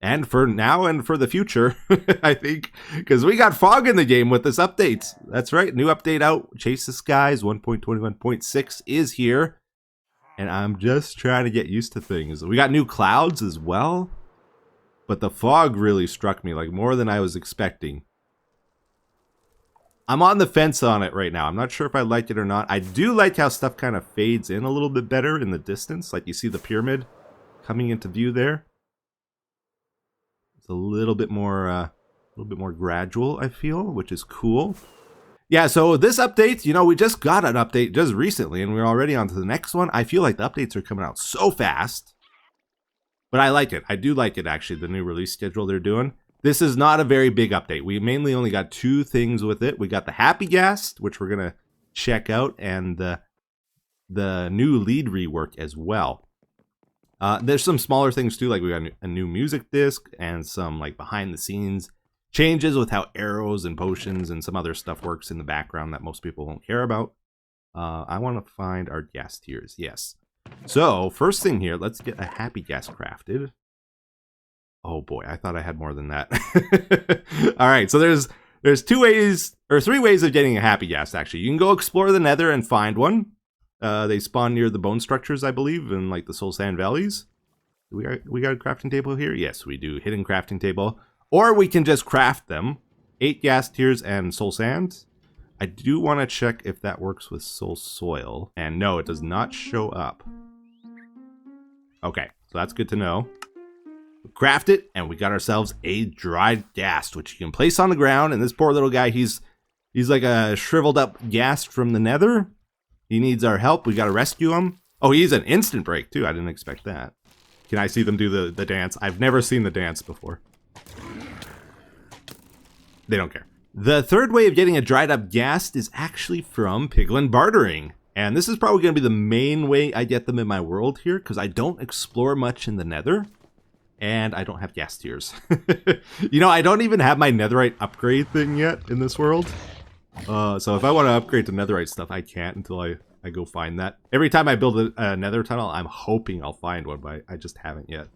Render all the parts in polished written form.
And for now and for the future, I think, because we got fog in the game with this update. That's right, new update out. Chase the Skies 1.21.6 is here. And I'm just trying to get used to things. We got new clouds as well. But the fog really struck me, like more than I was expecting. I'm on the fence on it right now. I'm not sure if I like it or not. I do like how stuff kind of fades in a little bit better in the distance. Like you see the pyramid coming into view there. It's a little bit more gradual, I feel, which is cool. Yeah, so this update, we just got an update just recently, and we're already on to the next one. I feel like the updates are coming out so fast. But I like it. I do like it, actually, the new release schedule they're doing. This is not a very big update. We mainly only got 2 things with it. We got the Happy Gas, which we're going to check out, and the new lead rework as well. There's some smaller things too, like we got a new music disc and some like behind the scenes changes with how arrows and potions and some other stuff works in the background that most people won't care about. I want to find our gas tiers. Yes. So first thing here, let's get a Happy Gas crafted. Oh boy, I thought I had more than that. All right, so there's 3 ways of getting a Happy Gas, actually. You can go explore the Nether and find one. They spawn near the bone structures, I believe, in like the Soul Sand Valleys. We got a crafting table here? Yes, we do. Hidden crafting table. Or we can just craft them. 8 gas tiers and soul sand. I do want to check if that works with soul soil. And no, it does not show up. Okay, so that's good to know. Craft it, and we got ourselves a dried ghast, which you can place on the ground. And this poor little guy, he's like a shriveled up ghast from the Nether. He needs our help. We got to rescue him. Oh, he's an instant break too. I didn't expect that. Can I see them do the dance? I've never seen the dance before. They don't care. The third way of getting a dried up ghast is actually from piglin bartering. And this is probably going to be the main way I get them in my world here, because I don't explore much in the Nether. And I don't have gas tiers. I don't even have my netherite upgrade thing yet in this world. So if I want to upgrade to netherite stuff, I can't until I go find that. Every time I build a nether tunnel, I'm hoping I'll find one, but I just haven't yet.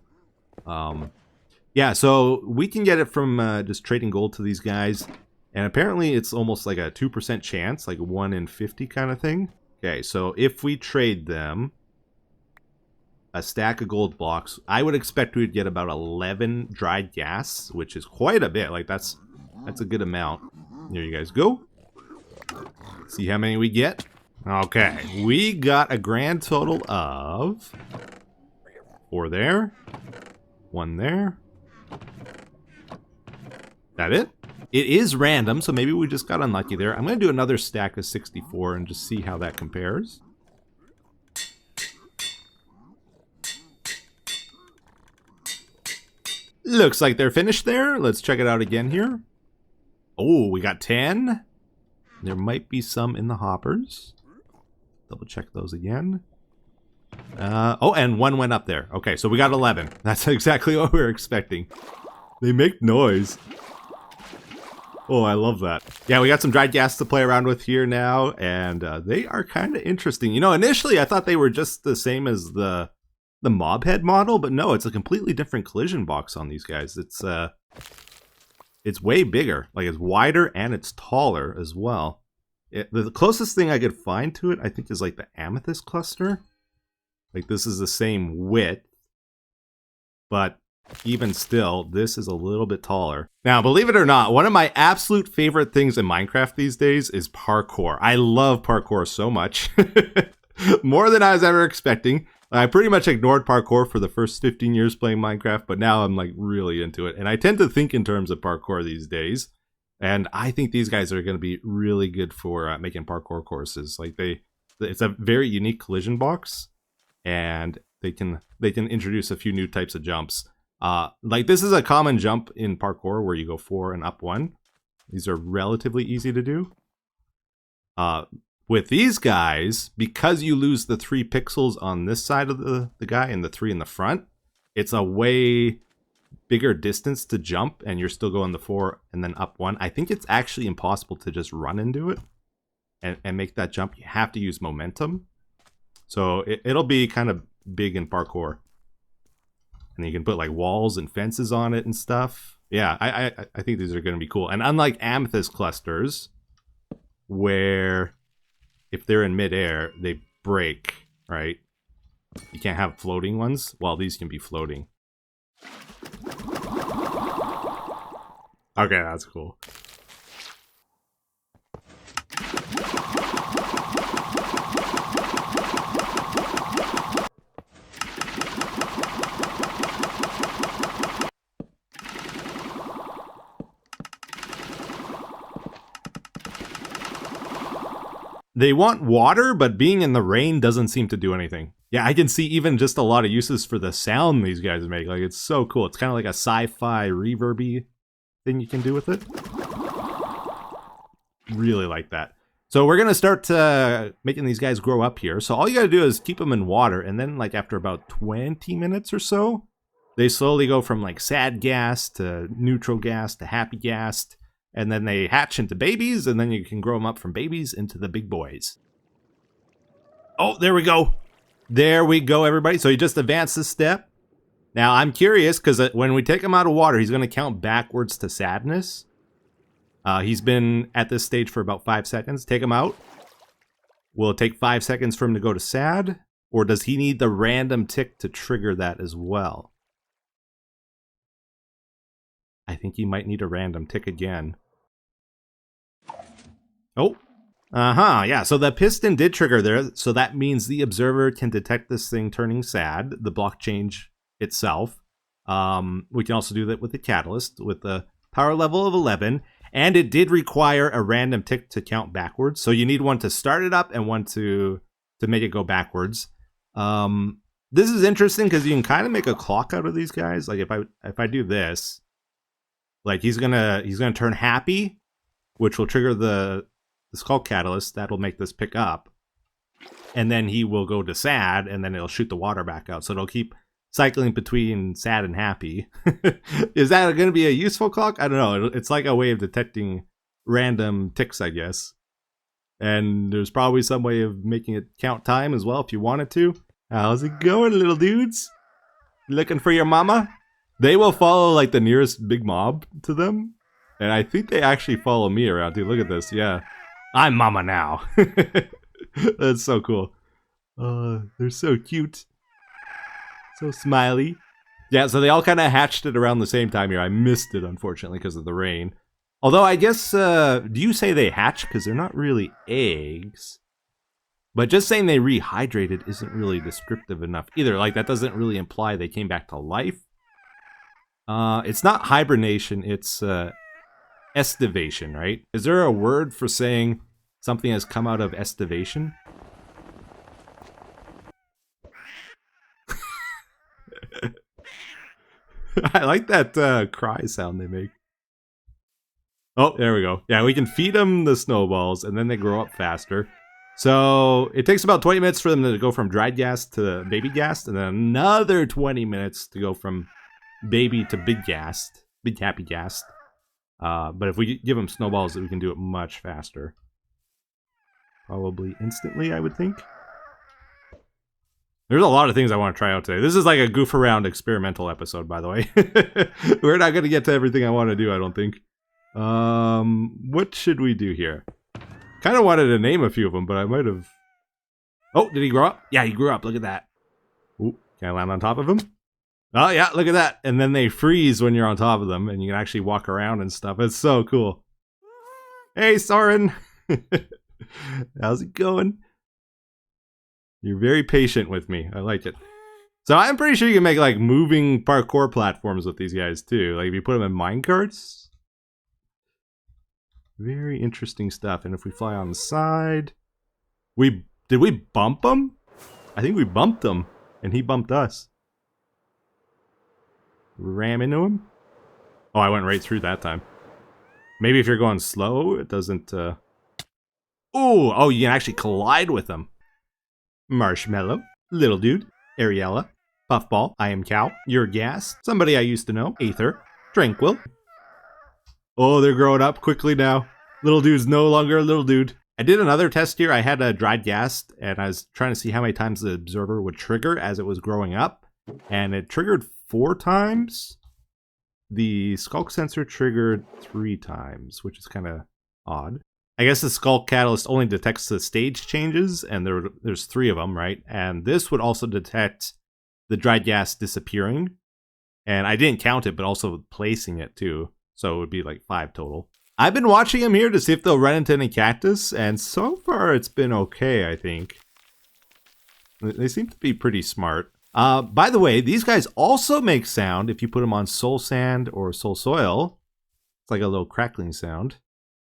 Yeah, so we can get it from just trading gold to these guys. And apparently it's almost like a 2% chance, like 1 in 50 kind of thing. Okay, so if we trade them a stack of gold blocks, I would expect we'd get about 11 dried gas, which is quite a bit. Like that's a good amount. Here you guys go. See how many we get. Okay, we got a grand total of 4 there, 1 there. That it? It is random, so maybe we just got unlucky there. I'm going to do another stack of 64 and just see how that compares. Looks like they're finished there. Let's check it out again here. Oh, we got 10. There might be some in the hoppers. Double check those again. Oh, and 1 went up there. Okay, so we got 11. That's exactly what we were expecting. They make noise. Oh, I love that. Yeah, we got some dried gas to play around with here now, and they are kind of interesting. Initially I thought they were just the same as the mob head model, but no, it's a completely different collision box on these guys. It's way bigger. Like, it's wider and it's taller as well. The closest thing I could find to it, I think, is like the amethyst cluster. Like, this is the same width, but even still, this is a little bit taller. Now, believe it or not, one of my absolute favorite things in Minecraft these days is parkour. I love parkour so much. More than I was ever expecting. I pretty much ignored parkour for the first 15 years playing Minecraft, but now I'm like really into it. And I tend to think in terms of parkour these days. And I think these guys are going to be really good for making parkour courses. Like, it's a very unique collision box, and they can introduce a few new types of jumps. Like, this is a common jump in parkour where you go 4 and up 1. These are relatively easy to do. With these guys, because you lose the 3 pixels on this side of the guy and the 3 in the front, it's a way bigger distance to jump, and you're still going the 4 and then up 1. I think it's actually impossible to just run into it and make that jump. You have to use momentum. So it'll be kind of big in parkour. And you can put like walls and fences on it and stuff. Yeah, I think these are going to be cool. And unlike amethyst clusters, where if they're in midair, they break, right? You can't have floating ones. Well, these can be floating. Okay, that's cool. They want water, but being in the rain doesn't seem to do anything. Yeah, I can see even just a lot of uses for the sound these guys make. Like, it's so cool. It's kind of like a sci-fi reverby thing you can do with it. Really like that. So we're going to start making these guys grow up here. So all you got to do is keep them in water. And then, like, after about 20 minutes or so, they slowly go from, like, sad gas to neutral gas to happy gas. And then they hatch into babies, and then you can grow them up from babies into the big boys. Oh, there we go. There we go, everybody. So you just advance this step. Now, I'm curious, because when we take him out of water, he's going to count backwards to sadness. He's been at this stage for about 5 seconds. Take him out. Will it take 5 seconds for him to go to sad? Or does he need the random tick to trigger that as well? I think he might need a random tick again. Oh, yeah, so the piston did trigger there, so that means the observer can detect this thing turning sad, the block change itself. We can also do that with the catalyst, with the power level of 11, and it did require a random tick to count backwards, so you need one to start it up and one to make it go backwards. This is interesting because you can kind of make a clock out of these guys. Like if I do this, like he's gonna turn happy, which will trigger the skull catalyst. That'll make this pick up, and then he will go to sad, and then it'll shoot the water back out. So it'll keep cycling between sad and happy. Is that going to be a useful clock? I don't know. It's like a way of detecting random ticks, I guess. And there's probably some way of making it count time as well if you wanted to. How's it going, little dudes? Looking for your mama? They will follow like the nearest big mob to them. And I think they actually follow me around too. Look at this. Yeah. I'm mama now. That's so cool. They're so cute. So smiley. Yeah, so they all kind of hatched it around the same time here. I missed it, unfortunately, because of the rain. Although, I guess, do you say they hatch? Because they're not really eggs. But just saying they rehydrated isn't really descriptive enough either. Like, that doesn't really imply they came back to life. It's not hibernation, it's estivation, right? Is there a word for saying something has come out of estivation? I like that cry sound they make. Oh, there we go. Yeah, we can feed them the snowballs, and then they grow up faster. So it takes about 20 minutes for them to go from dried gas to baby gas, and then another 20 minutes to go from baby to big gas, big happy gas. But if we give them snowballs, we can do it much faster. Probably instantly, I would think. There's a lot of things I want to try out today. This is like a goof around experimental episode, by the way. We're not going to get to everything I want to do, I don't think. What should we do here? Kind of wanted to name a few of them, but I might have... Oh, did he grow up? Yeah, he grew up. Look at that. Ooh, can I land on top of him? Oh, yeah, look at that. And then they freeze when you're on top of them, and you can actually walk around and stuff. It's so cool. Hey, Soren. How's it going? You're very patient with me. I like it. So I'm pretty sure you can make like moving parkour platforms with these guys too. Like if you put them in minecarts. Very interesting stuff. And if we fly on the side, did we bump him? I think we bumped him, and he bumped us. Ram into him. Oh, I went right through that time. Maybe if you're going slow, it doesn't. Oh, you can actually collide with them. Marshmallow, little dude, Ariella, Puffball, I am Cow, You're Gas, somebody I used to know, Aether, Tranquil. Oh, they're growing up quickly now. Little dude's no longer a little dude. I did another test here. I had a dried gas, and I was trying to see how many times the observer would trigger as it was growing up. And it triggered 4 times. The skulk sensor triggered 3 times, which is kind of odd. I guess the skulk catalyst only detects the stage changes, and there's 3 of them, right? And this would also detect the dried gas disappearing. And I didn't count it, but also placing it too. So it would be like 5 total. I've been watching them here to see if they'll run into any cactus, and so far it's been okay, I think. They seem to be pretty smart. By the way, these guys also make sound if you put them on soul sand or soul soil. It's like a little crackling sound.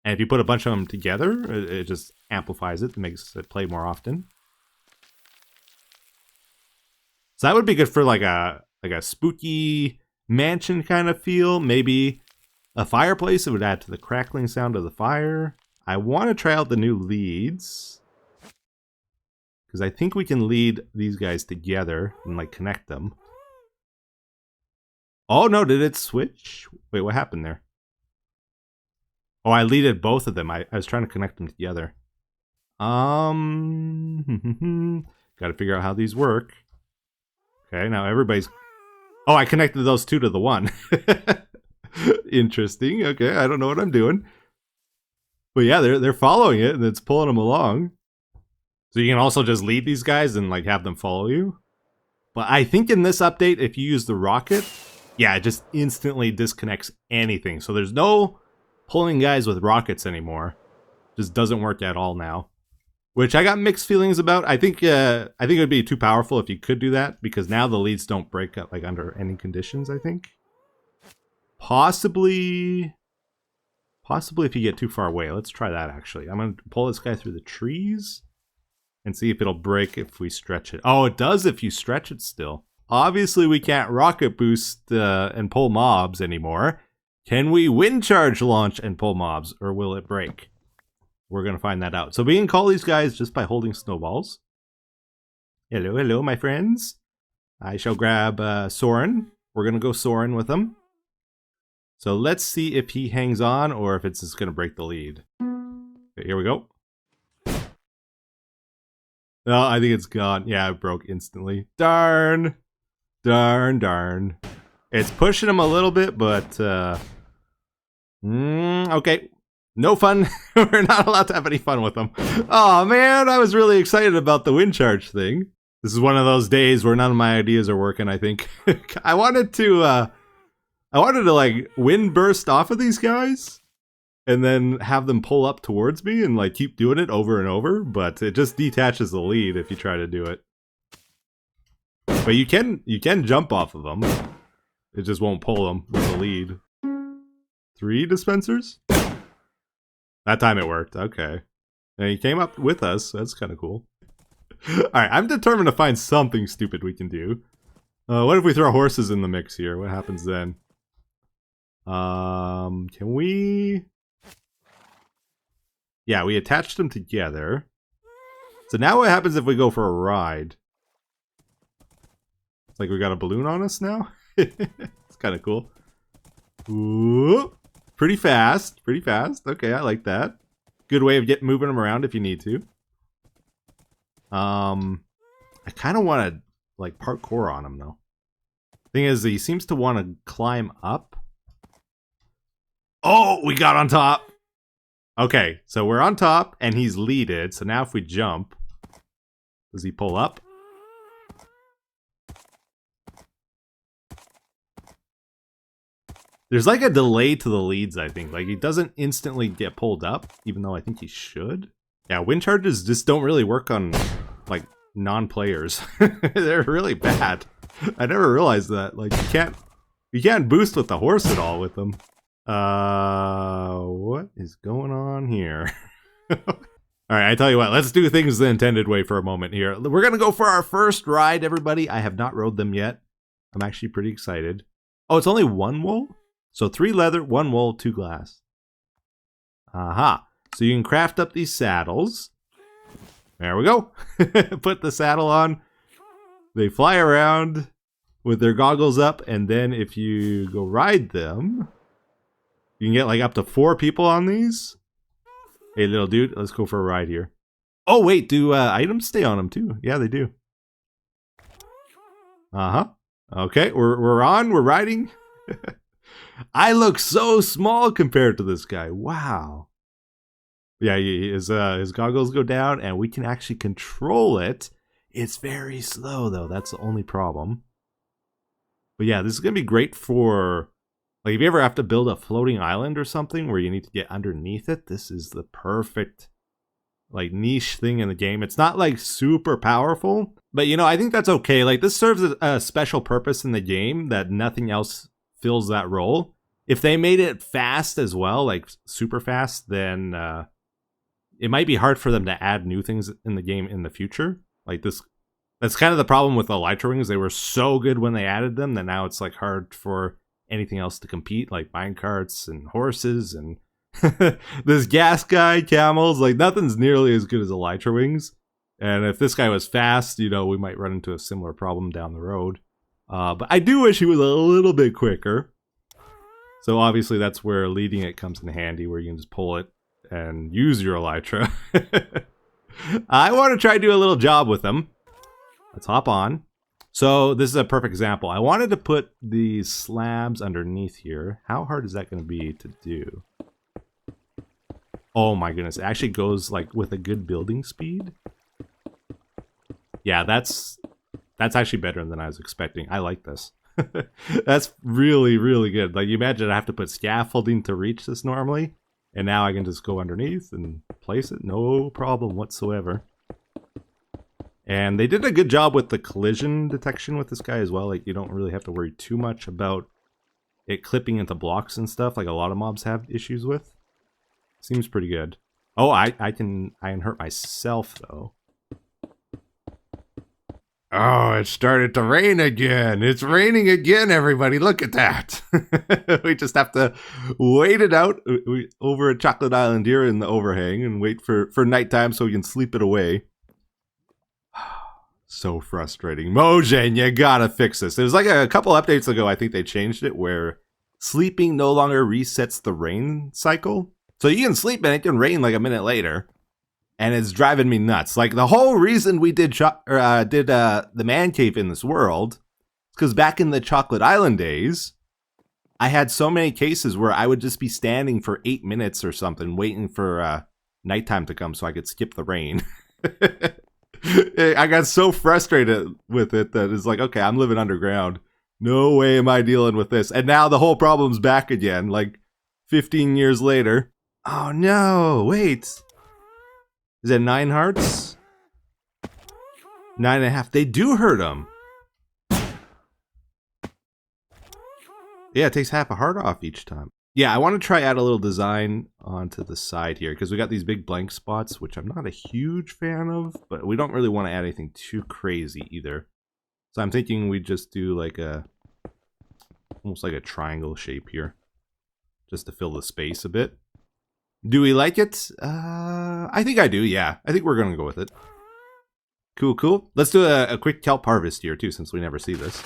And if you put a bunch of them together, it just amplifies it, makes it play more often. So that would be good for like a spooky mansion kind of feel. Maybe a fireplace. It would add to the crackling sound of the fire. I want to try out the new leads, because I think we can lead these guys together and like connect them. Oh no, did it switch? Wait, what happened there? Oh, I leaded both of them. I was trying to connect them together. Gotta figure out how these work. Okay, now everybody's... Oh, I connected those 2 to the 1. Interesting. Okay, I don't know what I'm doing. But yeah, they're following it, and it's pulling them along. So you can also just lead these guys and like have them follow you. But I think in this update, if you use the rocket, yeah, it just instantly disconnects anything. So there's no pulling guys with rockets anymore. Just doesn't work at all now. Which I got mixed feelings about. I think it would be too powerful if you could do that, because now the leads don't break up like under any conditions, I think. Possibly if you get too far away. Let's try that actually. I'm gonna pull this guy through the trees and see if it'll break if we stretch it. Oh, it does if you stretch it still. Obviously we can't rocket boost and pull mobs anymore. Can we wind charge launch and pull mobs, or will it break? We're going to find that out. So we can call these guys just by holding snowballs. Hello, hello, my friends. I shall grab Soren. We're going to go Soren with him. So let's see if he hangs on or if it's just going to break the lead. Okay, here we go. Oh, I think it's gone. Yeah, it broke instantly. Darn. Darn, darn. It's pushing him a little bit, but... okay. No fun. We're not allowed to have any fun with them. Oh man, I was really excited about the wind charge thing. This is one of those days where none of my ideas are working, I think. I wanted to like wind burst off of these guys and then have them pull up towards me and like keep doing it over and over, but it just detaches the lead if you try to do it. But you can jump off of them. It just won't pull them with the lead. 3 dispensers? That time it worked. Okay. And he came up with us. So that's kind of cool. Alright, I'm determined to find something stupid we can do. What if we throw horses in the mix here? What happens then? Can we... Yeah, we attached them together. So now what happens if we go for a ride? It's like we got a balloon on us now? It's kind of cool. Ooh. Pretty fast. Pretty fast. Okay, I like that. Good way of moving them around if you need to. I kind of want to like parkour on him though. Thing is, he seems to want to climb up. Oh, we got on top. Okay, so we're on top and he's leaded. So now if we jump, does he pull up? There's like a delay to the leads, I think. Like, he doesn't instantly get pulled up, even though I think he should. Yeah, wind charges just don't really work on, like, non-players. They're really bad. I never realized that. Like, you can't boost with the horse at all with them. What is going on here? Alright, I tell you what, let's do things the intended way for a moment here. We're gonna go for our first ride, everybody. I have not rode them yet. I'm actually pretty excited. Oh, it's only 1 wool? So 3 leather, 1 wool, 2 glass. Aha. So you can craft up these saddles. There we go. Put the saddle on. They fly around with their goggles up, and then if you go ride them, you can get like up to 4 people on these. Hey, little dude, let's go for a ride here. Oh, wait, do items stay on them too? Yeah, they do. Uh-huh. Okay, we're on. We're riding. I look so small compared to this guy. Wow. Yeah, his goggles go down, and we can actually control it. It's very slow, though. That's the only problem. But yeah, this is going to be great for, like, if you ever have to build a floating island or something where you need to get underneath it, this is the perfect, like, niche thing in the game. It's not, like, super powerful, but, you know, I think that's okay. Like, this serves a special purpose in the game that nothing else fills that role. If they made it fast as well, like, super fast, then it might be hard for them to add new things in the game in the future. Like, this, that's kind of the problem with the Elytra Wings. They were so good when they added them that now it's, like, hard for anything else to compete, like minecarts and horses and this gas guy, camels. Like, nothing's nearly as good as Elytra Wings. And if this guy was fast, you know, we might run into a similar problem down the road. But I do wish he was a little bit quicker. So obviously that's where leading it comes in handy, where you can just pull it and use your Elytra. I want to try to do a little job with them. Let's hop on. So this is a perfect example. I wanted to put these slabs underneath here. How hard is that going to be to do? Oh my goodness, it actually goes like with a good building speed. Yeah, that's actually better than I was expecting. I like this. That's really, really good. Like, you imagine I have to put scaffolding to reach this normally, and now I can just go underneath and place it. No problem whatsoever. And they did a good job with the collision detection with this guy as well. Like, you don't really have to worry too much about it clipping into blocks and stuff like a lot of mobs have issues with. Seems pretty good. Oh, I can hurt myself though. Oh, it started to rain again. It's raining again, everybody. Look at that. We just have to wait it out over at Chocolate Island here in the overhang and wait for nighttime so we can sleep it away. So frustrating. Mojang, you gotta fix this. It was like a couple updates ago, I think they changed it, where sleeping no longer resets the rain cycle. So you can sleep and it can rain like a minute later. And it's driving me nuts. Like, the whole reason we did the man cave in this world is because back in the Chocolate Island days, I had so many cases where I would just be standing for 8 minutes or something waiting for nighttime to come so I could skip the rain. I got so frustrated with it that it's like, okay, I'm living underground. No way am I dealing with this. And now the whole problem's back again, like 15 years later. Oh no, wait. Is that 9 hearts? 9.5. They do hurt him. Yeah, it takes half a heart off each time. Yeah, I want to try add a little design onto the side here, because we got these big blank spots, which I'm not a huge fan of, but we don't really want to add anything too crazy either. So I'm thinking we just do like almost like a triangle shape here, just to fill the space a bit. Do we like it? I think I do, yeah. I think we're going to go with it. Cool, cool. Let's do a quick kelp harvest here, too, since we never see this.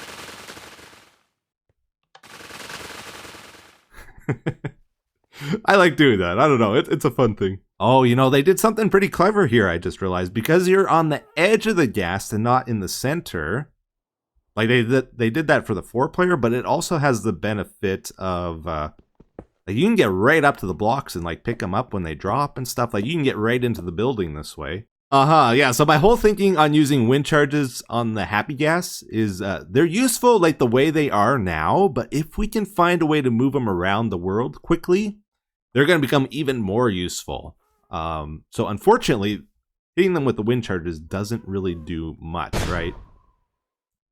I like doing that. I don't know. It's a fun thing. Oh, you know, they did something pretty clever here, I just realized. Because you're on the edge of the ghast and not in the center. Like, they did that for the 4-player, but it also has the benefit of... like, you can get right up to the blocks and, like, pick them up when they drop and stuff. Like, you can get right into the building this way. Yeah, so my whole thinking on using wind charges on the Happy Gas is they're useful, like, the way they are now, but if we can find a way to move them around the world quickly, they're going to become even more useful. So, unfortunately, hitting them with the wind charges doesn't really do much, right?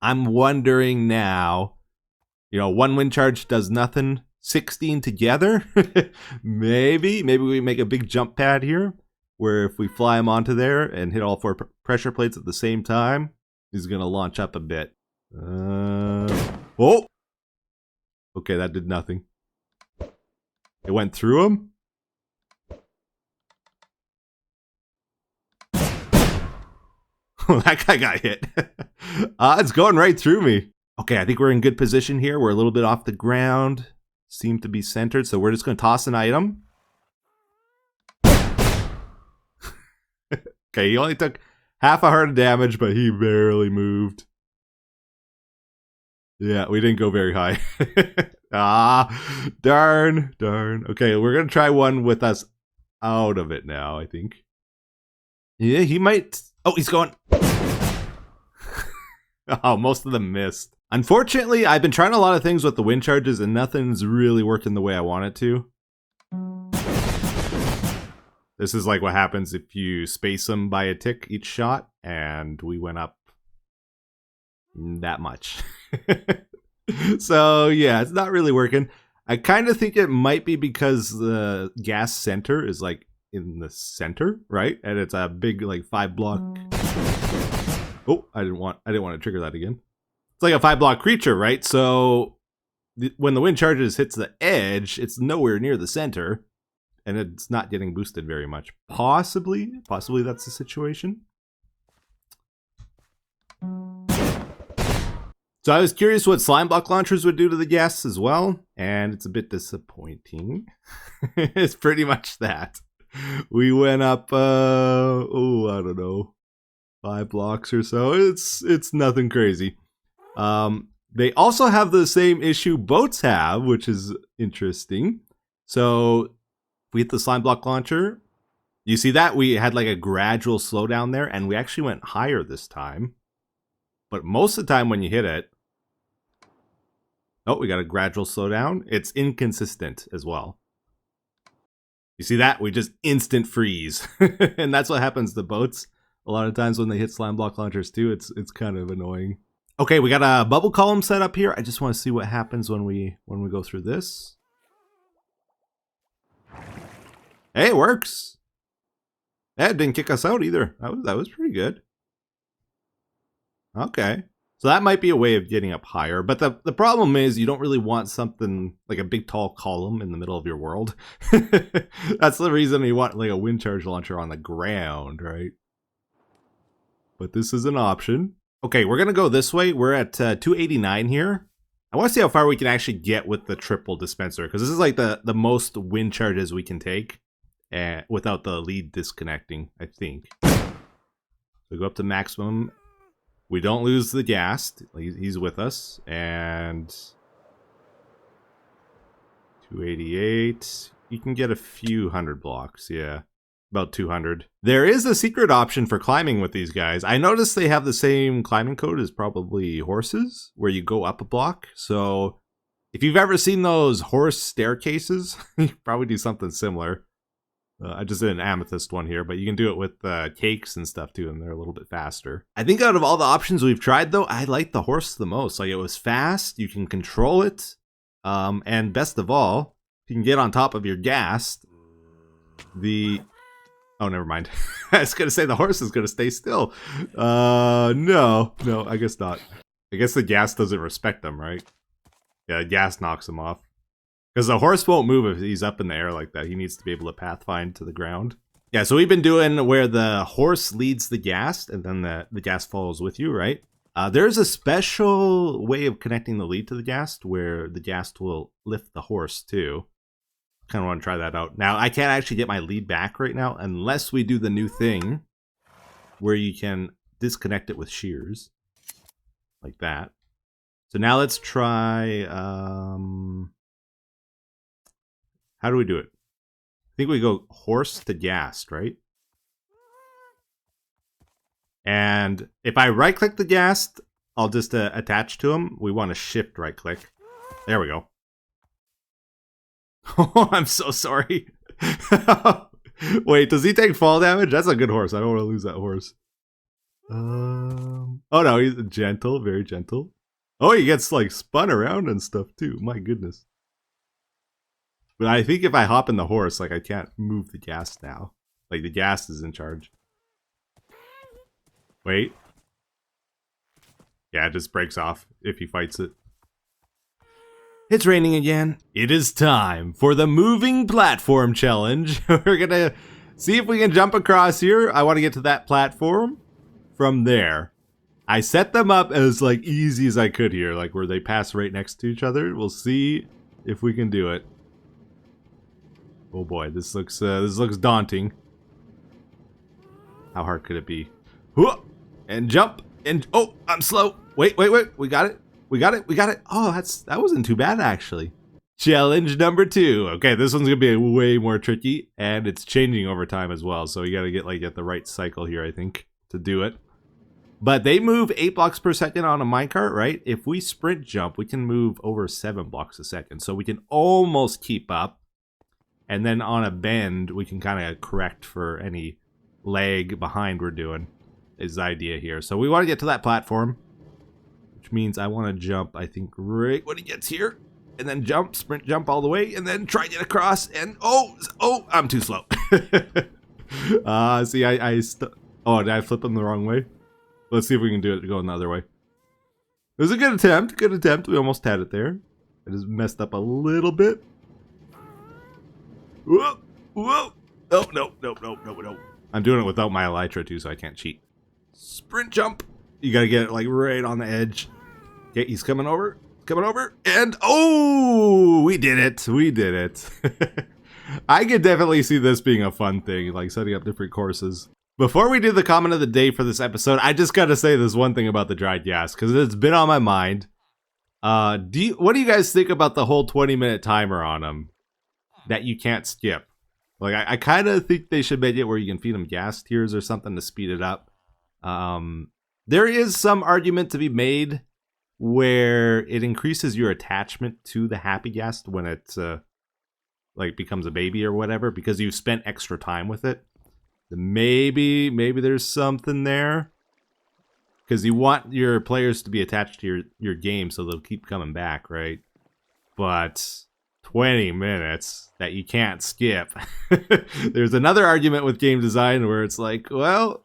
I'm wondering now, you know, 1 wind charge does nothing, 16 together? Maybe we make a big jump pad here, where if we fly him onto there and hit all 4 pressure plates at the same time, he's going to launch up a bit. Oh! Okay, that did nothing. It went through him? That guy got hit. It's going right through me. Okay, I think we're in good position here. We're a little bit off the ground. Seem to be centered, so we're just going to toss an item. Okay, he only took half a heart of damage, but he barely moved. Yeah, we didn't go very high. Ah, darn. Okay, we're gonna try one with us out of it now, I think. Yeah, he might. Oh, he's going. Oh, most of them missed. Unfortunately, I've been trying a lot of things with the wind charges and nothing's really working the way I want it to. This is like what happens if you space them by a tick each shot, and we went up that much. So yeah, it's not really working. I kind of think it might be because the gas center is like in the center, right? And it's a big like 5-block. Oh, I didn't want to trigger that again. It's like a 5-block creature, right? So when the wind charges hits the edge, it's nowhere near the center, and it's not getting boosted very much. Possibly that's the situation. So I was curious what slime block launchers would do to the gas as well, and it's a bit disappointing. It's pretty much that. We went up, I don't know, 5 blocks or so. It's nothing crazy. They also have the same issue boats have, which is interesting. So if we hit the slime block launcher, you see that we had like a gradual slowdown there, and we actually went higher this time. But most of the time when you hit it, oh, we got a gradual slowdown. It's inconsistent as well. You see that? We just instant freeze. And that's what happens to boats a lot of times when they hit slime block launchers too. It's kind of annoying. Okay, we got a bubble column set up here. I just want to see what happens when we go through this. Hey, it works. That didn't kick us out either. That was pretty good. Okay. So that might be a way of getting up higher, but the problem is you don't really want something like a big tall column in the middle of your world. That's the reason you want like a wind charge launcher on the ground, right? But this is an option. Okay, we're gonna go this way. We're at 289 here. I want to see how far we can actually get with the triple dispenser, because this is like the most wind charges we can take without the lead disconnecting, I think. So go up to maximum. We don't lose the gas. He's with us. And 288. You can get a few hundred blocks. Yeah, about 200. There is a secret option for climbing with these guys. I noticed they have the same climbing code as probably horses, where you go up a block. So if you've ever seen those horse staircases, you probably do something similar. I just did an amethyst one here, but you can do it with cakes and stuff too, and they're a little bit faster. I think out of all the options we've tried, though, I like the horse the most. Like, it was fast, you can control it, and best of all, you can get on top of your gas. Oh, never mind. I was going to say the horse is going to stay still. No, I guess not. I guess the gas doesn't respect them, right? Yeah, the gas knocks them off. Because the horse won't move if he's up in the air like that. He needs to be able to pathfind to the ground. Yeah, so we've been doing where the horse leads the ghast, and then the ghast follows with you, right? There's a special way of connecting the lead to the ghast where the ghast will lift the horse too. Kind of want to try that out. Now, I can't actually get my lead back right now unless we do the new thing where you can disconnect it with shears. Like that. So now let's try... how do we do it? I think we go horse to ghast, right? And if I right-click the ghast, I'll just attach to him. We want to shift right-click. There we go. Oh, I'm so sorry. Wait, does he take fall damage? That's a good horse. I don't want to lose that horse. Oh no, he's gentle, very gentle. Oh, he gets like spun around and stuff too. My goodness. But I think if I hop in the horse, like, I can't move the ghast now. Like, the ghast is in charge. Wait. Yeah, it just breaks off if he fights it. It's raining again. It is time for the moving platform challenge. We're gonna see if we can jump across here. I want to get to that platform from there. I set them up as, like, easy as I could here, like, where they pass right next to each other. We'll see if we can do it. Oh boy, this looks daunting. How hard could it be? And jump, and oh, I'm slow. Wait, we got it. We got it. We got it. Oh, that wasn't too bad, actually. Challenge number 2. Okay, this one's going to be way more tricky, and it's changing over time as well. So you got to get the right cycle here, I think, to do it. But they move 8 blocks per second on a minecart, right? If we sprint jump, we can move over 7 blocks a second. So we can almost keep up. And then on a bend, we can kind of correct for any lag behind we're doing, is the idea here. So we want to get to that platform, which means I want to jump, I think, right when he gets here. And then jump, sprint jump all the way, and then try to get across, and oh, I'm too slow. See, oh, did I flip him the wrong way? Let's see if we can do it going the other way. It was a good attempt, We almost had it there. I just messed up a little bit. Whoa, whoa. Oh, no. I'm doing it without my elytra too, so I can't cheat. Sprint jump. You gotta get it like right on the edge. Okay, he's coming over, and oh, we did it. I could definitely see this being a fun thing, like setting up different courses. Before we do the comment of the day for this episode, I just gotta say this one thing about the dried gas, because it's been on my mind. What do you guys think about the whole 20-minute timer on them that you can't skip? Like, I kind of think they should make it where you can feed them gas tiers or something to speed it up. There is some argument to be made where it increases your attachment to the happy gas when it like becomes a baby or whatever, because you've spent extra time with it. Maybe there's something there, because you want your players to be attached to your game so they'll keep coming back, right? But 20 minutes that you can't skip. There's another argument with game design where it's like, well,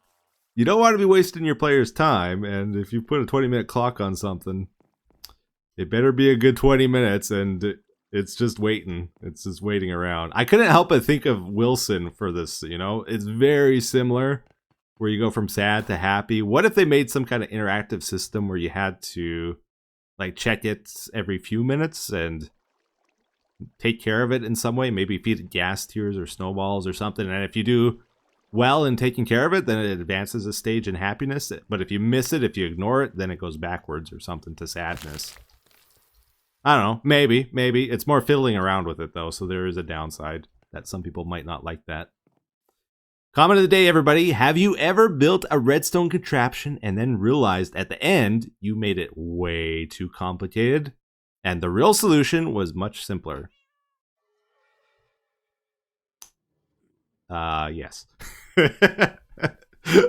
you don't want to be wasting your players' time, and if you put a 20-minute clock on something, it better be a good 20 minutes, and it's just waiting. It's just waiting around. I couldn't help but think of Wilson for this, you know? It's very similar, where you go from sad to happy. What if they made some kind of interactive system where you had to, like, check it every few minutes and take care of it in some way? Maybe feed it gas tiers or snowballs or something, and if you do well in taking care of it, then it advances a stage in happiness. But if you miss it, if you ignore it, then it goes backwards or something to sadness. I don't know. Maybe. It's more fiddling around with it, though, so there is a downside that some people might not like that. Comment of the day, everybody. Have you ever built a redstone contraption and then realized at the end you made it way too complicated, and the real solution was much simpler? Yes.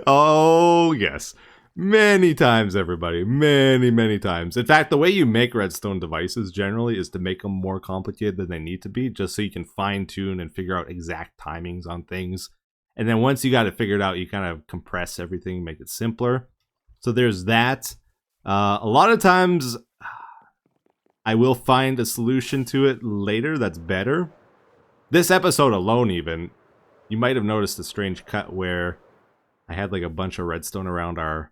Oh, yes. Many times, everybody. Many times. In fact, the way you make redstone devices generally is to make them more complicated than they need to be, just so you can fine-tune and figure out exact timings on things. And then once you got it figured out, you kind of compress everything, make it simpler. So there's that. A lot of times, I will find a solution to it later that's better. This episode alone, even, you might have noticed a strange cut where I had like a bunch of redstone around our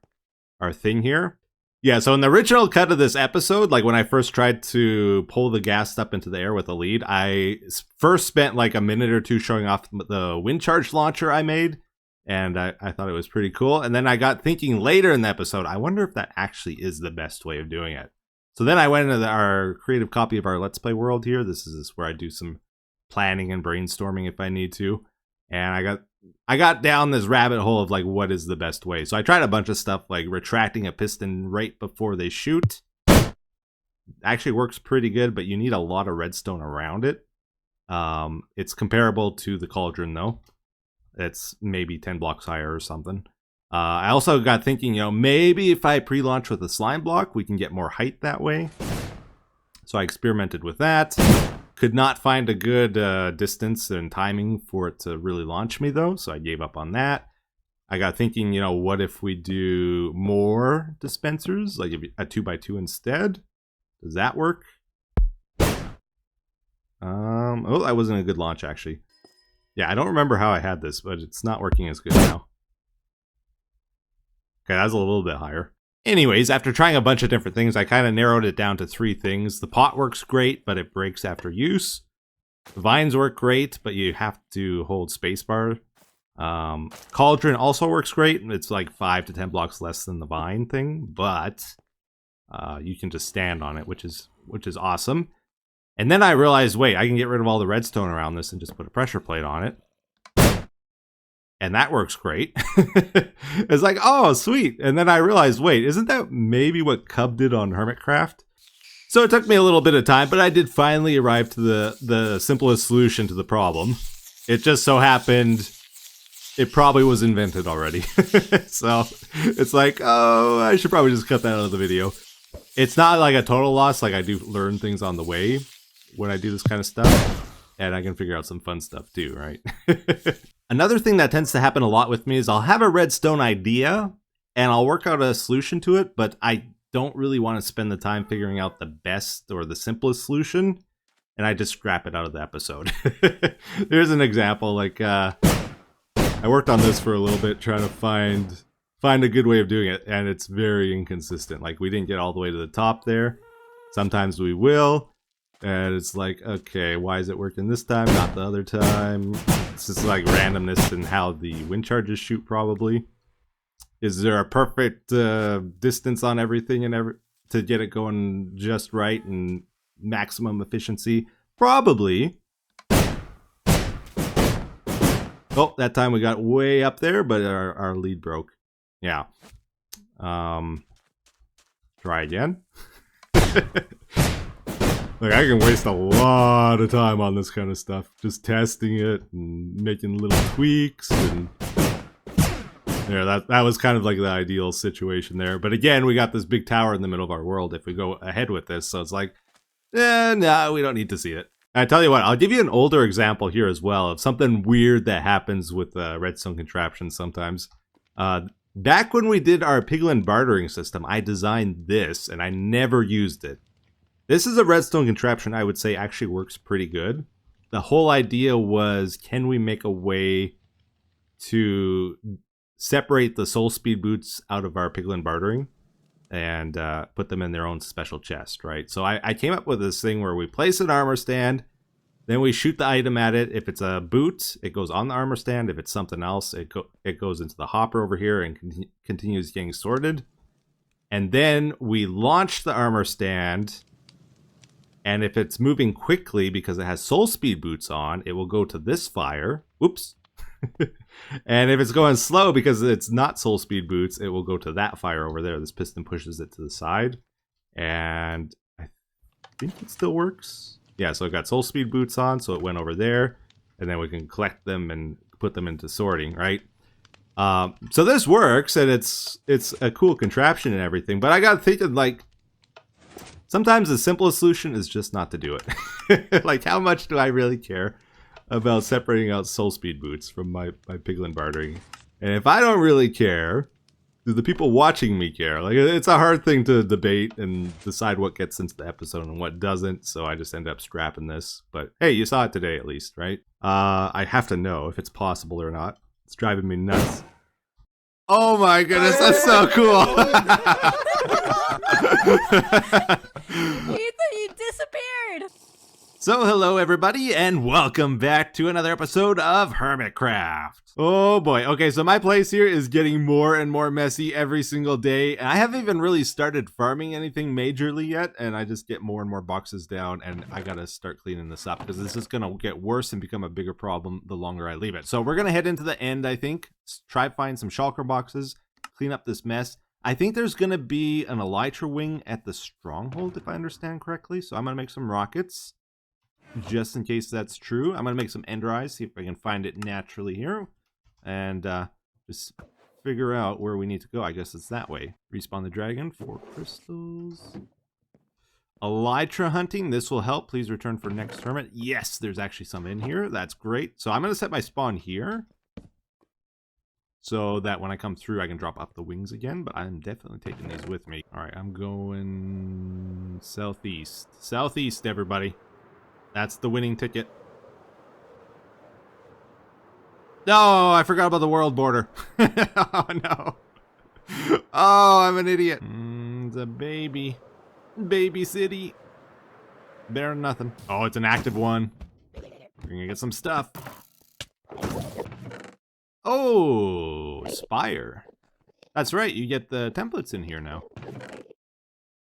thing here. Yeah, so in the original cut of this episode, like when I first tried to pull the gas up into the air with a lead, I first spent like a minute or two showing off the wind charge launcher I made, and I thought it was pretty cool. And then I got thinking later in the episode, I wonder if that actually is the best way of doing it. So then I went into our creative copy of our Let's Play world here. This is where I do some planning and brainstorming if I need to. And I got down this rabbit hole of like, what is the best way? So I tried a bunch of stuff like retracting a piston right before they shoot. Actually works pretty good, but you need a lot of redstone around it. It's comparable to the cauldron though. It's maybe 10 blocks higher or something. I also got thinking, you know, maybe if I pre-launch with a slime block, we can get more height that way. So I experimented with that. Could not find a good distance and timing for it to really launch me, though, so I gave up on that. I got thinking, you know, what if we do more dispensers, like a 2x2 instead? Does that work? Oh, that wasn't a good launch, actually. Yeah, I don't remember how I had this, but it's not working as good now. Okay, that was a little bit higher. Anyways, after trying a bunch of different things, I kind of narrowed it down to 3 things. The pot works great, but it breaks after use. The vines work great, but you have to hold spacebar. Cauldron also works great. It's like 5 to 10 blocks less than the vine thing, but You can just stand on it, which is awesome. And then I realized, wait, I can get rid of all the redstone around this and just put a pressure plate on it. And that works great. It's like, oh, sweet. And then I realized, wait, isn't that maybe what Cub did on Hermitcraft? So it took me a little bit of time, but I did finally arrive to the simplest solution to the problem. It just so happened it probably was invented already. So it's like, oh, I should probably just cut that out of the video. It's not like a total loss. Like, I do learn things on the way when I do this kind of stuff. And I can figure out some fun stuff too, right? Another thing that tends to happen a lot with me is I'll have a redstone idea and I'll work out a solution to it, but I don't really want to spend the time figuring out the best or the simplest solution, and I just scrap it out of the episode. Here's an example. Like, I worked on this for a little bit trying to find a good way of doing it, and it's very inconsistent. Like, we didn't get all the way to the top there. Sometimes we will. And it's like, okay, why is it working this time, not the other time? It's just like randomness in how the wind charges shoot, probably. Is there a perfect distance on everything and to get it going just right and maximum efficiency? Probably. Oh, that time we got way up there, but our lead broke. Yeah. Try again. Like, I can waste a lot of time on this kind of stuff. Just testing it and making little tweaks. And yeah, that was kind of like the ideal situation there. But again, we got this big tower in the middle of our world if we go ahead with this. So it's like, no, we don't need to see it. I tell you what, I'll give you an older example here as well of something weird that happens with redstone contraptions sometimes. Back when we did our piglin bartering system, I designed this and I never used it. This is a redstone contraption I would say actually works pretty good. The whole idea was, can we make a way to separate the soul speed boots out of our piglin bartering and put them in their own special chest, right? So I came up with this thing where we place an armor stand, then we shoot the item at it. If it's a boot, it goes on the armor stand. If it's something else, it goes into the hopper over here and continues getting sorted. And then we launch the armor stand. And if it's moving quickly because it has soul speed boots on, it will go to this fire. Oops. And if it's going slow because it's not soul speed boots, it will go to that fire over there. This piston pushes it to the side. And I think it still works. Yeah, so it got soul speed boots on, so it went over there. And then we can collect them and put them into sorting, right? So this works, and it's a cool contraption and everything. But I got thinking, like, sometimes the simplest solution is just not to do it. Like, how much do I really care about separating out soul speed boots from my piglin bartering? And if I don't really care, do the people watching me care? Like, it's a hard thing to debate and decide what gets into the episode and what doesn't, so I just end up scrapping this. But hey, you saw it today at least, right? I have to know if it's possible or not. It's driving me nuts. Oh my goodness, that's so cool! Ethan, you disappeared! So hello everybody, and welcome back to another episode of Hermitcraft. Oh boy, okay, so my place here is getting more and more messy every single day, and I haven't even really started farming anything majorly yet, and I just get more and more boxes down, and I gotta start cleaning this up, because this is gonna get worse and become a bigger problem the longer I leave it. So we're gonna head into the end, I think, try find some shulker boxes, clean up this mess. I think there's gonna be an elytra wing at the stronghold, if I understand correctly, so I'm gonna make some rockets. Just in case that's true. I'm going to make some ender eyes, see if I can find it naturally here. And just figure out where we need to go. I guess it's that way. Respawn the dragon, 4 crystals. Elytra hunting, this will help. Please return for next hermit. Yes, there's actually some in here. That's great. So I'm going to set my spawn here, so that when I come through, I can drop off the wings again. But I'm definitely taking these with me. All right, I'm going southeast. Southeast, everybody. That's the winning ticket. No, I forgot about the world border. Oh, no. Oh, I'm an idiot. It's a baby. Baby city. Better than nothing. Oh, it's an active one. We're gonna get some stuff. Oh, Spire. That's right, you get the templates in here now.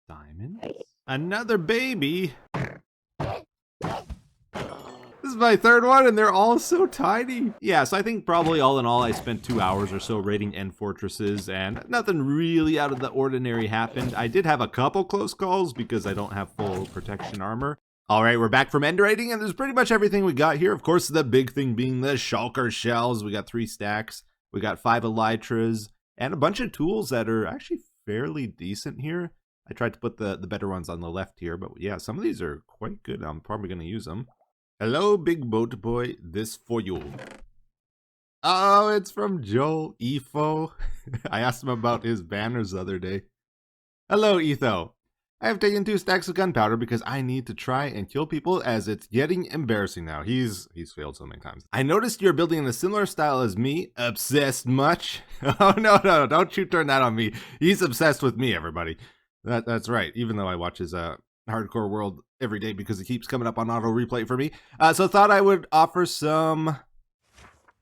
Diamonds. Another baby. This is my third one, and they're all so tiny. Yeah, so I think probably all in all, I spent 2 hours or so raiding end fortresses, and nothing really out of the ordinary happened. I did have a couple close calls because I don't have full protection armor. All right, we're back from end raiding, and there's pretty much everything we got here. Of course, the big thing being the shulker shells. We got 3 stacks. We got 5 elytras, and a bunch of tools that are actually fairly decent here. I tried to put the better ones on the left here, but yeah, some of these are quite good. I'm probably going to use them. Hello, big boat boy. This for you. Oh, it's from Joel Efo. I asked him about his banners the other day. Hello, Etho. I have taken 2 stacks of gunpowder because I need to try and kill people as it's getting embarrassing now. He's failed so many times. I noticed you're building in a similar style as me. Obsessed much? Oh, no, don't you turn that on me. He's obsessed with me, everybody. That's right, even though I watch his Hardcore World every day because it keeps coming up on auto replay for me. So thought I would offer some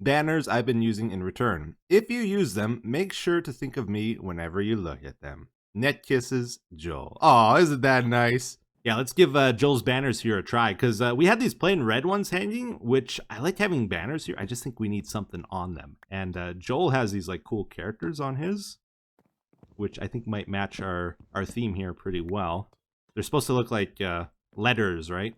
banners I've been using in return. If you use them, make sure to think of me whenever you look at them. Net kisses, Joel. Oh, isn't that nice? Yeah, let's give Joel's banners here a try, because we had these plain red ones hanging, which I like having banners here. I just think we need something on them. And Joel has these like cool characters on his, which I think might match our theme here pretty well. They're supposed to look like letters, right?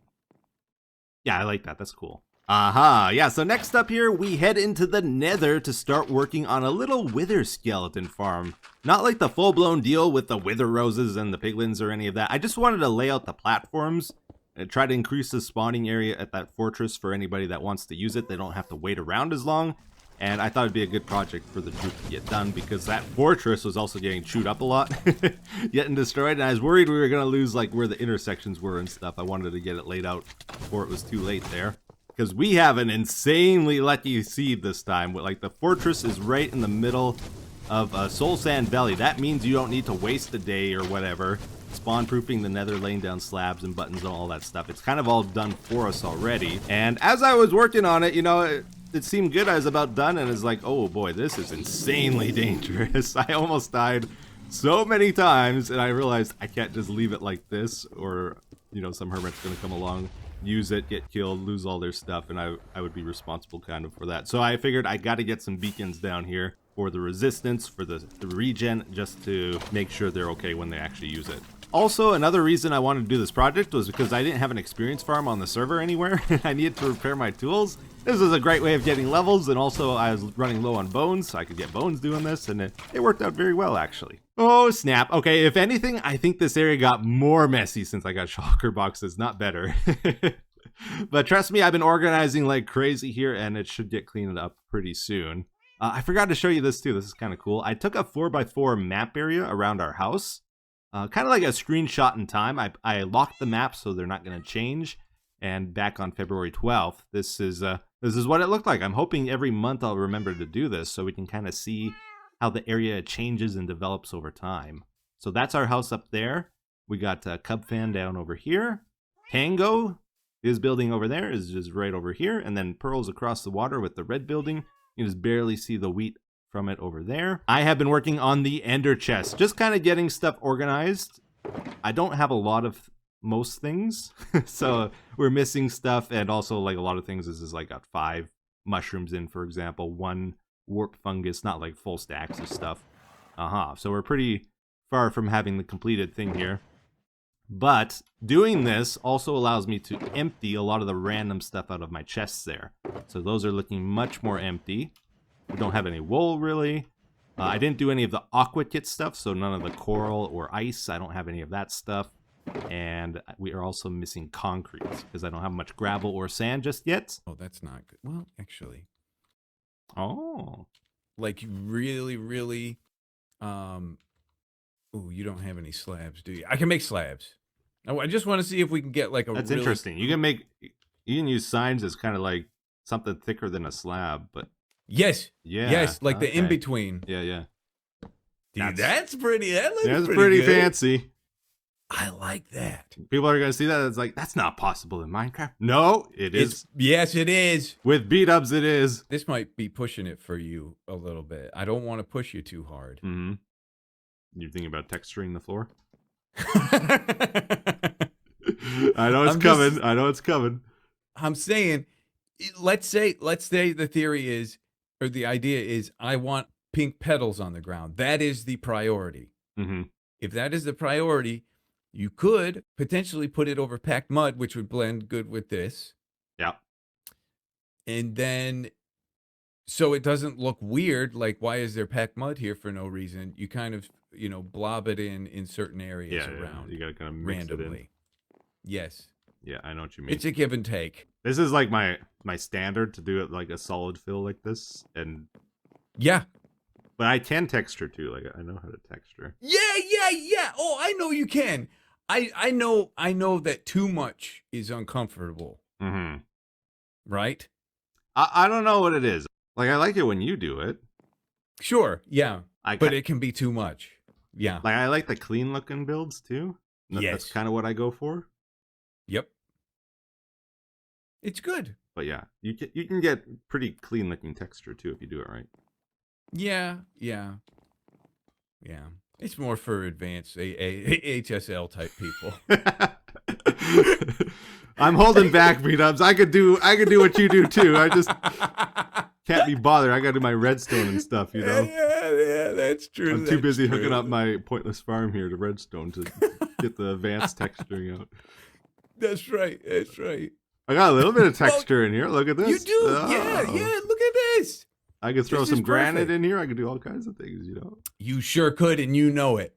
Yeah, I like that. That's cool. Aha, yeah, so next up here, we head into the nether to start working on a little wither skeleton farm. Not like the full-blown deal with the wither roses and the piglins or any of that. I just wanted to lay out the platforms and try to increase the spawning area at that fortress for anybody that wants to use it. They don't have to wait around as long. And I thought it'd be a good project for the group to get done because that fortress was also getting chewed up a lot, getting destroyed. And I was worried we were going to lose like where the intersections were and stuff. I wanted to get it laid out before it was too late there. Because we have an insanely lucky seed this time. Like the fortress is right in the middle of Soul Sand Valley. That means you don't need to waste a day or whatever spawn proofing the nether, laying down slabs and buttons and all that stuff. It's kind of all done for us already. And as I was working on it, you know, it seemed good. I was about done and it's like, oh boy, this is insanely dangerous. I almost died so many times and I realized I can't just leave it like this or, you know, some hermit's gonna come along, use it, get killed, lose all their stuff, and I would be responsible kind of for that. So I figured I got to get some beacons down here for the resistance, for the regen, just to make sure they're okay when they actually use it. Also, another reason I wanted to do this project was because I didn't have an experience farm on the server anywhere. I needed to repair my tools. This was a great way of getting levels, and also I was running low on bones, so I could get bones doing this, and it worked out very well, actually. Oh, snap. Okay, if anything, I think this area got more messy since I got shulker boxes, not better. But trust me, I've been organizing like crazy here, and it should get cleaned up pretty soon. I forgot to show you this too. This is kind of cool. I took a 4x4 map area around our house. Kind of like a screenshot in time. I locked the map so they're not going to change. And back on February 12th, this is what it looked like. I'm hoping every month I'll remember to do this so we can kind of see how the area changes and develops over time. So that's our house up there. We got Cub Fan down over here. Tango, his building over there is just right over here. And then Pearl's across the water with the red building. You can just barely see the wheat from it over there. I have been working on the ender chest, just kind of getting stuff organized. I don't have a lot of most things, so we're missing stuff, and also like a lot of things is like got 5 mushrooms in, for example, 1 warp fungus, not like full stacks of stuff. So we're pretty far from having the completed thing here. But doing this also allows me to empty a lot of the random stuff out of my chests there. So those are looking much more empty. We don't have any wool, really. I didn't do any of the aqua kit stuff, so none of the coral or ice. I don't have any of that stuff. And we are also missing concrete, because I don't have much gravel or sand just yet. Oh, that's not good. Well, actually. Oh. Like, really, oh, you don't have any slabs, do you? I can make slabs. I just want to see if we can get like a That's really... interesting. You can use signs as kind of like something thicker than a slab, but... Yes. Yeah. Yes, like okay. the in-between. Yeah. Dude, that's pretty... That looks that's pretty good. fancy. I like that. People are going to see that. It's like, that's not possible in Minecraft. No, it is. Yes, it is. With beat-ups, it is. This might be pushing it for you a little bit. I don't want to push you too hard. Mm-hmm. You're thinking about texturing the floor? I know it's coming. I know it's coming. I'm saying, let's say the theory is, or the idea is, I want pink petals on the ground. That is the priority. Mm-hmm. If that is the priority, you could potentially put it over packed mud, which would blend good with this. Yeah. And then, so it doesn't look weird, like, why is there packed mud here for no reason? You kind of, blob it in certain areas around. You gotta kind of mix randomly. it in. Yes. Yeah, I know what you mean. It's a give and take. This is like my standard to do it like a solid fill like this, and Yeah. but I can texture too. Like I know how to texture. Yeah. Oh, I know you can. I know that too much is uncomfortable. Mm-hmm. Right? I don't know what it is. Like I like it when you do it. Sure. Yeah. But it it can be too much. Yeah. Like I like the clean looking builds too. Yes. That's kind of what I go for. Yep. It's good. But yeah, you can get pretty clean looking texture too if you do it right. Yeah. It's more for advanced HSL type people. I'm holding back, B-dubs. I could do what you do too. I just can't be bothered. I got to do my redstone and stuff, Yeah, that's true. I'm too busy hooking up my pointless farm here to redstone to get the advanced texturing out. That's right. I got a little bit of texture in here. Look at this. You do? Oh. Yeah. Look at this. I could throw some granite in here. I could do all kinds of things, You sure could, and you know it.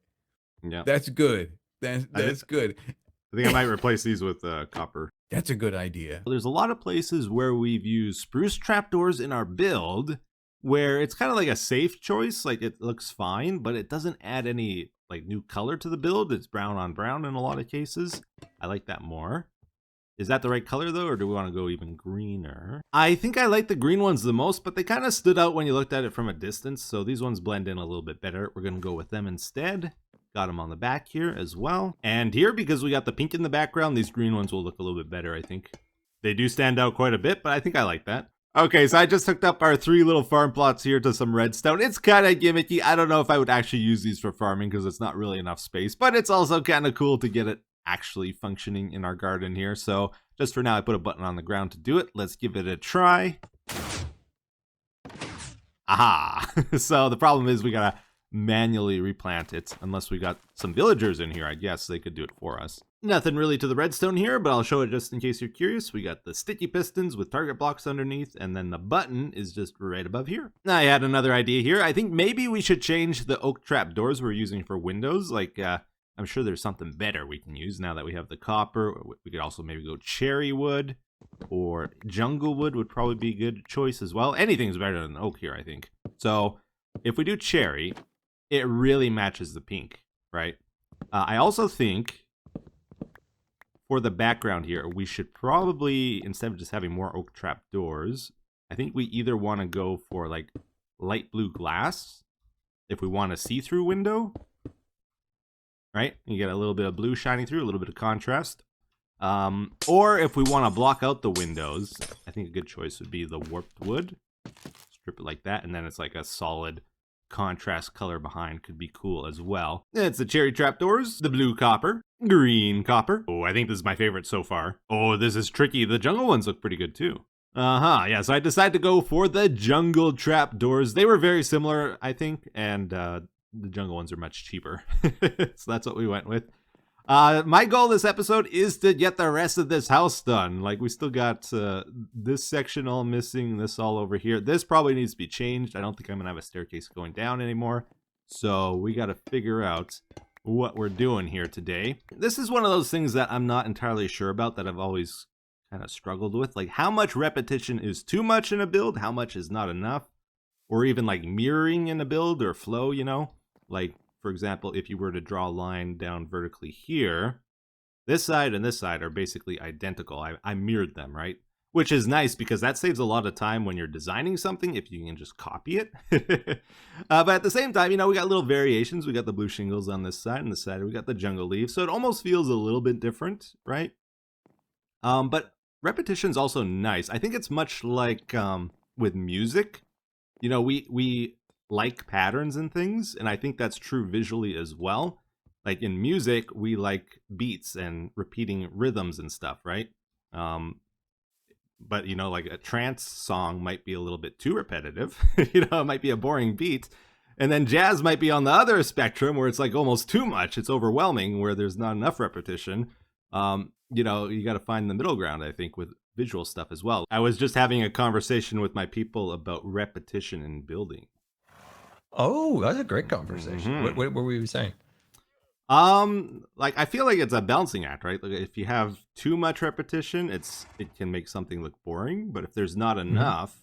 Yeah. That's good. That's good. I think I might replace these with copper. That's a good idea. There's a lot of places where we've used spruce trapdoors in our build where it's kind of like a safe choice. Like it looks fine, but it doesn't add any like new color to the build. It's brown on brown in a lot of cases. I like that more. Is that the right color though, or do we want to go even greener? I think I like the green ones the most, but they kind of stood out when you looked at it from a distance. So these ones blend in a little bit better. We're going to go with them instead. Got them on the back here as well. And here, because we got the pink in the background, these green ones will look a little bit better, I think. They do stand out quite a bit, but I think I like that. Okay, so I just hooked up our 3 little farm plots here to some redstone. It's kind of gimmicky. I don't know if I would actually use these for farming because it's not really enough space, but it's also kind of cool to get it actually functioning in our garden here. So just for now, I put a button on the ground to do it. Let's give it a try. Aha! So the problem is we gotta manually replant it, unless we got some villagers in here. I guess they could do it for us. Nothing really to the redstone here, but I'll show it just in case you're curious. We got the sticky pistons with target blocks underneath, and then the button is just right above here. Now, I had another idea here. I think maybe we should change the oak trap doors we're using for windows. Like, I'm sure there's something better we can use now that we have the copper. We could also maybe go cherry wood, or jungle wood would probably be a good choice as well. Anything's better than oak here, I think. So, if we do cherry, it really matches the pink, right? I also think for the background here, we should probably, instead of just having more oak trap doors, I think we either want to go for like light blue glass if we want a see-through window, right? You get a little bit of blue shining through, a little bit of contrast. Or if we want to block out the windows, I think a good choice would be the warped wood. Strip it like that, and then it's like a solid contrast color behind could be cool as well. It's the cherry trapdoors, the blue copper, green copper. Oh, I think this is my favorite so far. Oh, this is tricky. The jungle ones look pretty good too. Yeah, so I decided to go for the jungle trapdoors. They were very similar, I think, and the jungle ones are much cheaper. So that's what we went with. My goal this episode is to get the rest of this house done. Like, we still got this section all missing, this all over here. This probably needs to be changed. I don't think I'm gonna have a staircase going down anymore. So we gotta figure out what we're doing here today. This is one of those things that I'm not entirely sure about, that I've always kind of struggled with. Like, how much repetition is too much in a build? How much is not enough? Or even like mirroring in a build or flow, you know? Like, for example, if you were to draw a line down vertically here, this side and this side are basically identical. I mirrored them, right? Which is nice because that saves a lot of time when you're designing something if you can just copy it. But at the same time, you know, we got little variations. We got the blue shingles on this side, and this side we got the jungle leaves. So it almost feels a little bit different, right? But repetition's also nice. I think it's much like with music. You know, we like patterns and things, and I think that's true visually as well. like in music, we like beats and repeating rhythms and stuff, right? But you know, like a trance song might be a little bit too repetitive. You know, it might be a boring beat. And then jazz might be on the other spectrum where it's like almost too much. It's overwhelming where there's not enough repetition. You know, you got to find the middle ground, I think, with visual stuff as well. I was just having a conversation with my people about repetition in building. Oh, that's a great conversation. Mhm. What were you saying? Like I feel like it's a balancing act, right? Like if you have too much repetition, it can make something look boring. But if there's not enough,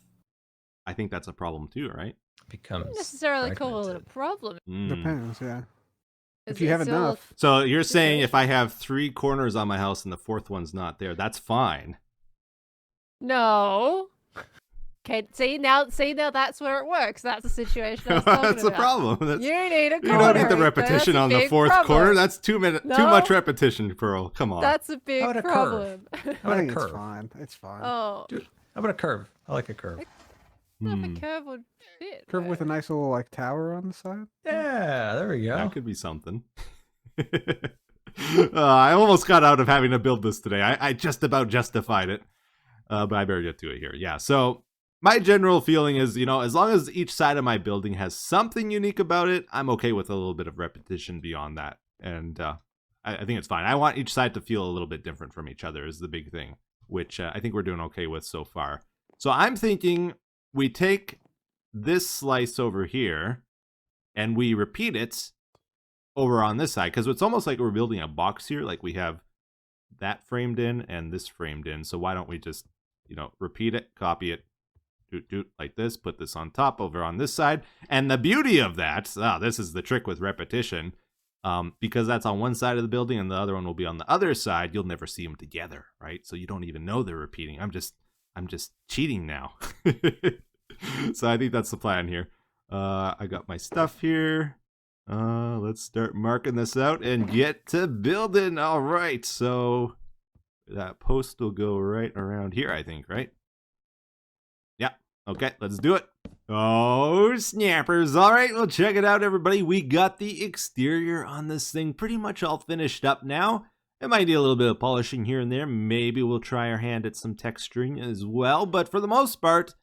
I think that's a problem too, right? Becomes Not necessarily call it a fragmented. problem. Depends, yeah. Is If you it have still- enough. So you're saying if I have 3 corners on my house and the 4th one's not there, that's fine. No. Okay, see now that's where it works. That's the situation I was talking That's the about. problem. That's, You need a corner. you don't need the Ethan. repetition That's a on the big 4th problem. corner. That's too No. much repetition, Pearl. Come on. That's a big How about a curve? problem. How I about a think it's curve? fine. It's fine. Oh, Dude, how about a curve? I like a curve. if a curve would fit. Curve with a though. nice little like tower on the side. Yeah, there we go. That could be something. I almost got out of having to build this today. I just about justified it. But I better get to it here. Yeah, so my general feeling is, you know, as long as each side of my building has something unique about it, I'm okay with a little bit of repetition beyond that. And I think it's fine. I want each side to feel a little bit different from each other is the big thing, which I think we're doing okay with so far. So I'm thinking we take this slice over here and we repeat it over on this side, because it's almost like we're building a box here. Like we have that framed in and this framed in. So why don't we just, you know, repeat it, copy it, like this, put this on top over on this side. And the beauty of that, this is the trick with repetition, because that's on one side of the building and the other one will be on the other side, you'll never see them together, right? So you don't even know they're repeating. I'm just cheating now. So I think that's the plan here. I got my stuff here. Let's start marking this out and get to building. All right, so that post will go right around here, I think, right? Yeah, okay, let's do it. Oh, snappers. All right, well, check it out, everybody. We got the exterior on this thing pretty much all finished up now. It might need a little bit of polishing here and there. Maybe we'll try our hand at some texturing as well, but for the most part,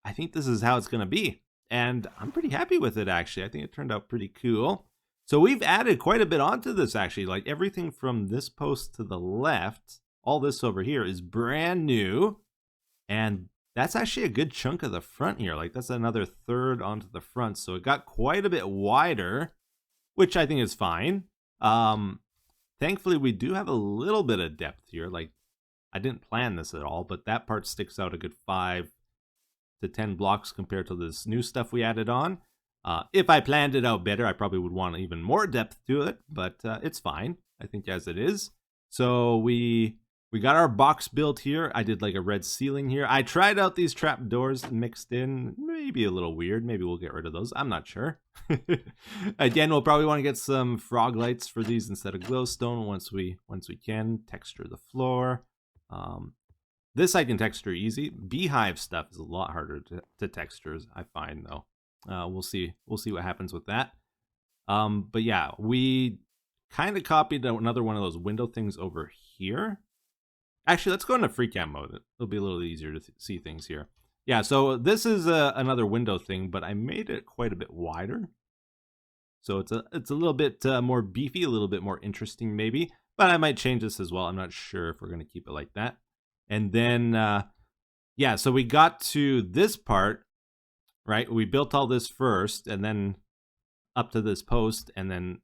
I think this is how it's going to be. And I'm pretty happy with it, actually. I think it turned out pretty cool. So we've added quite a bit onto this, actually. Like everything from this post to the left, all this over here is brand new. And that's actually a good chunk of the front here. Like that's another third onto the front. So it got quite a bit wider, which I think is fine. Thankfully, we do have a little bit of depth here. Like I didn't plan this at all, but that part sticks out a good 5 to 10 blocks compared to this new stuff we added on. If I planned it out better, I probably would want even more depth to it, but it's fine, I think, as it is. So we got our box built here. I did like a red ceiling here. I tried out these trap doors mixed in. Maybe a little weird. Maybe we'll get rid of those. I'm not sure. Again, we'll probably want to get some frog lights for these instead of glowstone once we can. Texture the floor. This I can texture easy. Beehive stuff is a lot harder to texture, I find, though. We'll see what happens with that. But yeah, we kind of copied another one of those window things over here. Actually, let's go into free cam mode. It'll be a little easier to see things here. Yeah, so this is another window thing, but I made it quite a bit wider. So it's a little bit more beefy, a little bit more interesting maybe. But I might change this as well. I'm not sure if we're going to keep it like that. And then, yeah, so we got to this part, right? We built all this first, and then up to this post, and then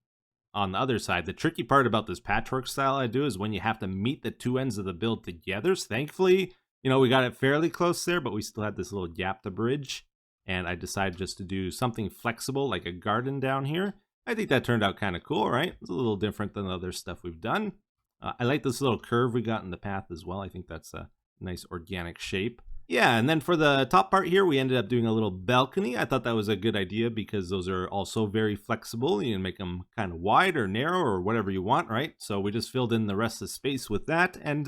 on the other side. The tricky part about this patchwork style I do is when you have to meet the two ends of the build together. So thankfully, you know, we got it fairly close there, but we still had this little gap to bridge. And I decided just to do something flexible, like a garden down here. I think that turned out kind of cool, right? It's a little different than the other stuff we've done. I like this little curve we got in the path as well. I think that's a nice organic shape. Yeah, and then for the top part here, we ended up doing a little balcony. I thought that was a good idea because those are also very flexible. You can make them kind of wide or narrow or whatever you want, right? So we just filled in the rest of the space with that, and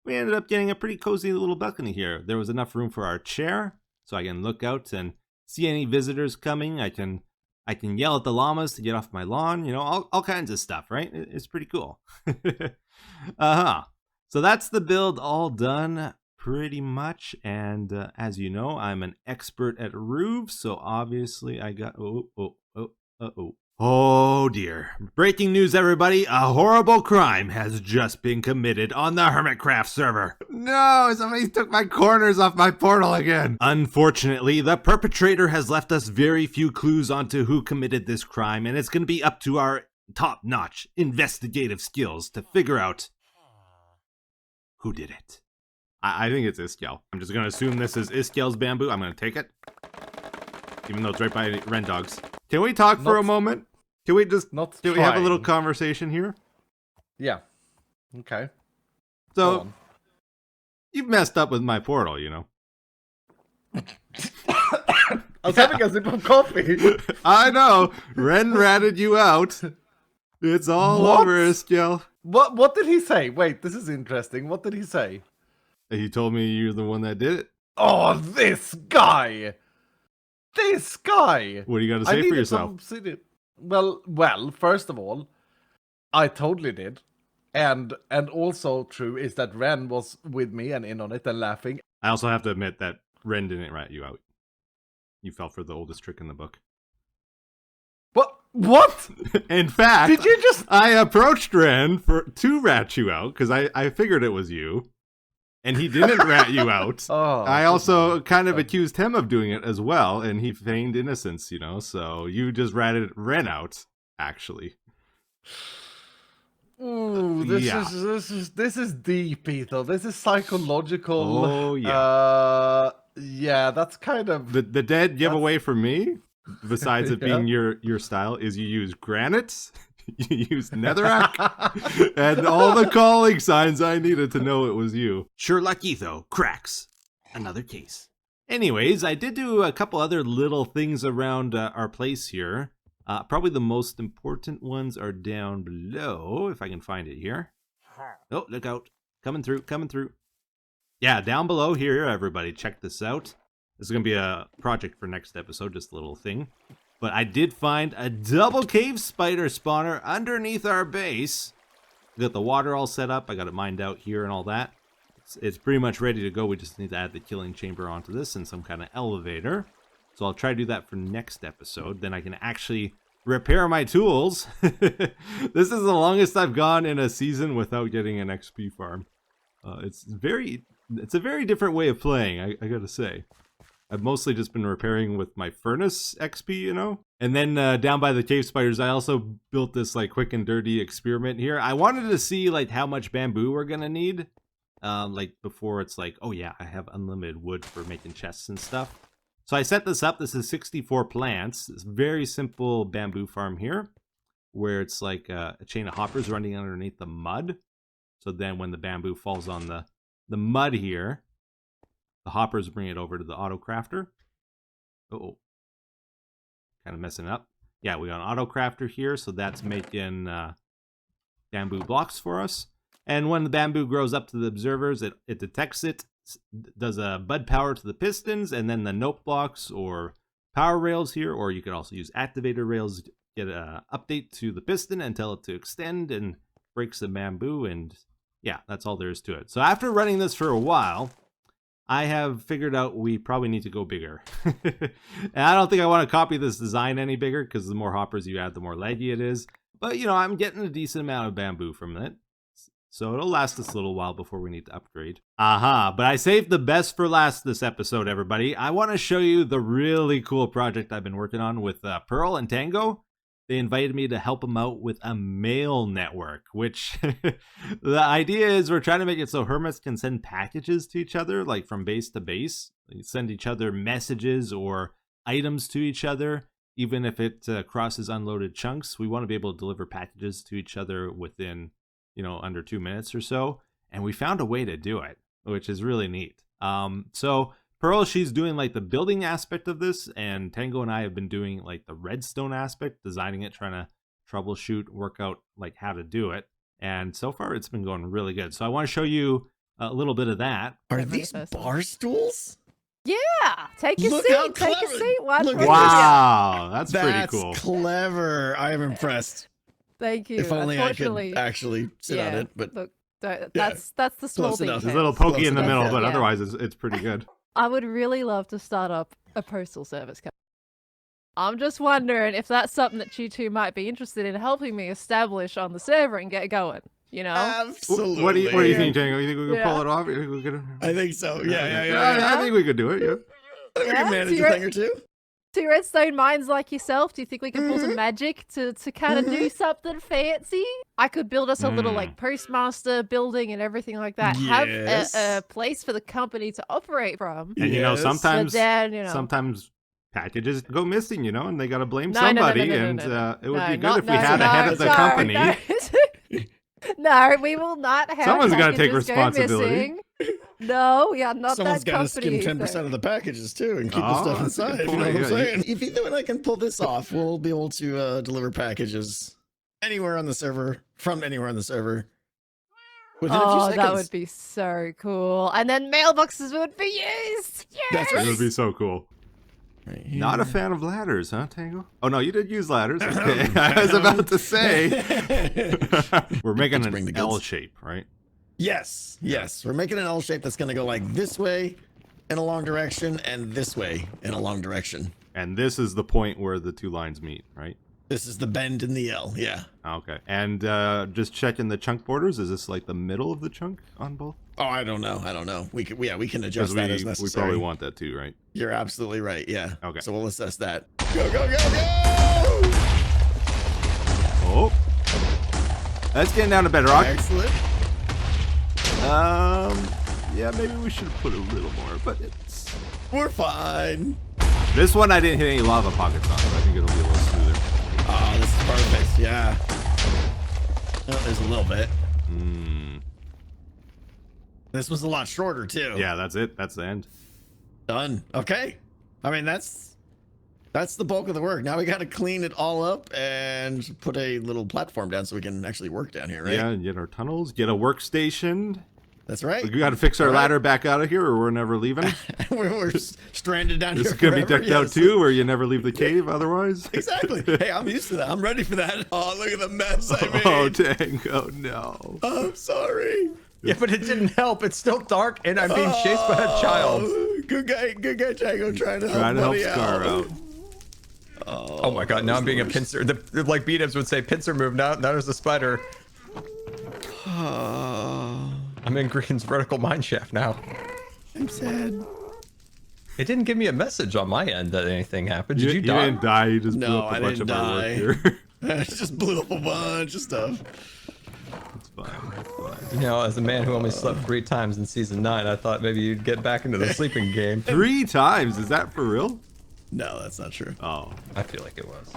we ended up getting a pretty cozy little balcony here. There was enough room for our chair, so I can look out and see any visitors coming. I can I can yell at the llamas to get off my lawn, all kinds of stuff, right? It's pretty cool. Uh-huh. So that's the build all done pretty much. And as you know, I'm an expert at roofs, so obviously I got... Oh dear. Breaking news, everybody. A horrible crime has just been committed on the Hermitcraft server. No, somebody took my corners off my portal again. Unfortunately, the perpetrator has left us very few clues onto who committed this crime, and it's going to be up to our top-notch investigative skills to figure out who did it. I think it's Iskel. I'm just going to assume this is Iskel's bamboo. I'm going to take it, even though it's right by Ren Dogs. Can we talk for a moment? Can we just we have a little conversation here? Yeah. Okay. So, you've messed up with my portal, I was having a sip of coffee. I know. Ren ratted you out. It's all over, Iskel. What did he say? Wait, this is interesting. What did he say? He told me you're the one that did it. Oh, this guy! This guy! What do you got to say for yourself? Well, first of all, I totally did. And also true is that Ren was with me and in on it and laughing. I also have to admit that Ren didn't rat you out. You fell for the oldest trick in the book. What? In fact, Did you just... I approached Ren to rat you out because I figured it was you. And he didn't rat you out. Oh, I also kind of accused him of doing it as well, and he feigned innocence, so you just ratted Ren out, actually. Ooh, this is deep, Ethos. This is psychological. Oh, yeah. Yeah, that's kind of... The dead giveaway for me, besides it being your style, is you use granite, you use netherrack, and all the calling signs I needed to know it was you. Sherlock Etho cracks another case. Anyways, I did do a couple other little things around our place here. Probably the most important ones are down below, if I can find it here. Oh, look out. Coming through. Yeah, down below here, everybody, check this out. This is going to be a project for next episode, just a little thing. But I did find a double cave spider spawner underneath our base. We got the water all set up. I got it mined out here and all that. It's pretty much ready to go. We just need to add the killing chamber onto this and some kind of elevator. So I'll try to do that for next episode. Then I can actually repair my tools. This is the longest I've gone in a season without getting an XP farm. It's a very different way of playing, I gotta say. I've mostly just been repairing with my furnace XP, And then down by the cave spiders, I also built this like quick and dirty experiment here. I wanted to see like how much bamboo we're gonna need. Like before it's like, oh yeah, I have unlimited wood for making chests and stuff. So I set this up. This is 64 plants. It's a very simple bamboo farm here, where it's like a chain of hoppers running underneath the mud. So then when the bamboo falls on the mud here, the hoppers bring it over to the auto crafter. Uh-oh. Kind of messing up. Yeah, we got an auto crafter here, so that's making bamboo blocks for us. And when the bamboo grows up to the observers, it detects it, does a bud power to the pistons, and then the note blocks or power rails here, or you could also use activator rails, get an update to the piston and tell it to extend and breaks the bamboo, and yeah, that's all there is to it. So after running this for a while, I have figured out we probably need to go bigger. And I don't think I want to copy this design any bigger, because the more hoppers you add, the more laggy it is. But, I'm getting a decent amount of bamboo from it. So it'll last us a little while before we need to upgrade. But I saved the best for last this episode, everybody. I want to show you the really cool project I've been working on with Pearl and Tango. They invited me to help them out with a mail network, which the idea is we're trying to make it so hermits can send packages to each other, like from base to base. They send each other messages or items to each other, even if it crosses unloaded chunks. We want to be able to deliver packages to each other within, under 2 minutes or so. And we found a way to do it, which is really neat. So Pearl, she's doing like the building aspect of this, and Tango and I have been doing like the redstone aspect, designing it, trying to troubleshoot, work out like how to do it. And so far it's been going really good. So I want to show you a little bit of that. Are these bar stools? Yeah, take a Look how seat. Take a clever. seat. One Look for at the- Wow, that's pretty That's cool. clever. I am impressed. Thank you. If only I could Unfortunately, actually sit on yeah, it, but look, that's the small Close enough. There's details. a little pokey Close in the enough, middle, yeah. but Yeah. otherwise it's pretty good. I would really love to start up a postal service company. I'm just wondering if that's something that you two might be interested in helping me establish on the server and get going. You know? absolutely. What do you think, Django? You think we can pull Yeah. it off? You think we could? I think so. Yeah. I think we could do it. Yeah. I think we Yeah, can manage so a thing or two. Two redstone minds like yourself, do you think we could pull some magic to kind of do something fancy? I could build us a little like postmaster building and everything like that. Yes. Have a place for the company to operate from. And you know, Yes. sometimes But then, you know, sometimes packages go missing, you know, and they got to blame No, no, no, somebody. no, no, and no, no. it would No, be good not- if we no, had a head no, of the no, company. No. No, we will not have. Someone's gotta take packages go responsibility. missing. No, we are not Someone's that got to company. skim 10% of the packages too and keep the stuff Oh, that's a good inside. You know what point, I'm yeah. saying? If either and I can pull this off, we'll be able to deliver packages anywhere on the server, from anywhere on the server. Within a few Oh, seconds. that would be so cool. And then mailboxes would be used. Yes! That's It right. would be so cool. Right Not a here. fan of ladders, huh, Tango? Oh no, you did use ladders. Okay. I was about to say. We're making bring the an goods. L shape, right? Yes. We're making an L shape that's going to go like this way in a long direction and this way in a long direction. And this is the point where the two lines meet, right? This is the bend in the L. Yeah. Okay. And just checking the chunk borders. Is this like the middle of the chunk on both? Oh, I don't know. We can Because adjust that as we necessary. probably want that too, right? You're absolutely right. Yeah. Okay. So we'll assess that. Go, go, go, go! Oh. That's getting down to bedrock. Excellent. Yeah, maybe we should put a little more, but it's... We're fine. This one I didn't hit any lava pockets on, so I think it'll be a little smoother. Oh, this is perfect. Yeah. Oh, there's a little bit. This was a lot shorter too. Yeah, that's it. That's the end. Done. Okay. I mean, that's the bulk of the work. Now we got to clean it all up and put a little platform down so we can actually work down here, right? Yeah, and get our tunnels, get a workstation. That's right. We got to fix our All right. ladder back out of here, or we're never leaving. we're stranded down This here. is gonna be forever, decked out yes. too, where you never leave the cave otherwise. Exactly. Hey, I'm used to that. I'm ready for that. Oh, look at the mess I made. Oh, Tango, no. I'm sorry. Yeah, but it didn't help. It's still dark, and I'm being chased by a child. Oh, good guy, Django, trying to help Trying to help buddy Scar out. Oh my god, now I'm being a pincer. Like B-dubs would say, pincer move. Now there's a spider. I'm in Green's vertical mine shaft now. I'm sad. It didn't give me a message on my end that anything happened. Did you You die? didn't die. You just blew No, up a I bunch didn't of our work die. here. I just blew up a bunch of stuff. It's fine. It's fine. You know, as a man who only slept 3 times in season 9, I thought maybe you'd get back into the sleeping game. 3 times? Is that for real? No, that's not true. Oh. I feel like it was.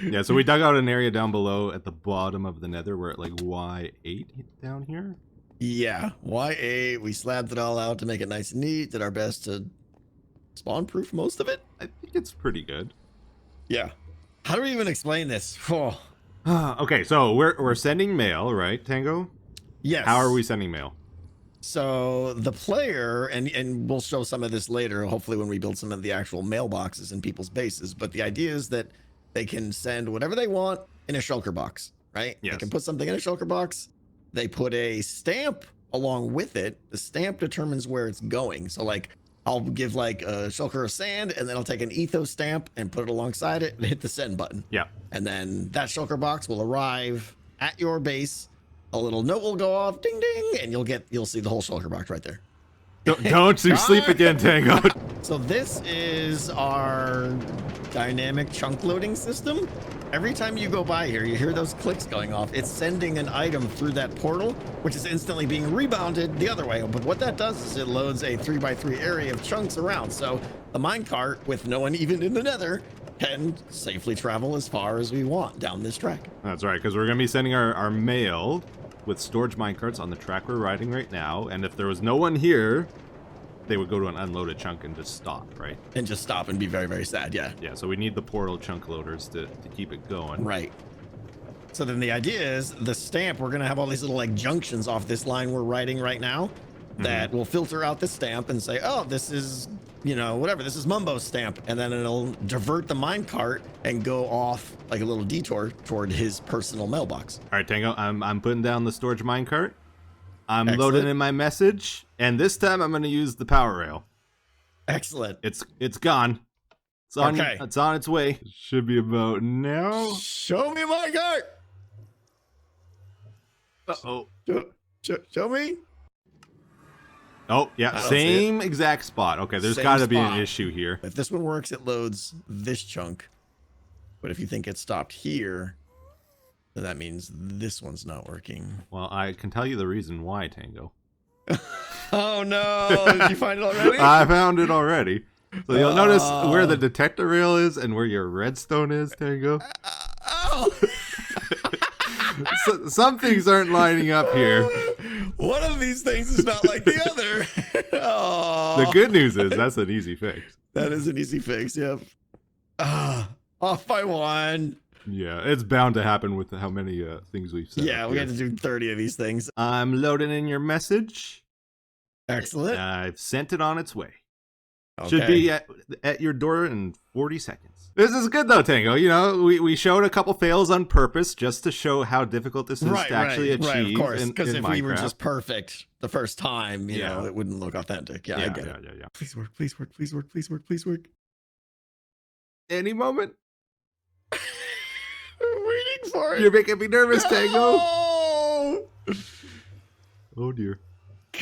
Yeah, so we dug out an area down below at the bottom of the nether. We're at like Y8 down here. Yeah, Y8. We slabbed it all out to make it nice and neat. Did our best to spawn-proof most of it. I think it's pretty good. Yeah. How do we even explain this? Oh. Okay, so we're sending mail, right, Tango? Yes. How are we sending mail? So the player, and we'll show some of this later, hopefully when we build some of the actual mailboxes in people's bases, but the idea is that they can send whatever they want in a shulker box, right? Yes. They can put something in a shulker box. They put a stamp along with it. The stamp determines where it's going. So like, I'll give like a shulker of sand, and then I'll take an Ethos stamp and put it alongside it and hit the send button. Yeah. And then that shulker box will arrive at your base. A little note will go off, ding ding, and you'll see the whole shulker box right there. Don't you sleep again, Tango. So this is our dynamic chunk loading system. Every time you go by here, you hear those clicks going off. It's sending an item through that portal, which is instantly being rebounded the other way. But what that does is it loads a 3x3 area of chunks around. So the minecart, with no one even in the nether, can safely travel as far as we want down this track. That's right, because we're going to be sending our mail with storage minecarts on the track we're riding right now. And if there was no one here, they would go to an unloaded chunk and just stop, right? And just stop and be very, very sad, yeah. Yeah, so we need the portal chunk loaders to keep it going. Right. So then the idea is the stamp, we're going to have all these little like junctions off this line we're riding right now. that will filter out the stamp and say, oh, this is, you know, whatever, this is Mumbo's stamp. And then it'll divert the minecart and go off like a little detour toward his personal mailbox. All right, Tango, I'm putting down the storage minecart. I'm Excellent. loading in my message, and this time I'm going to use the power rail. Excellent. It's gone. Okay. It's on its way. It should be about now. Show me minecart. Uh-oh. Show me. Oh, yeah, I don't see same exact spot. Okay, there's Same got to be an spot. issue here. If this one works, it loads this chunk. But if you think it stopped here, then that means this one's not working. Well, I can tell you the reason why, Tango. Oh no! Did you find it already? I found it already. So you'll notice where the detector rail is and where your redstone is, Tango. Oh! So, some things aren't lining up here. One of these things is not like the other. Oh, The good news is that's an easy fix. that is an easy fix. Yep. Off by one. Yeah, it's bound to happen with how many things we've set. Yeah, up we here. had to do 30 of these things. I'm loading in your message. Excellent. I've sent it on its way. Okay. Should be at your door in 40 seconds. This is good though, Tango. You know, we showed a couple fails on purpose just to show how difficult this is to actually achieve. Right, of course. in Because if we were Minecraft. just perfect the first time, you Yeah. know, it wouldn't look authentic. Yeah, I get it. yeah. Please work, please work, please work, please work, please work. Any moment. We're waiting for it. You're making me nervous, Tango. Oh! Oh dear.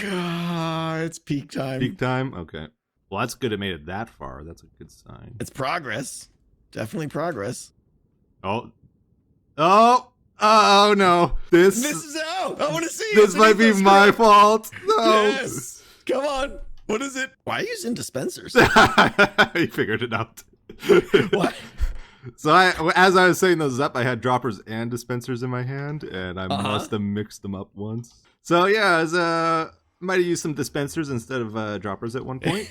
God, it's peak time. Peak time? Okay. Well, that's good it made it that far. That's a good sign. It's progress. Definitely progress. Oh. Oh no. This is out. I want to see it. This It's might be Ethos my Lab. fault. No. Yes. Come on. What is it? Why are you using dispensers? He figured it out. What? So as I was setting those up, I had droppers and dispensers in my hand, and I must have mixed them up once. So yeah, I was, might have used some dispensers instead of droppers at one point.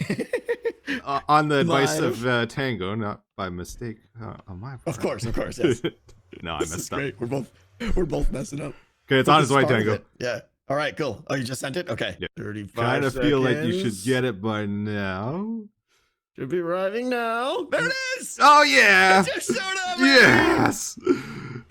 On the advice of Tango, not by mistake on my part. Of course, yes. No, I This messed is up. great. We're both messing up. Okay, it's on This its way, is part of Tango. it. Yeah. All right, cool. Oh, you just sent it? Okay. Yeah. 35 Kind of feel like you should seconds. get it by now. Should be arriving now. There it is. Oh yeah! It just showed up. Yes!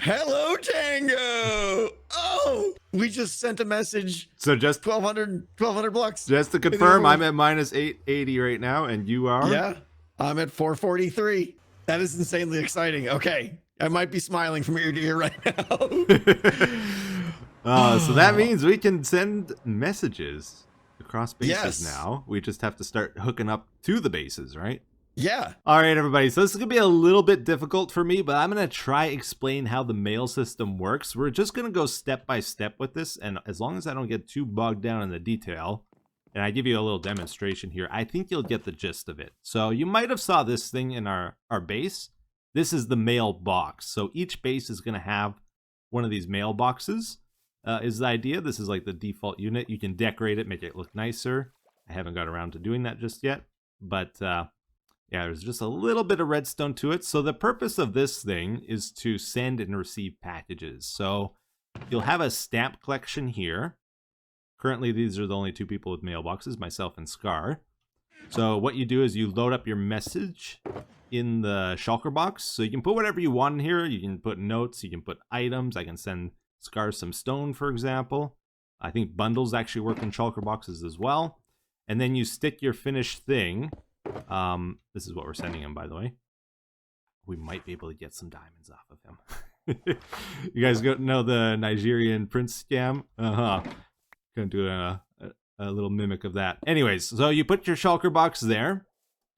Hello, Tango. Oh, we just sent a message. So just 1,200 blocks. to confirm, I'm at minus 880 right now, and you are? Yeah, I'm at 443. That is insanely exciting. Okay, I might be smiling from ear to ear right now. So that means we can send messages across bases Yes. now. We just have to start hooking up to the bases, right? Yeah. All right, everybody. So this is going to be a little bit difficult for me, but I'm going to try explain how the mail system works. We're just going to go step by step with this, and as long as I don't get too bogged down in the detail, and I give you a little demonstration here, I think you'll get the gist of it. So you might have saw this thing in our base. This is the mail box. So each base is going to have one of these mail boxes. Is the idea. This is like the default unit. You can decorate it, make it look nicer. I haven't got around to doing that just yet, but yeah, there's just a little bit of redstone to it. So the purpose of this thing is to send and receive packages. So you'll have a stamp collection here. Currently, these are the only two people with mailboxes, myself and Scar. So what you do is you load up your message in the shulker box. So you can put whatever you want in here. You can put notes, you can put items. I can send Scar some stone, for example. I think bundles actually work in shulker boxes as well. And then you stick your finished thing. This is what we're sending him, by the way. We might be able to get some diamonds off of him. You guys know the Nigerian prince scam? Gonna do a little mimic of that. Anyways, so you put your shulker box there,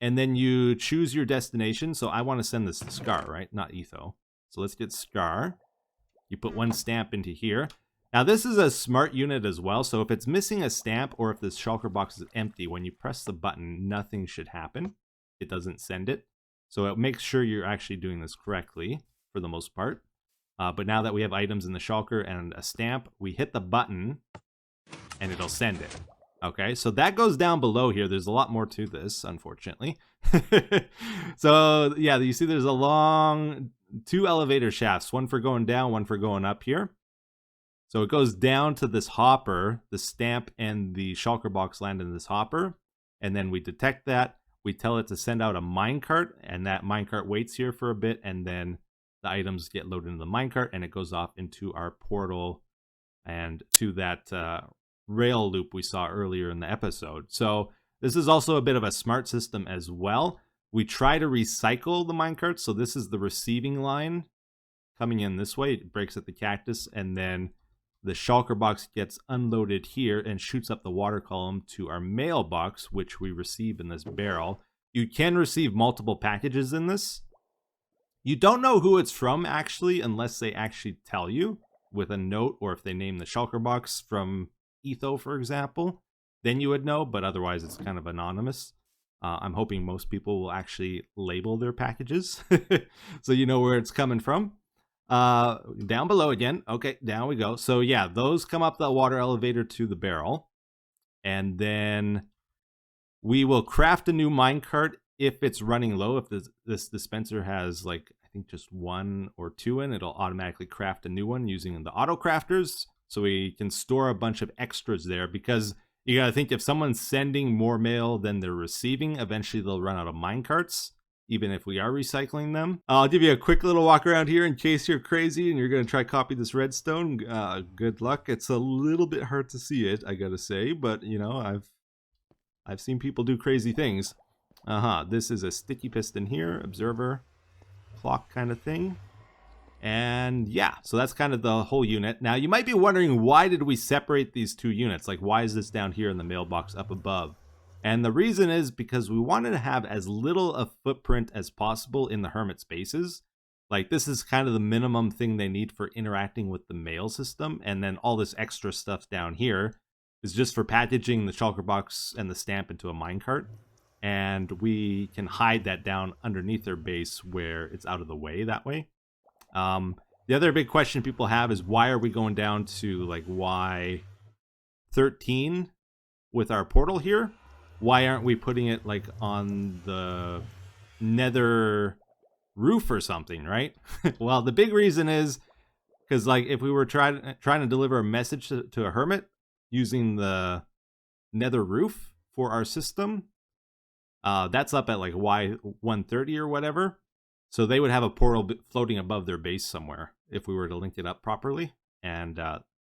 and then you choose your destination. So I want to send this to Scar, right? Not Etho. So let's get Scar. You put one stamp into here. Now this is a smart unit as well, so if it's missing a stamp or if this shulker box is empty, when you press the button, nothing should happen. It doesn't send it. So it makes sure you're actually doing this correctly for the most part. But now that we have items in the shulker and a stamp, we hit the button and it'll send it. Okay, so that goes down below here. There's a lot more to this, unfortunately. So yeah, you see there's a long 2 elevator shafts, one for going down, one for going up here. So it goes down to this hopper. The stamp and the shulker box land in this hopper. And then we detect that. We tell it to send out a minecart. And that minecart waits here for a bit. And then the items get loaded into the minecart. And it goes off into our portal and to that rail loop we saw earlier in the episode. So this is also a bit of a smart system as well. We try to recycle the minecarts. So this is the receiving line coming in this way. It breaks at the cactus. And then the shulker box gets unloaded here and shoots up the water column to our mailbox, which we receive in this barrel. You can receive multiple packages in this. You don't know who it's from, actually, unless they actually tell you with a note, or if they name the shulker box from Ethos, for example, then you would know, but otherwise it's kind of anonymous. I'm hoping most people will actually label their packages so you know where it's coming from. Down below again. Okay, down we go. So yeah, those come up the water elevator to the barrel. And then we will craft a new minecart if it's running low. If this dispenser has, like, I think just 1 or 2 in, it'll automatically craft a new one using the auto crafters. So we can store a bunch of extras there, because you gotta think, if someone's sending more mail than they're receiving, eventually they'll run out of minecarts, even if we are recycling them. I'll give you a quick little walk around here in case you're crazy and you're going to try copy this redstone. Good luck. It's a little bit hard to see it, I gotta say, but you know, I've seen people do crazy things. This is a sticky piston here, observer, clock kind of thing. And yeah, so that's kind of the whole unit. Now you might be wondering, why did we separate these 2 units? Like, why is this down here in the mailbox up above? And the reason is because we wanted to have as little a footprint as possible in the hermit spaces. Like, this is kind of the minimum thing they need for interacting with the mail system. And then all this extra stuff down here is just for packaging the shulker box and the stamp into a minecart. And we can hide that down underneath their base where it's out of the way that way. The other big question people have is, why are we going down to like Y13 with our portal here? Why aren't we putting it like on the nether roof or something, right? Well, the big reason is because, like, if we were trying to deliver a message to a hermit using the nether roof for our system, that's up at like Y130 or whatever. So they would have a portal floating above their base somewhere if we were to link it up properly. And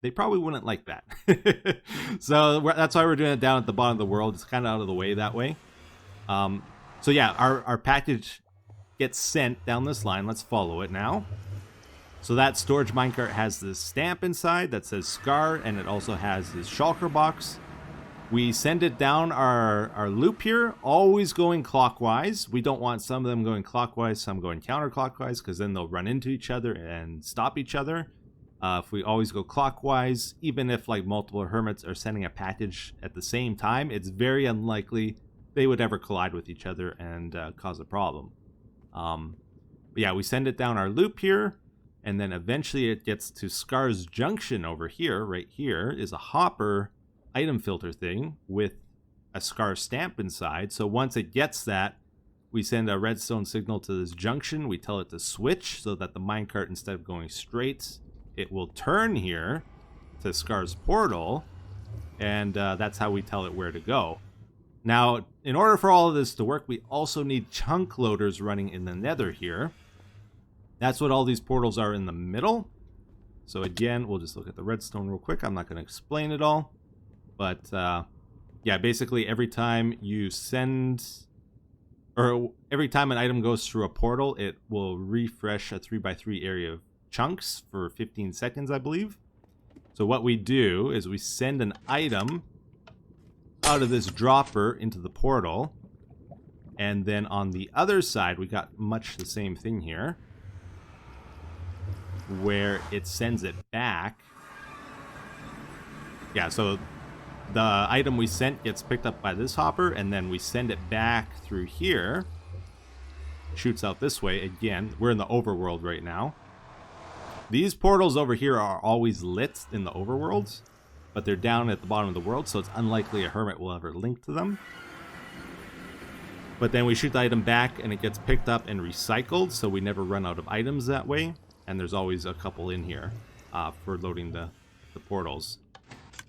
they probably wouldn't like that. So that's why we're doing it down at the bottom of the world. It's kind of out of the way that way. So yeah, our package gets sent down this line. Let's follow it now. So that storage minecart has this stamp inside that says Scar, and it also has this shulker box. We send it down our loop here, always going clockwise. We don't want some of them going clockwise, some going counterclockwise, because then they'll run into each other and stop each other. If we always go clockwise, even if like multiple hermits are sending a package at the same time, it's very unlikely they would ever collide with each other and cause a problem. But yeah, we send it down our loop here, and then eventually it gets to Scar's Junction over here. Right here is a hopper item filter thing with a Scar stamp inside. So once it gets that, we send a redstone signal to this junction. We tell it to switch so that the minecart, instead of going straight, it will turn here to Scar's portal, and that's how we tell it where to go. Now, in order for all of this to work, we also need chunk loaders running in the nether here. That's what all these portals are in the middle. So again, we'll just look at the redstone real quick. I'm not going to explain it all. But yeah, basically every time you send, or every time an item goes through a portal, it will refresh a 3x3 area of chunks for 15 seconds, I believe. So what we do is we send an item out of this dropper into the portal. And then on the other side, we got much the same thing here, where it sends it back. Yeah, so the item we sent gets picked up by this hopper, and then we send it back through here. Shoots out this way. Again, we're in the overworld right now. These portals over here are always lit in the overworld, but they're down at the bottom of the world, so it's unlikely a hermit will ever link to them. But then we shoot the item back, and it gets picked up and recycled, so we never run out of items that way. And there's always a couple in here for loading the portals.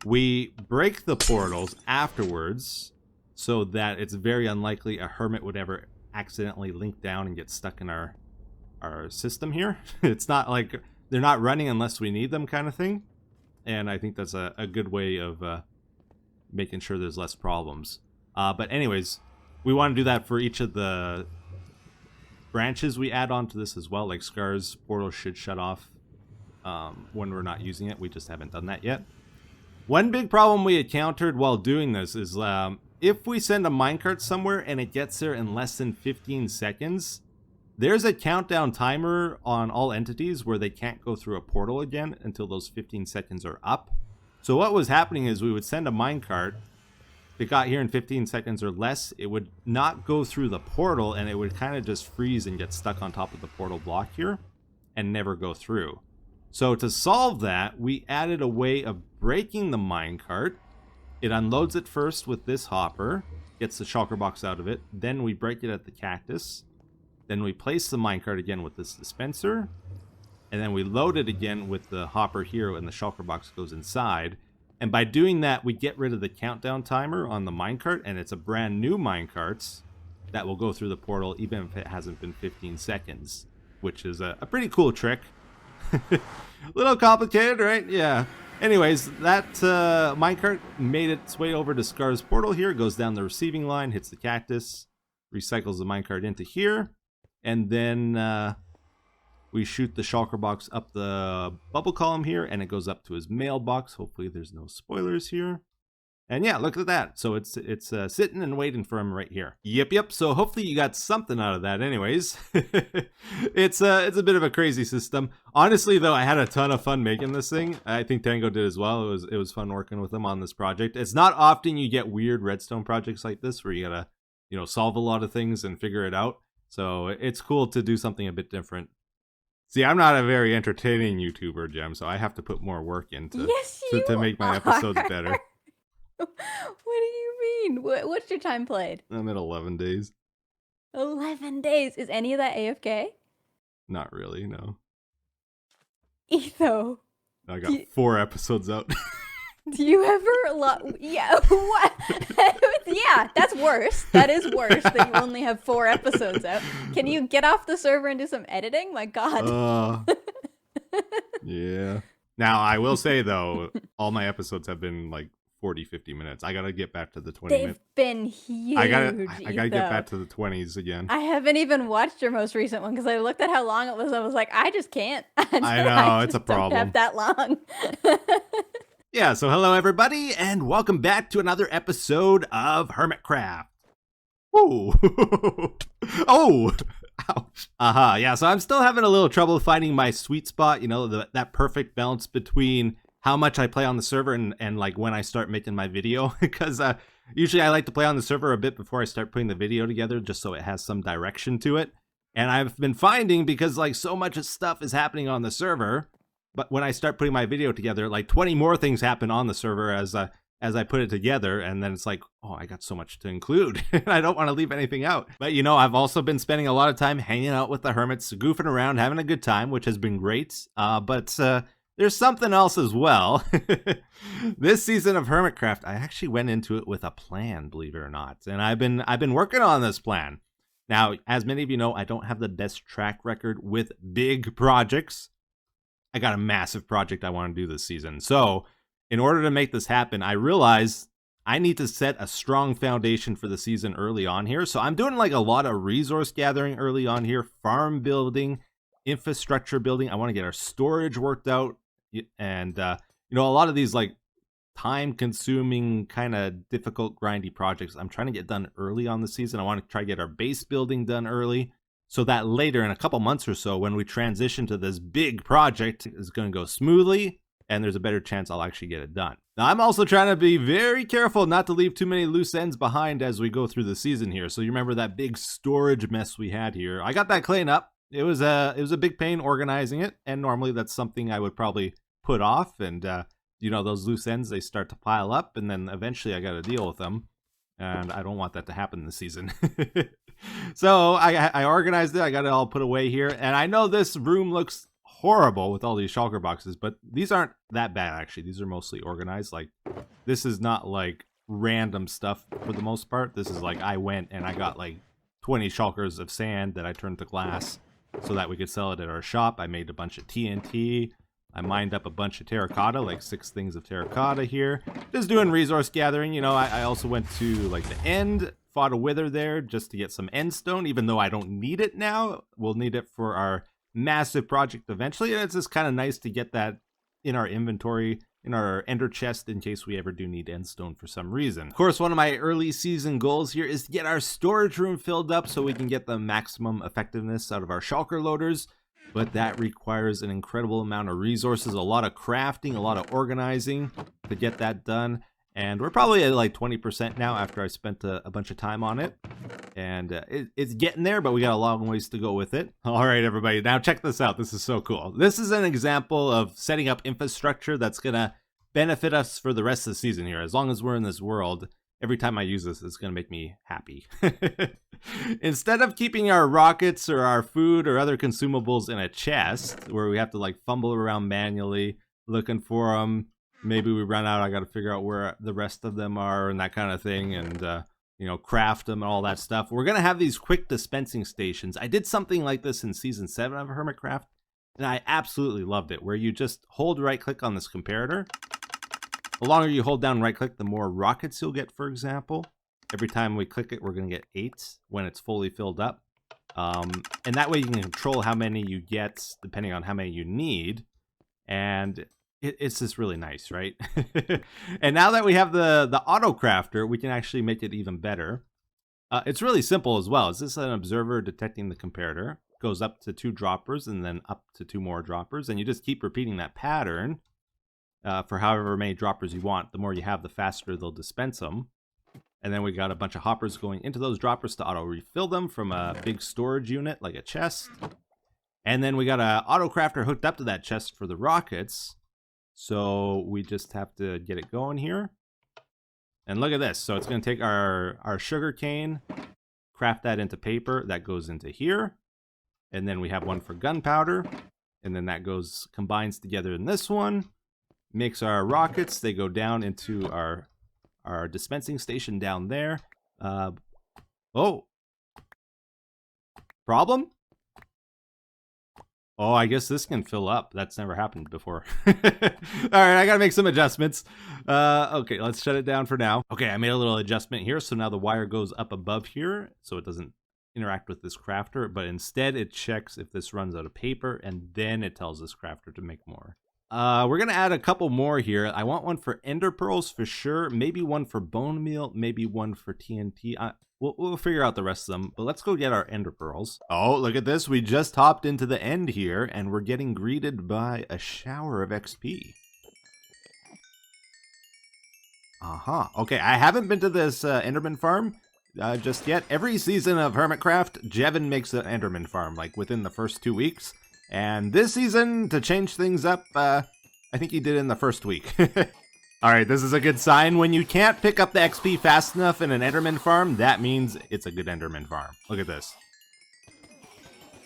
We break the portals afterwards so that it's very unlikely a hermit would ever accidentally link down and get stuck in our system here. It's not like they're not running unless we need them kind of thing. And I think that's a good way of making sure there's less problems. But anyways, we want to do that for each of the branches we add on to this as well. Like Scar's portal should shut off when we're not using it. We just haven't done that yet. One big problem we encountered while doing this is if we send a minecart somewhere and it gets there in less than 15 seconds, there's a countdown timer on all entities where they can't go through a portal again until those 15 seconds are up. So what was happening is we would send a minecart. If it got here in 15 seconds or less, it would not go through the portal and it would kind of just freeze and get stuck on top of the portal block here and never go through. So to solve that, we added a way of breaking the minecart. It unloads it first with this hopper, gets the shulker box out of it, then we break it at the cactus, then we place the minecart again with this dispenser, and then we load it again with the hopper here and the shulker box goes inside. And by doing that, we get rid of the countdown timer on the minecart, and it's a brand new minecart that will go through the portal even if it hasn't been 15 seconds, which is a pretty cool trick. A little complicated, right? Yeah. Anyways, that minecart made its way over to Scar's portal here, goes down the receiving line, hits the cactus, recycles the minecart into here, and then we shoot the shulker box up the bubble column here, and it goes up to his mailbox. Hopefully there's no spoilers here. And yeah, look at that. So it's sitting and waiting for him right here. Yep. So hopefully you got something out of that anyways. It's a bit of a crazy system. Honestly, though, I had a ton of fun making this thing. I think Tango did as well. It was fun working with him on this project. It's not often you get weird redstone projects like this where you gotta, solve a lot of things and figure it out. So it's cool to do something a bit different. See, I'm not a very entertaining YouTuber, Gem, so I have to put more work into to make my episodes better. What do you mean? What's your time played? I'm at 11 days. 11 days. Is any of that AFK? Not really, no. Etho. I got 4 episodes out. Do you ever yeah, what? Yeah, that's worse. That is worse that you only have 4 episodes out. Can you get off the server and do some editing? My god. Yeah. Now, I will say, though, all my episodes have been like 40, 50 minutes. I gotta get back to the 20 minutes. They've been huge. I gotta get back to the 20s again. I haven't even watched your most recent one because I looked at how long it was. I was like, I just can't. I know, it's a problem. Don't have that long. Yeah, so hello everybody, and welcome back to another episode of Hermitcraft. Whoa. Oh! Ouch. Yeah, so I'm still having a little trouble finding my sweet spot, that perfect balance between how much I play on the server and like when I start making my video. Because usually I like to play on the server a bit before I start putting the video together, just so it has some direction to it. And I've been finding, because like so much stuff is happening on the server, but when I start putting my video together, like 20 more things happen on the server as I put it together, and then it's like, oh, I got so much to include, and I don't want to leave anything out. But I've also been spending a lot of time hanging out with the hermits, goofing around, having a good time, which has been great. But there's something else as well. This season of Hermitcraft, I actually went into it with a plan, believe it or not, and I've been working on this plan. Now, as many of you know, I don't have the best track record with big projects. I got a massive project I want to do this season. So, in order to make this happen, I realized I need to set a strong foundation for the season early on here. So I'm doing like a lot of resource gathering early on here, farm building, infrastructure building. I want to get our storage worked out. And, a lot of these like time-consuming, kind of difficult, grindy projects I'm trying to get done early on the season. I want to try to get our base building done early, so that later in a couple months or so, when we transition to this big project, it's going to go smoothly, and there's a better chance I'll actually get it done. Now, I'm also trying to be very careful not to leave too many loose ends behind as we go through the season here. So you remember that big storage mess we had here? I got that cleaned up. It was a big pain organizing it, and normally that's something I would probably put off, and those loose ends, they start to pile up, and then eventually I got to deal with them, and I don't want that to happen this season. So I organized it. I got it all put away here, and I know this room looks horrible with all these shulker boxes, but these aren't that bad, actually. These are mostly organized. Like, this is not, like, random stuff for the most part. This is, like, I went and I got, like, 20 shulkers of sand that I turned to glass so that we could sell it at our shop. I made a bunch of TNT. I mined up a bunch of terracotta, like 6 things of terracotta here. Just doing resource gathering. You know, I also went to, like, the end, fought a wither there just to get some end stone, even though I don't need it now. We'll need it for our massive project eventually, and it's just kind of nice to get that in our inventory, in our ender chest, in case we ever do need end stone for some reason. Of course, one of my early season goals here is to get our storage room filled up so we can get the maximum effectiveness out of our shulker loaders. But that requires an incredible amount of resources, a lot of crafting, a lot of organizing to get that done. And we're probably at like 20% now after I spent a bunch of time on it. And it's getting there, but we got a long ways to go with it. All right, everybody, now check this out. This is so cool. This is an example of setting up infrastructure that's going to benefit us for the rest of the season here. As long as we're in this world, every time I use this, it's going to make me happy. Instead of keeping our rockets or our food or other consumables in a chest where we have to like fumble around manually looking for them, maybe we run out, I got to figure out where the rest of them are and that kind of thing, and you know, craft them and all that stuff. We're going to have these quick dispensing stations. I did something like this in season 7 of Hermitcraft, and I absolutely loved it, where you just hold right click on this comparator. The longer you hold down right click, the more rockets you'll get, for example. Every time we click it, we're going to get 8 when it's fully filled up. And that way you can control how many you get depending on how many you need. And it's just really nice, right? And now that we have the auto crafter, we can actually make it even better. It's really simple as well. It's just an observer detecting the comparator. Goes up to 2 droppers and then up to 2 more droppers. And you just keep repeating that pattern for however many droppers you want. The more you have, the faster they'll dispense them. And then we got a bunch of hoppers going into those droppers to auto refill them from a big storage unit like a chest. And then we got an auto crafter hooked up to that chest for the rockets. So we just have to get it going here. And look at this. So it's going to take our sugar cane, craft that into paper. That goes into here. And then we have one for gunpowder. And then that combines together in this one. Makes our rockets. They go down into our dispensing station down there. Oh. Problem? Oh, I guess this can fill up. That's never happened before. All right, I gotta make some adjustments. Okay, let's shut it down for now. Okay, I made a little adjustment here, so now the wire goes up above here, so it doesn't interact with this crafter, but instead it checks if this runs out of paper, and then it tells this crafter to make more. We're gonna add a couple more here. I want one for ender pearls for sure, maybe one for bone meal, maybe one for TNT. We'll figure out the rest of them, but let's go get our ender pearls. Oh, look at this. We just hopped into the end here, and we're getting greeted by a shower of XP. Okay, I haven't been to this Enderman farm just yet. Every season of Hermitcraft, Jevin makes an Enderman farm, like within the first 2 weeks. And this season, to change things up, I think he did it in the first week. Alright, this is a good sign. When you can't pick up the XP fast enough in an Enderman farm, that means it's a good Enderman farm. Look at this.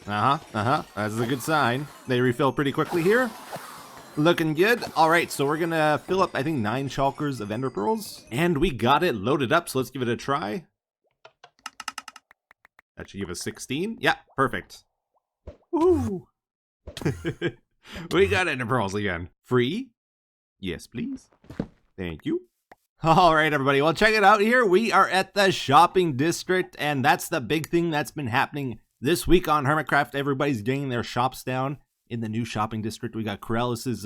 That's a good sign. They refill pretty quickly here. Looking good. Alright, so we're gonna fill up, I think, 9 shulkers of ender pearls. And we got it loaded up, so let's give it a try. That should give us 16. Yeah, perfect. Woo! We got ender pearls again. Free? Yes, please. Thank you. All right, everybody. Well, check it out here. We are at the shopping district, and that's the big thing that's been happening this week on Hermitcraft. Everybody's getting their shops down in the new shopping district. We got Corellis's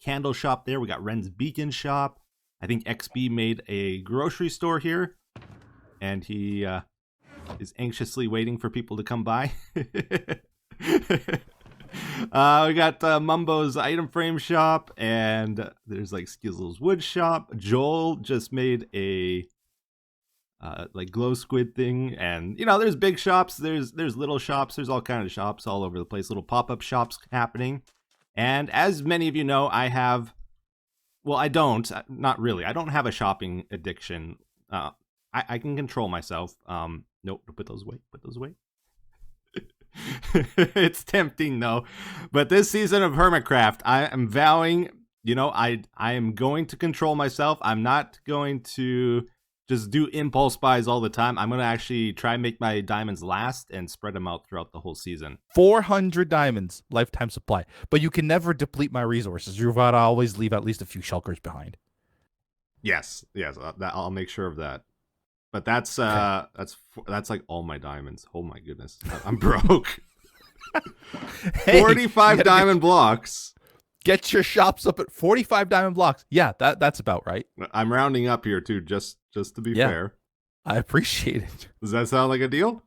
candle shop there. We got Ren's beacon shop. I think XB made a grocery store here, and he is anxiously waiting for people to come by. We got Mumbo's item frame shop, and there's like Skizzle's wood shop. Joel just made a like glow squid thing, and you know, there's big shops, there's little shops, there's all kinds of shops all over the place, little pop-up shops happening. And as many of you know, I have, well, I don't have a shopping addiction. I can control myself. Nope, put those away. It's tempting though. But this season of Hermitcraft, I am vowing, I am going to control myself. I'm not going to just do impulse buys all the time. I'm going to actually try and make my diamonds last and spread them out throughout the whole season. 400 diamonds, lifetime supply. But you can never deplete my resources. You've got to always leave at least a few shulkers behind. Yes, I'll make sure of that. But that's like all my diamonds. Oh my goodness, I'm broke. Hey, 45 diamond blocks. Get your shops up at 45 diamond blocks. Yeah, that's about right. I'm rounding up here too, just to be fair. I appreciate it. Does that sound like a deal?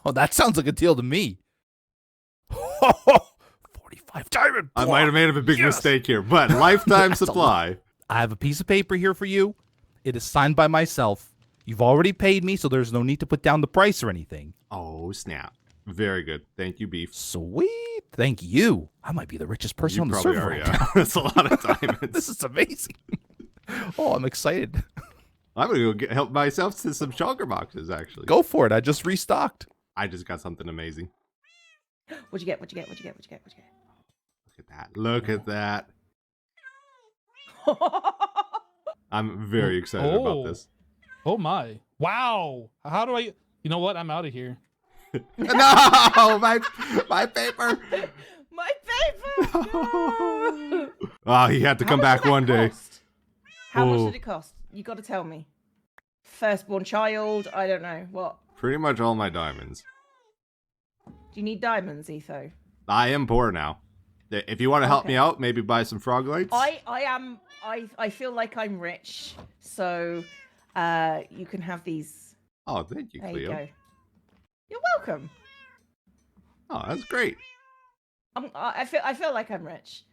Oh, that sounds like a deal to me. 45 diamond blocks. I might have made a big mistake here, but lifetime supply. I have a piece of paper here for you. It is signed by myself. You've already paid me, so there's no need to put down the price or anything. Oh, snap. Very good. Thank you, Beef. Sweet. Thank you. I might be the richest person on the server right now. That's a lot of diamonds. This is amazing. Oh, I'm excited. I'm going to go help myself to some shulker boxes, actually. Go for it. I just restocked. I just got something amazing. What'd you get? Look at that. Look at that. I'm very excited about this. Oh my. Wow. How do I... You know what? I'm out of here. No! My paper! My paper! No! Oh, he had to come back one day. How much did it cost? You got to tell me. Firstborn child, I don't know. What? Pretty much all my diamonds. Do you need diamonds, Etho? I am poor now. If you want to help me out, maybe buy some frog lights. I feel like I'm rich, so you can have these. Oh, thank you, There Cleo. you go. You're welcome. Oh, that's great. I feel like I'm rich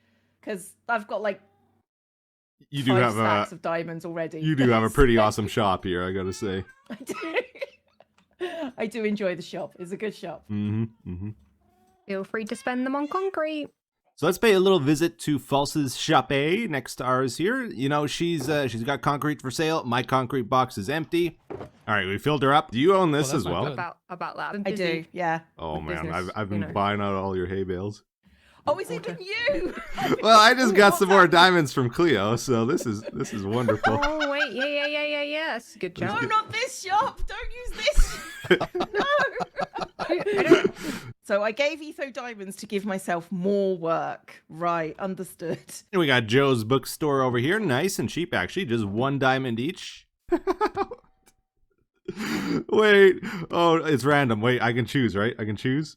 because I've got like You do 5 have stacks of diamonds already. You do have a pretty awesome shop here, I gotta say. I do. I do enjoy the shop. It's a good shop. Feel free to spend them on concrete. So let's pay a little visit to False's shop next to ours here. She's got concrete for sale. My concrete box is empty. All right, we filled her up. Do you own this as well? About that. I do, yeah. Oh man, business, I've been buying out all your hay bales. Oh, it's even you. Well, I just got some more diamonds from Cleo, so this is wonderful. Oh wait, yeah. That's a good job. No, not this shop. Don't use this. No. So I gave Etho diamonds to give myself more work. Right, understood. And we got Joe's bookstore over here. Nice and cheap, actually. Just 1 diamond each. Wait. Oh, it's random. Wait, I can choose, right? I can choose.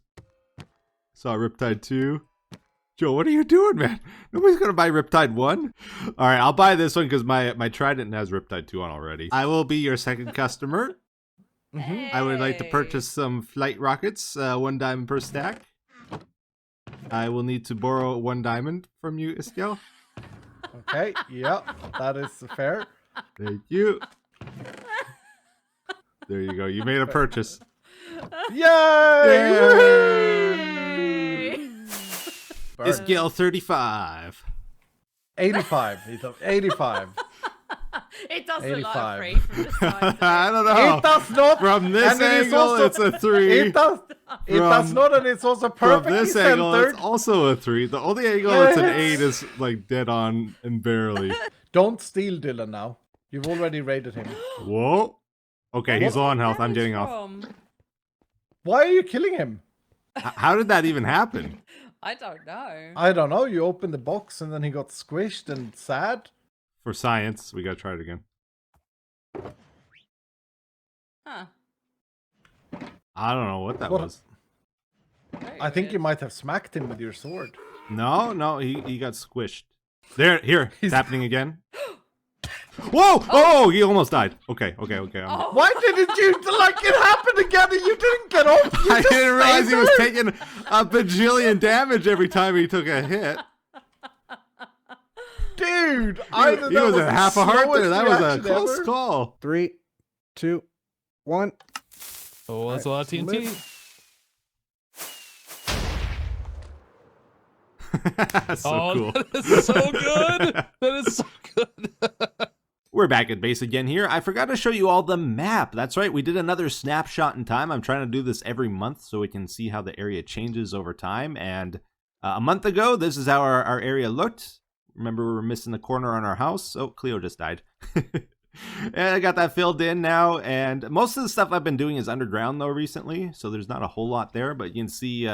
Saw Riptide 2. Joe, what are you doing, man? Nobody's going to buy Riptide 1. All right, I'll buy this one because my Trident has Riptide 2 on already. I will be your second customer. I would like to purchase some flight rockets, 1 diamond per stack. I will need to borrow 1 diamond from you, Iskiel. Okay, yep, that is fair. Thank you. There you go. You made a purchase. Yay! Iskiel 35. 85. 85. It does look 85. like a 3 from the side. I don't know. It does not. From this and it is angle, also- it's a 3. It does not, and it's also From perfectly this angle, centered. it's also a 3. The only angle it's an 8 is like dead on and barely. Don't steal Dylan now. You've already raided him. Whoa. Okay, he's low on health. I'm getting off. Why are you killing him? How did that even happen? I don't know. I don't know. You opened the box and then he got squished and sad. For science, we gotta try it again. Huh. I don't know what that was. I think you might have smacked him with your sword. No, he got squished. There, here, it's happening again. Whoa! Oh, he almost died. Okay. Why didn't you like it happen again and you didn't get off? I didn't realize he was taking a bajillion damage every time he took a hit. Dude, he was at half a heart there. That was a close call. 3, 2, 1. Oh, that's a lot of TNT. So cool. That is so good. That is so good. We're back at base again here. I forgot to show you all the map. That's right, we did another snapshot in time. I'm trying to do this every month so we can see how the area changes over time. And a month ago, this is how our area looked. Remember, we were missing the corner on our house. Oh, Cleo just died. And I got that filled in now. And most of the stuff I've been doing is underground, though, recently. So there's not a whole lot there. But you can see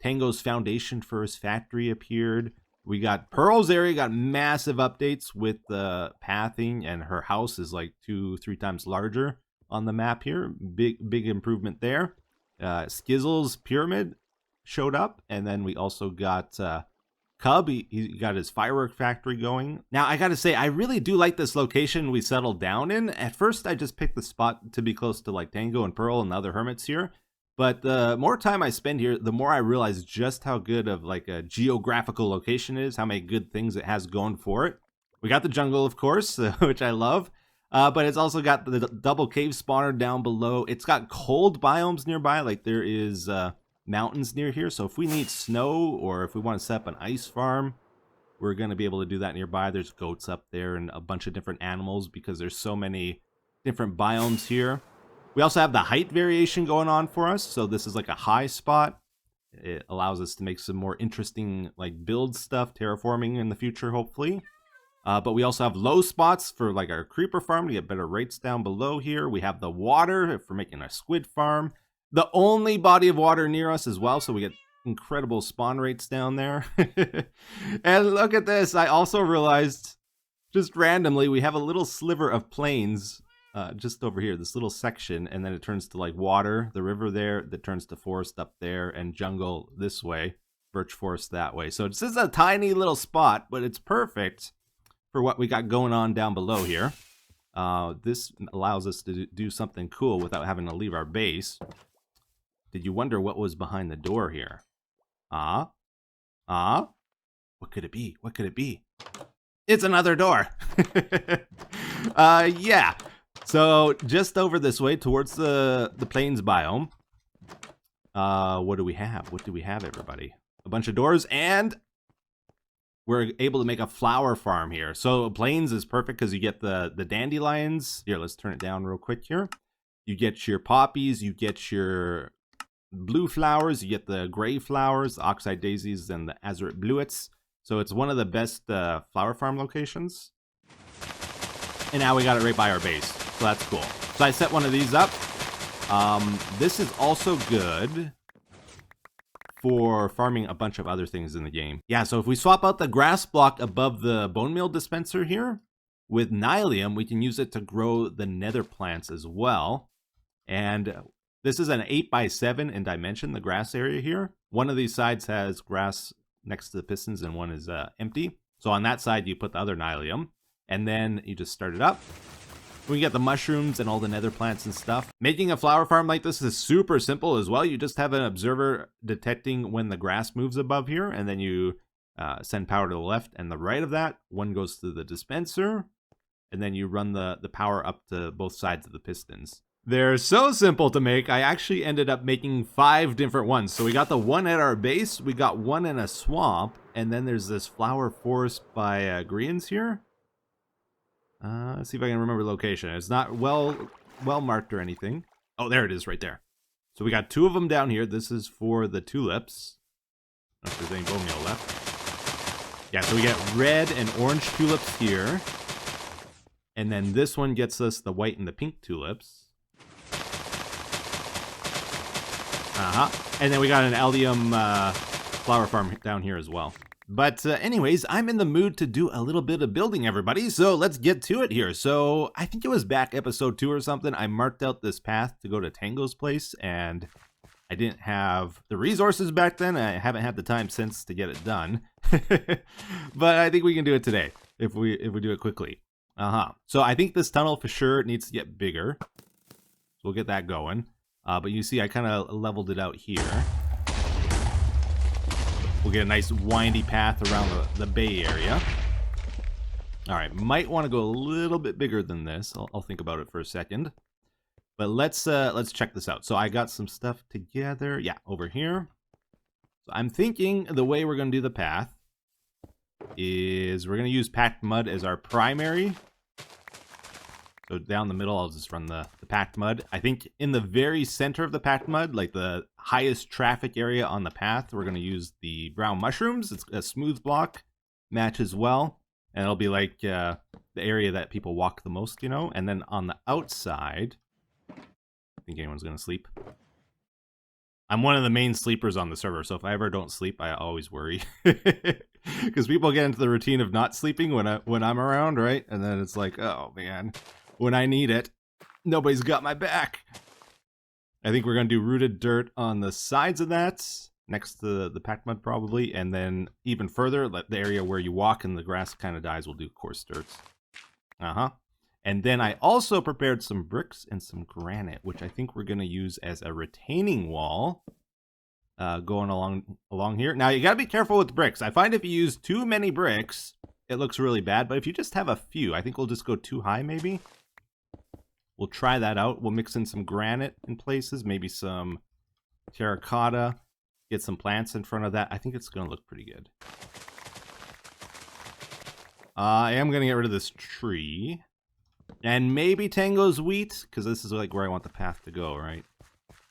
Tango's foundation for his factory appeared. We got Pearl's area, got massive updates with the pathing, and her house is like 2-3 times larger on the map here. Big improvement there. Skizzle's pyramid showed up, and then we also got Cub. He got his firework factory going. Now, I gotta say, I really do like this location we settled down in. At first, I just picked the spot to be close to like Tango and Pearl and the other hermits here. But the more time I spend here, the more I realize just how good of like a geographical location is, how many good things it has going for it. We got the jungle, of course, which I love. But it's also got the double cave spawner down below. It's got cold biomes nearby, like there is mountains near here. So if we need snow or if we want to set up an ice farm, we're going to be able to do that nearby. There's goats up there and a bunch of different animals because there's so many different biomes here. We also have the height variation going on for us. So this is like a high spot. It allows us to make some more interesting like build stuff, terraforming in the future, hopefully. But we also have low spots for like our creeper farm to get better rates down below here. We have the water for making a squid farm. The only body of water near us as well. So we get incredible spawn rates down there. And look at this. I also realized just randomly we have a little sliver of plains just over here, this little section, and then it turns to like water, the river there, that turns to forest up there, and jungle this way, birch forest that way. So it's just a tiny little spot, but it's perfect for what we got going on down below here. This allows us to do something cool without having to leave our base. Did you wonder what was behind the door here? What could it be? What could it be? It's another door. Yeah. So just over this way towards the plains biome. What do we have? What do we have, everybody? A bunch of doors, and we're able to make a flower farm here. So plains is perfect because you get the dandelions. Here, let's turn it down real quick here. You get your poppies, you get your blue flowers, you get the gray flowers, the oxeye daisies, and the azurite bluets. So it's one of the best flower farm locations. And now we got it right by our base. So that's cool. So I set one of these up. This is also good for farming a bunch of other things in the game. Yeah, so if we swap out the grass block above the bone meal dispenser here, with Nylium, we can use it to grow the nether plants as well. And this is an 8x7 in dimension, the grass area here. One of these sides has grass next to the pistons and one is empty. So on that side, you put the other Nylium, and then you just start it up. We get the mushrooms and all the nether plants and stuff. Making a flower farm like this is super simple as well. You just have an observer detecting when the grass moves above here, and then you send power to the left and the right of that. One goes to the dispenser, and then you run the power up to both sides of the pistons. They're so simple to make. I actually ended up making 5 different ones. So we got the one at our base, we got one in a swamp, and then there's this flower forest by Greens here. Let's see if I can remember the location. It's not well marked or anything. Oh, there it is right there. So we got 2 of them down here. This is for the tulips. I don't know if there's any bone meal left. Yeah, so we get red and orange tulips here. And then this one gets us the white and the pink tulips. And then we got an allium flower farm down here as well. But anyways, I'm in the mood to do a little bit of building, everybody. So let's get to it here. So I think it was back episode 2 or something. I marked out this path to go to Tango's place, and I didn't have the resources back then. I haven't had the time since to get it done. But I think we can do it today if we do it quickly. So I think this tunnel for sure needs to get bigger. So we'll get that going. But you see, I kind of leveled it out here. We'll get a nice windy path around the bay area. All right, might want to go a little bit bigger than this. I'll think about it for a second. But let's check this out. So I got some stuff together. Yeah, over here. So I'm thinking the way we're going to do the path is we're going to use packed mud as our primary. So down the middle, I'll just run the packed mud. I think in the very center of the packed mud, like the highest traffic area on the path, we're going to use the brown mushrooms. It's a smooth block, matches well, and it'll be like the area that people walk the most, you know? And then on the outside, I think anyone's going to sleep. I'm one of the main sleepers on the server, so if I ever don't sleep, I always worry. Because people get into the routine of not sleeping when I'm around, right? And then it's like, oh man, when I need it, nobody's got my back. I think we're going to do rooted dirt on the sides of that, next to the packed mud probably, and then even further, the area where you walk and the grass kind of dies, we'll do coarse dirt. And then I also prepared some bricks and some granite, which I think we're going to use as a retaining wall going along here. Now, you got to be careful with bricks. I find if you use too many bricks, it looks really bad. But if you just have a few, I think we'll just go too high maybe. We'll try that out. We'll mix in some granite in places, maybe some terracotta, get some plants in front of that. I think it's going to look pretty good. I am going to get rid of this tree. And maybe Tango's wheat, because this is like where I want the path to go, right?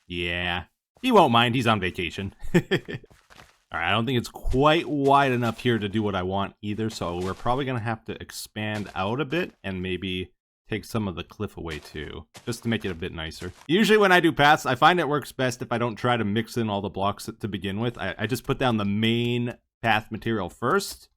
Yeah. He won't mind. He's on vacation. Alright, I don't think it's quite wide enough here to do what I want either, so we're probably going to have to expand out a bit and maybe take some of the cliff away too, just to make it a bit nicer. Usually when I do paths, I find it works best if I don't try to mix in all the blocks to begin with. I just put down the main path material first,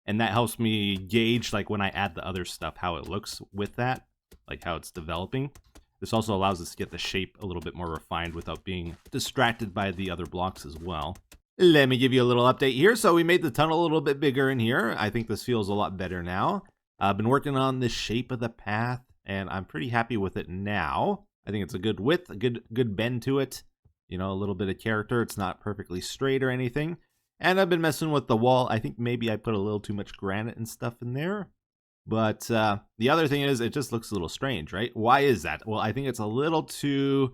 and that helps me gauge, like, when I add the other stuff, how it looks with that, like how it's developing. This also allows us to get the shape a little bit more refined without being distracted by the other blocks as well. Let me give you a little update here. So we made the tunnel a little bit bigger in here. I think this feels a lot better now. I've been working on the shape of the path, and I'm pretty happy with it now. I think it's a good width, a good bend to it. You know, a little bit of character. It's not perfectly straight or anything. And I've been messing with the wall. I think maybe I put a little too much granite and stuff in there. But the other thing is, it just looks a little strange, right? Why is that? Well, I think it's a little too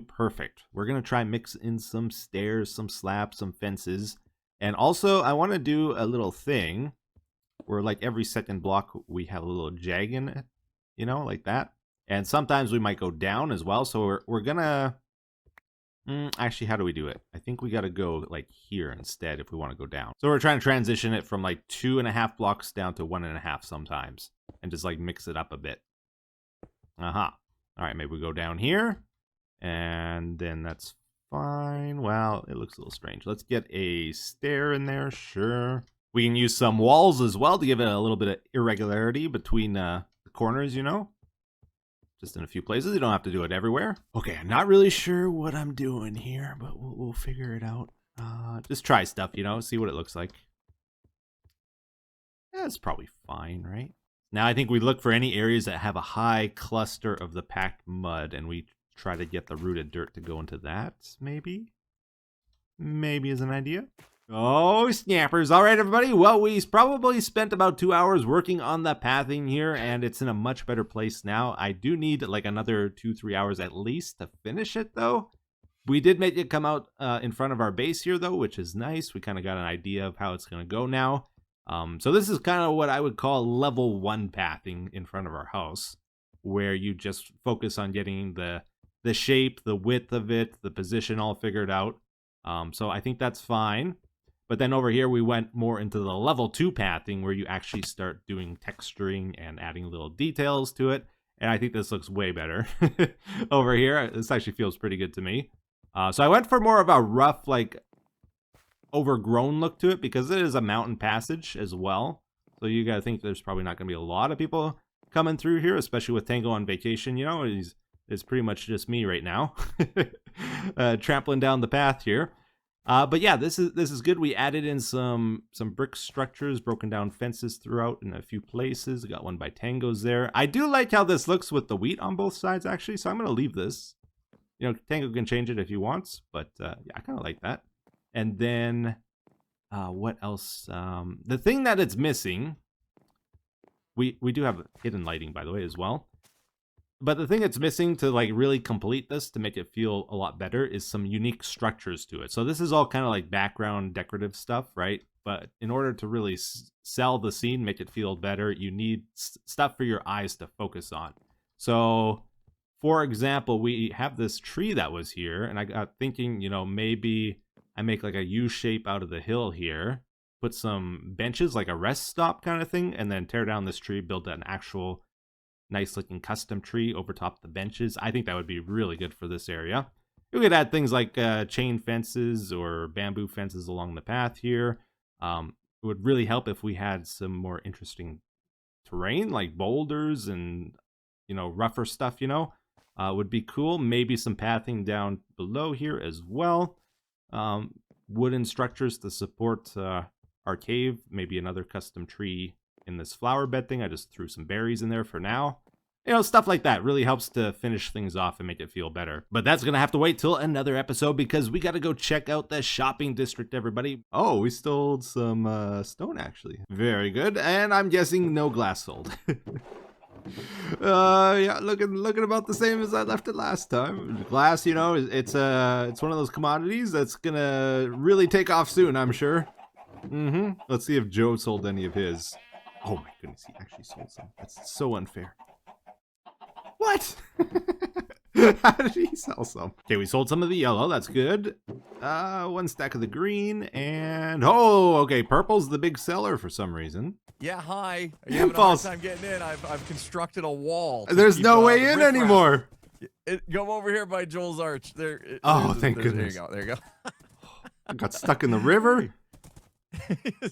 perfect. We're going to try and mix in some stairs, some slabs, some fences. And also, I want to do a little thing where, like, every second block, we have a little jag in it, you know, like that. And sometimes we might go down as well. So we're going to... actually, how do we do it? I think we got to go like here instead if we want to go down. So we're trying to transition it from like 2.5 blocks down to 1.5 sometimes, and just like mix it up a bit. All right, maybe we go down here, and then that's fine. Well, it looks a little strange. Let's get a stair in there. Sure. We can use some walls as well to give it a little bit of irregularity between the corners, you know. Just in a few places. You don't have to do it everywhere. Okay, I'm not really sure what I'm doing here, but we'll figure it out. Just try stuff, you know, see what it looks like. That's probably fine, right? Now I think we look for any areas that have a high cluster of the packed mud, and we try to get the rooted dirt to go into that, maybe? Maybe is an idea. Oh, snappers. All right, everybody. Well, we probably spent about 2 hours working on the pathing here, and it's in a much better place now. I do need like another 2-3 hours at least to finish it, though. We did make it come out in front of our base here, though, which is nice. We kind of got an idea of how it's going to go now. So this is kind of what I would call level 1 pathing in front of our house, where you just focus on getting the shape, the width of it, the position all figured out. So I think that's fine. But then over here, we went more into the level 2 pathing, where you actually start doing texturing and adding little details to it. And I think this looks way better over here. This actually feels pretty good to me. So I went for more of a rough, like, overgrown look to it, because it is a mountain passage as well. So you gotta think there's probably not gonna be a lot of people coming through here, especially with Tango on vacation. You know, it's pretty much just me right now, trampling down the path here. But yeah, this is good. We added in some brick structures, broken down fences throughout in a few places. We got one by Tango's there. I do like how this looks with the wheat on both sides, actually. So I'm going to leave this. You know, Tango can change it if he wants, but yeah, I kind of like that. And then what else? The thing that it's missing, we do have hidden lighting, by the way, as well. But the thing it's missing to like really complete this, to make it feel a lot better, is some unique structures to it. So this is all kind of like background decorative stuff, right? But in order to really sell the scene, make it feel better, you need stuff for your eyes to focus on. So, for example, we have this tree that was here, and I got thinking, you know, maybe I make like a U shape out of the hill here, put some benches, like a rest stop kind of thing, and then tear down this tree, build an actual nice looking custom tree over top the benches. I think that would be really good for this area. We could add things like chain fences or bamboo fences along the path here. It would really help if we had some more interesting terrain, like boulders and, you know, rougher stuff, you know, would be cool. Maybe some pathing down below here as well. Wooden structures to support our cave. Maybe another custom tree in this flower bed thing. I just threw some berries in there for now. You know, stuff like that really helps to finish things off and make it feel better. But that's going to have to wait till another episode because we got to go check out the shopping district, everybody. Oh, we stole some stone, actually. Very good. And I'm guessing no glass sold. Yeah, looking about the same as I left it last time. Glass, you know, it's one of those commodities that's going to really take off soon, I'm sure. Let's see if Joe sold any of his. Oh my goodness, he actually sold some. That's so unfair. What? How did he sell some? Okay, we sold some of the yellow. That's good. One stack of the green, and okay, purple's the big seller for some reason. Yeah, hi. Are you having a hard time getting in? I've constructed a wall. There's no way in anymore. Go over here by Joel's Arch. Thank goodness. There you go. I got stuck in the river.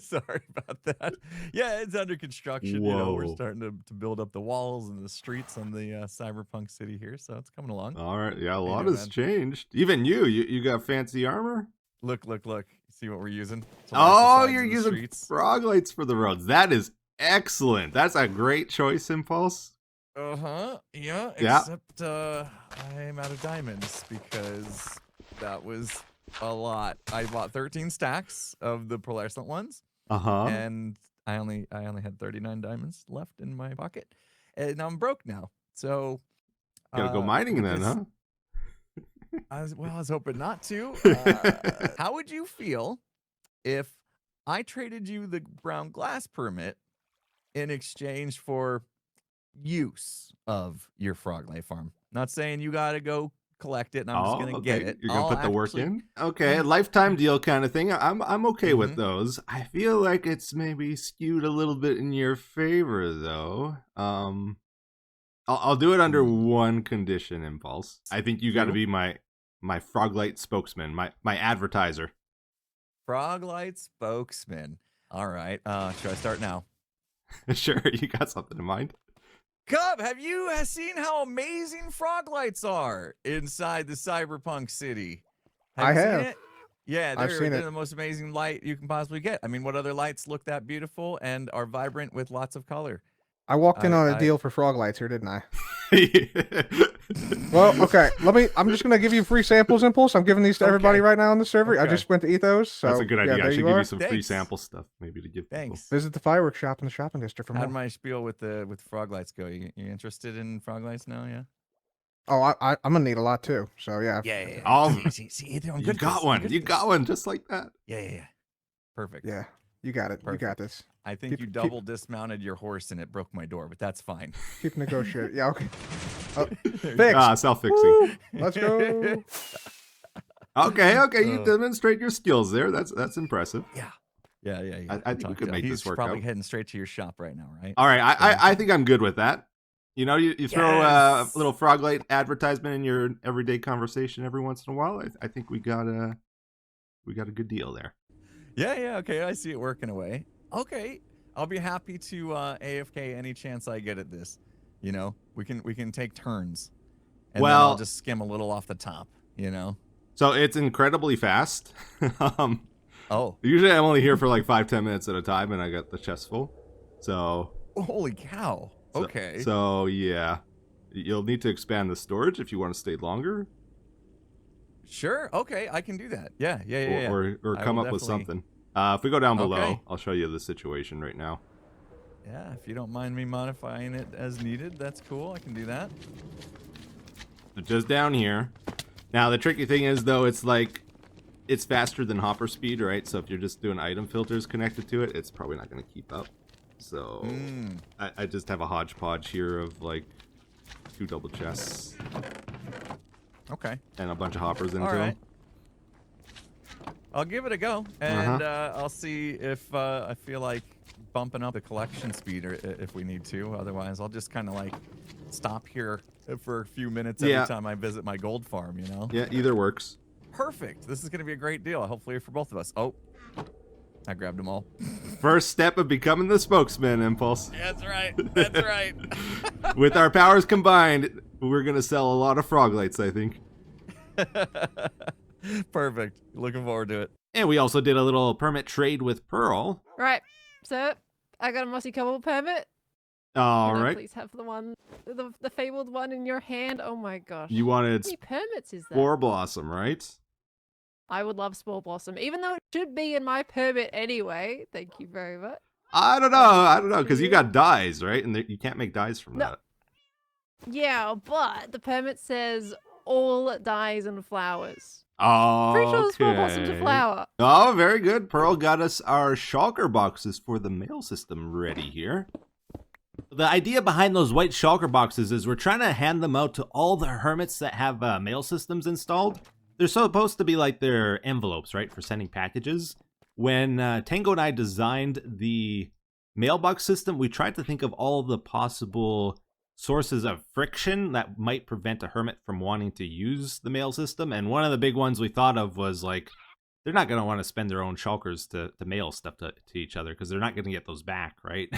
Sorry about that. Yeah, it's under construction. Whoa. You know, we're starting to build up the walls and the streets on the cyberpunk city here, so it's coming along. All right, yeah, a lot has changed. Even you got fancy armor. Look! See what we're using? You're using frog lights for the roads. That is excellent. That's a great choice, Impulse. Yeah. Except I'm out of diamonds because that was a lot. I bought 13 stacks of the pearlescent ones. And I only had 39 diamonds left in my pocket. And I'm broke now. So gotta go mining then, huh? I was hoping not to. How would you feel if I traded you the brown glass permit in exchange for use of your frog life farm? Not saying you gotta go collect it and I'm just gonna get it. You're gonna put the work in? Okay, a lifetime deal kind of thing. I'm okay with those. I feel like it's maybe skewed a little bit in your favor though. I'll do it under one condition, Impulse. I think you gotta be my Froglight spokesman, my advertiser. Froglight spokesman. All right. Should I start now? Sure, you got something in mind? Cub, have you seen how amazing frog lights are inside the cyberpunk city? I have. Seen it? Yeah, they're the most amazing light you can possibly get. I mean, what other lights look that beautiful and are vibrant with lots of color? I walked in on a deal for frog lights here, didn't I? Well, okay. I'm just gonna give you free samples, Impulse. I'm giving these to everybody right now on the server. I just went to Ethos, so that's a good idea. Yeah, I should give you some free sample stuff, maybe to give. Thanks. Visit the fireworks shop in the shopping district for more. How'd my spiel with frog lights go? You interested in frog lights now? Yeah. Oh, I'm gonna need a lot too. So yeah. Yeah. Oh, see, I'm good. You got one. You got one just like that. Yeah. Perfect. Yeah. You got it. Perfect. You got this. I think you double dismounted your horse and it broke my door, but that's fine. Keep negotiating. Yeah, okay. Fixed. Self-fixing. Let's go. Okay. You demonstrate your skills there. That's impressive. Yeah. I think we could make this work out. He's probably heading straight to your shop right now, right? All right. I think I'm good with that. You know, you throw a little Froglight advertisement in your everyday conversation every once in a while. I think we got a good deal there. Yeah. Okay, I see it working away. Okay, I'll be happy to AFK any chance I get at this. You know, we can take turns, and then I'll just skim a little off the top. You know, so it's incredibly fast. Usually I'm only here for like 5-10 minutes at a time, and I got the chest full. So holy cow! Okay. So yeah, you'll need to expand the storage if you want to stay longer. Sure. Okay, I can do that. Yeah. Or come up with something. If we go down below, I'll show you the situation right now. Yeah, if you don't mind me modifying it as needed, that's cool. I can do that. So just down here. Now, the tricky thing is, though, it's like it's faster than hopper speed, right? So if you're just doing item filters connected to it, it's probably not going to keep up. So I just have a hodgepodge here of like 2 double chests. Okay. And a bunch of hoppers into All right. them. I'll give it a go, and I'll see if I feel like bumping up the collection speed if we need to. Otherwise, I'll just kind of like stop here for a few minutes every time I visit my gold farm, you know? Yeah, either works. Perfect. This is going to be a great deal, hopefully for both of us. Oh, I grabbed them all. First step of becoming the spokesman, Impulse. That's right. That's right. With our powers combined, we're going to sell a lot of frog lights, I think. Perfect. Looking forward to it. And we also did a little permit trade with Pearl. Right, so I got a mossy cobble permit. All Can I right. please have the one, the fabled one in your hand. Oh my gosh. You wanted How many permits is that? Spore Blossom, right? I would love Spore Blossom, even though it should be in my permit anyway. Thank you very much. I don't know, because you got dyes, right? And you can't make dyes from that. Yeah, but the permit says all dyes and flowers. Oh, Pretty sure Spore Blossom's a flower. Oh, very good. Pearl got us our shulker boxes for the mail system ready here. The idea behind those white shulker boxes is we're trying to hand them out to all the hermits that have mail systems installed. They're supposed to be like their envelopes, right, for sending packages. When Tango and I designed the mailbox system, we tried to think of all the possible sources of friction that might prevent a hermit from wanting to use the mail system. And one of the big ones we thought of was like, they're not going to want to spend their own shulkers to mail stuff to each other because they're not going to get those back, right?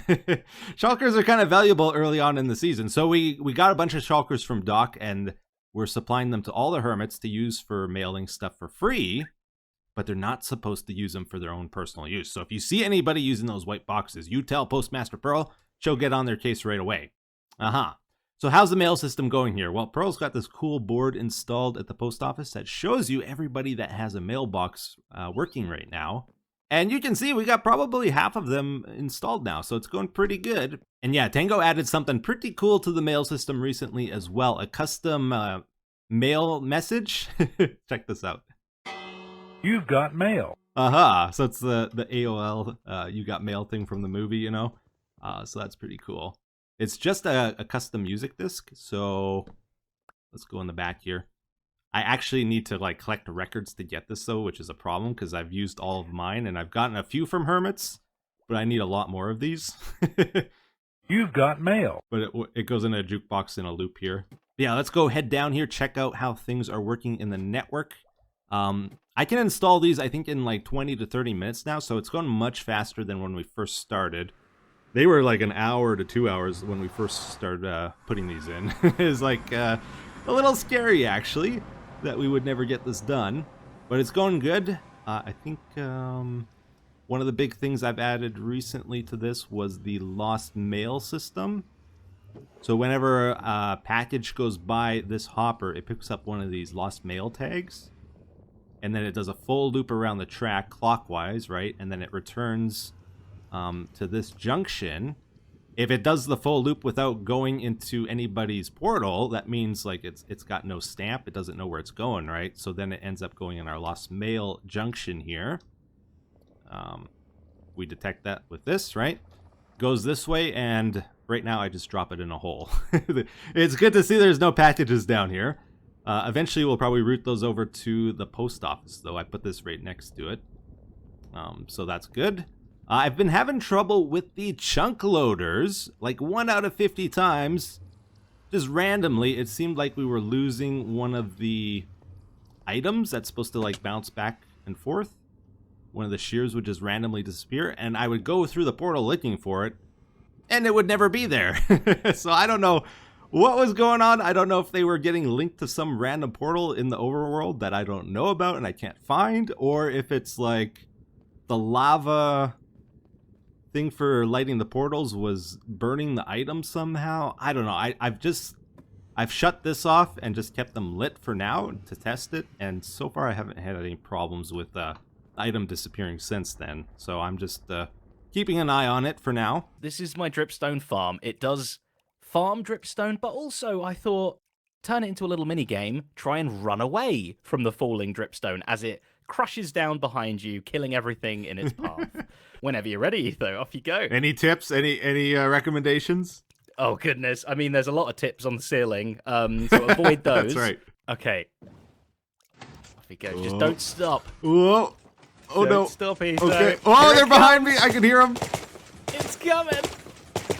Shulkers are kind of valuable early on in the season. So we got a bunch of shulkers from Doc, and we're supplying them to all the hermits to use for mailing stuff for free, but they're not supposed to use them for their own personal use. So if you see anybody using those white boxes, you tell Postmaster Pearl, she'll get on their case right away. So how's the mail system going here? Well, Pearl's got this cool board installed at the post office that shows you everybody that has a mailbox working right now. And you can see we got probably half of them installed now, so it's going pretty good. And yeah, Tango added something pretty cool to the mail system recently as well, a custom mail message. Check this out. You've got mail. So it's the AOL you got mail thing from the movie, you know? So that's pretty cool. It's just a custom music disc, so let's go in the back here. I actually need to like collect the records to get this though, which is a problem because I've used all of mine and I've gotten a few from hermits, but I need a lot more of these. You've got mail. But it goes in a jukebox in a loop here. Yeah, let's go head down here, check out how things are working in the network. I can install these, I think, in like 20 to 30 minutes now, so it's going much faster than when we first started. They were like an hour to 2 hours when we first started putting these in. It's like a little scary, actually, that we would never get this done. But it's going good. I think one of the big things I've added recently to this was the lost mail system. So whenever a package goes by this hopper, it picks up one of these lost mail tags. And then it does a full loop around the track clockwise, right? And then it returns to this junction. If it does the full loop without going into anybody's portal, that means like it's got no stamp. It doesn't know where it's going, right? So then it ends up going in our lost mail junction here. We detect that with this, right? Goes this way, and right now I just drop it in a hole. It's good to see there's no packages down here. Eventually we'll probably route those over to the post office, though. I put this right next to it. So that's good. I've been having trouble with the chunk loaders. Like 1 out of 50 times, just randomly, it seemed like we were losing one of the items that's supposed to like bounce back and forth. One of the shears would just randomly disappear, and I would go through the portal looking for it, and it would never be there. So I don't know what was going on. I don't know if they were getting linked to some random portal in the overworld that I don't know about and I can't find, or if it's like the lava thing for lighting the portals was burning the item somehow. I don't know. I've shut this off and just kept them lit for now to test it, and so far I haven't had any problems with item disappearing since then. So I'm just keeping an eye on it for now. This is my dripstone farm. It does farm dripstone, but also I thought turn it into a little mini game, try and run away from the falling dripstone as it crushes down behind you, killing everything in its path. Whenever you're ready, Etho, off you go. Any tips? Any recommendations? Oh, goodness. I mean, there's a lot of tips on the ceiling, so avoid those. That's right. Okay. Off you go. Just don't stop. Whoa. Oh, don't no. Stop, Etho. Okay. Oh, they're behind me. I can hear them. It's coming.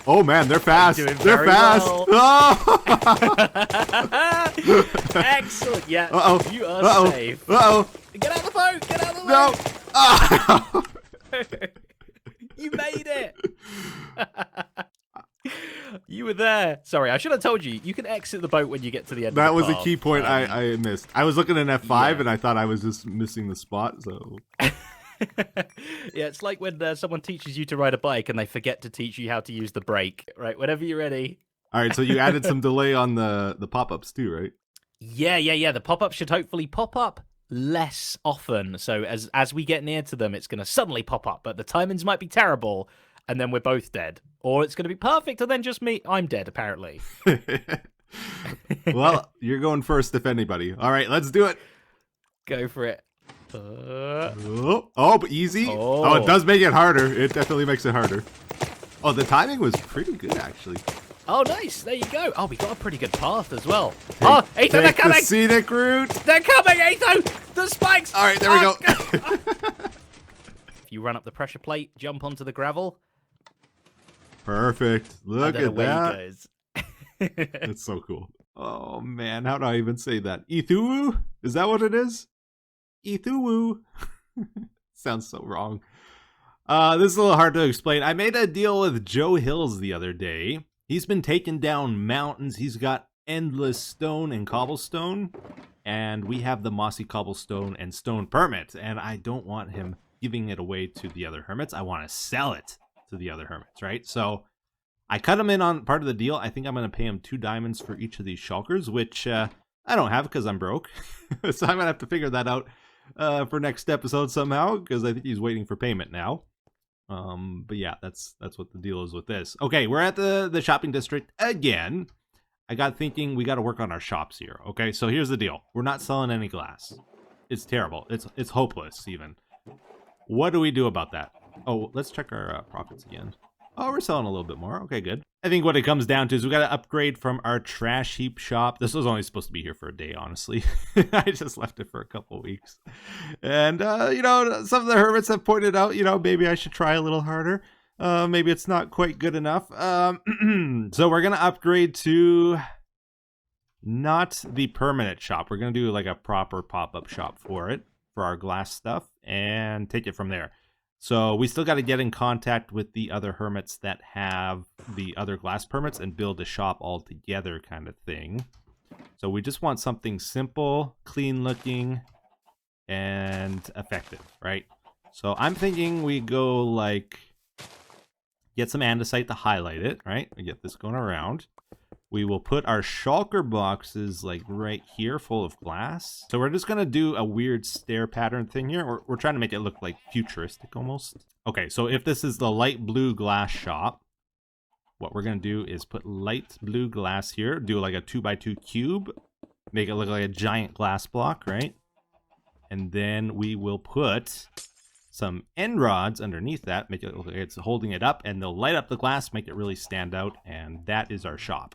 Oh, man, they're fast. Doing They're very fast. well. Oh! Excellent. Yeah, Uh-oh. you are safe. Uh-oh. Get out of the boat. Get out of the No. boat. Ah! You made it. You were there. Sorry, I should have told you. You can exit the boat when you get to the end. That of the was a path. key point I missed. I was looking at F5 and I thought I was just missing the spot, so... Yeah, it's like when someone teaches you to ride a bike and they forget to teach you how to use the brake. Right, whenever you're ready. All right, so you added some delay on the pop-ups too, right? Yeah. The pop-up should hopefully pop up less often. So as we get near to them, it's going to suddenly pop up. But the timings might be terrible, and then we're both dead. Or it's going to be perfect, and then just me. I'm dead, apparently. Well, you're going first, if anybody. All right, let's do it. Go for it. But easy. Oh, it does make it harder. It definitely makes it harder. Oh, the timing was pretty good, actually. Oh, nice. There you go. Oh, we got a pretty good path as well. Etho, they're coming. The scenic route. They're coming, Etho. The spikes. All right, there we go. If you run up the pressure plate, jump onto the gravel. Perfect. Look at that. He goes. It's so cool. Oh, man. How do I even say that? Ethu? Is that what it is? Ethu. Sounds so wrong. This is a little hard to explain. I made a deal with Joe Hills the other day. He's been taking down mountains. He's got endless stone and cobblestone. And we have the mossy cobblestone and stone permit. And I don't want him giving it away to the other hermits. I want to sell it to the other hermits, right? So I cut him in on part of the deal. I think I'm going to pay him 2 diamonds for each of these shulkers, which I don't have because I'm broke. So I'm going to have to figure that out for next episode somehow, because I think he's waiting for payment now. But yeah, that's what the deal is with this. Okay, we're at the shopping district again. I got thinking we got to work on our shops here. Okay, so here's the deal. We're not selling any glass. It's terrible. It's hopeless even. What do we do about that? Oh, let's check our profits again. Oh, we're selling a little bit more. Okay, good. I think what it comes down to is we got to upgrade from our trash heap shop. This was only supposed to be here for a day, honestly. I just left it for a couple weeks. And, you know, some of the hermits have pointed out, you know, maybe I should try a little harder. Maybe it's not quite good enough. So we're going to upgrade to not the permanent shop. We're going to do like a proper pop-up shop for it, for our glass stuff, and take it from there. So we still got to get in contact with the other hermits that have the other glass permits and build a shop all together kind of thing. So we just want something simple, clean looking, and effective, right? So I'm thinking we go like, get some andesite to highlight it, right? We get this going around. We will put our shulker boxes like right here full of glass. So we're just going to do a weird stair pattern thing here. We're trying to make it look like futuristic almost. Okay, so if this is the light blue glass shop, what we're going to do is put light blue glass here, do like a 2x2 cube, make it look like a giant glass block, right? And then we will put some end rods underneath that, make it look like it's holding it up, and they'll light up the glass, make it really stand out, and that is our shop.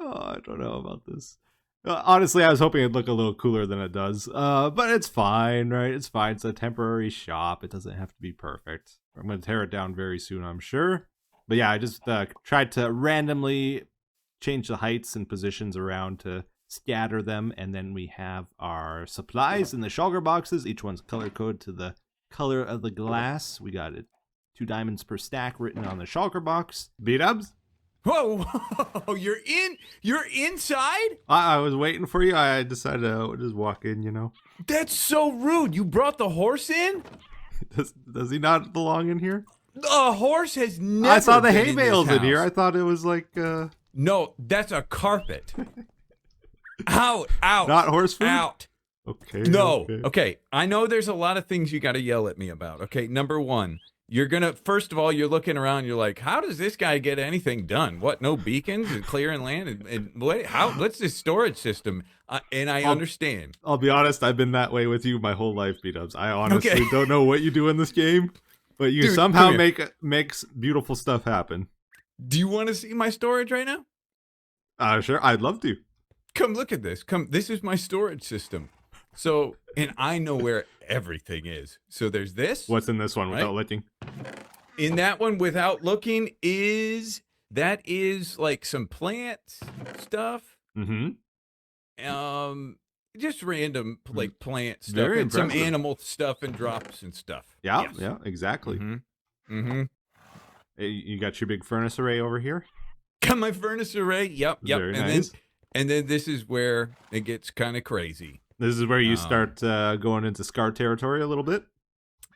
Oh, I don't know about this. Honestly, I was hoping it'd look a little cooler than it does, but it's fine, right? It's fine. It's a temporary shop. It doesn't have to be perfect. I'm going to tear it down very soon, I'm sure. But yeah, I just tried to randomly change the heights and positions around to scatter them, and then we have our supplies in the shulker boxes. Each one's color coded to the color of the glass. We got it 2 diamonds per stack written on the shulker box. B-dubs? Whoa, you're inside? I was waiting for you. I decided to just walk in, you know. That's so rude. You brought the horse in? Does he not belong in here? A horse has never I saw the been hay in bales this in here. house. I thought it was like No, that's a carpet. Out. Not horse food? Out. Okay. No. Okay. I know there's a lot of things you got to yell at me about. Okay. Number 1, You're gonna first of all, you're looking around. You're like, how does this guy get anything done? What? No beacons and clearing land and what's this storage system? And I understand. I'll be honest. I've been that way with you my whole life, B-dubs. I honestly don't know what you do in this game, but you somehow makes beautiful stuff happen. Do you want to see my storage right now? Sure. I'd love to. Come look at this. Come. This is my storage system. So, and I know where everything is. So there's this. What's in this one without looking? In that one without looking is like some plant stuff. Mm-hmm. Just random like plant stuff Very and some impressive. animal stuff and drops and stuff. Yeah, Yes. yeah, exactly. Mm-hmm. Hey, you got your big furnace array over here? Got my furnace array. Yep. Very and nice. then this is where it gets kind of crazy. This is where you start going into Scar territory a little bit?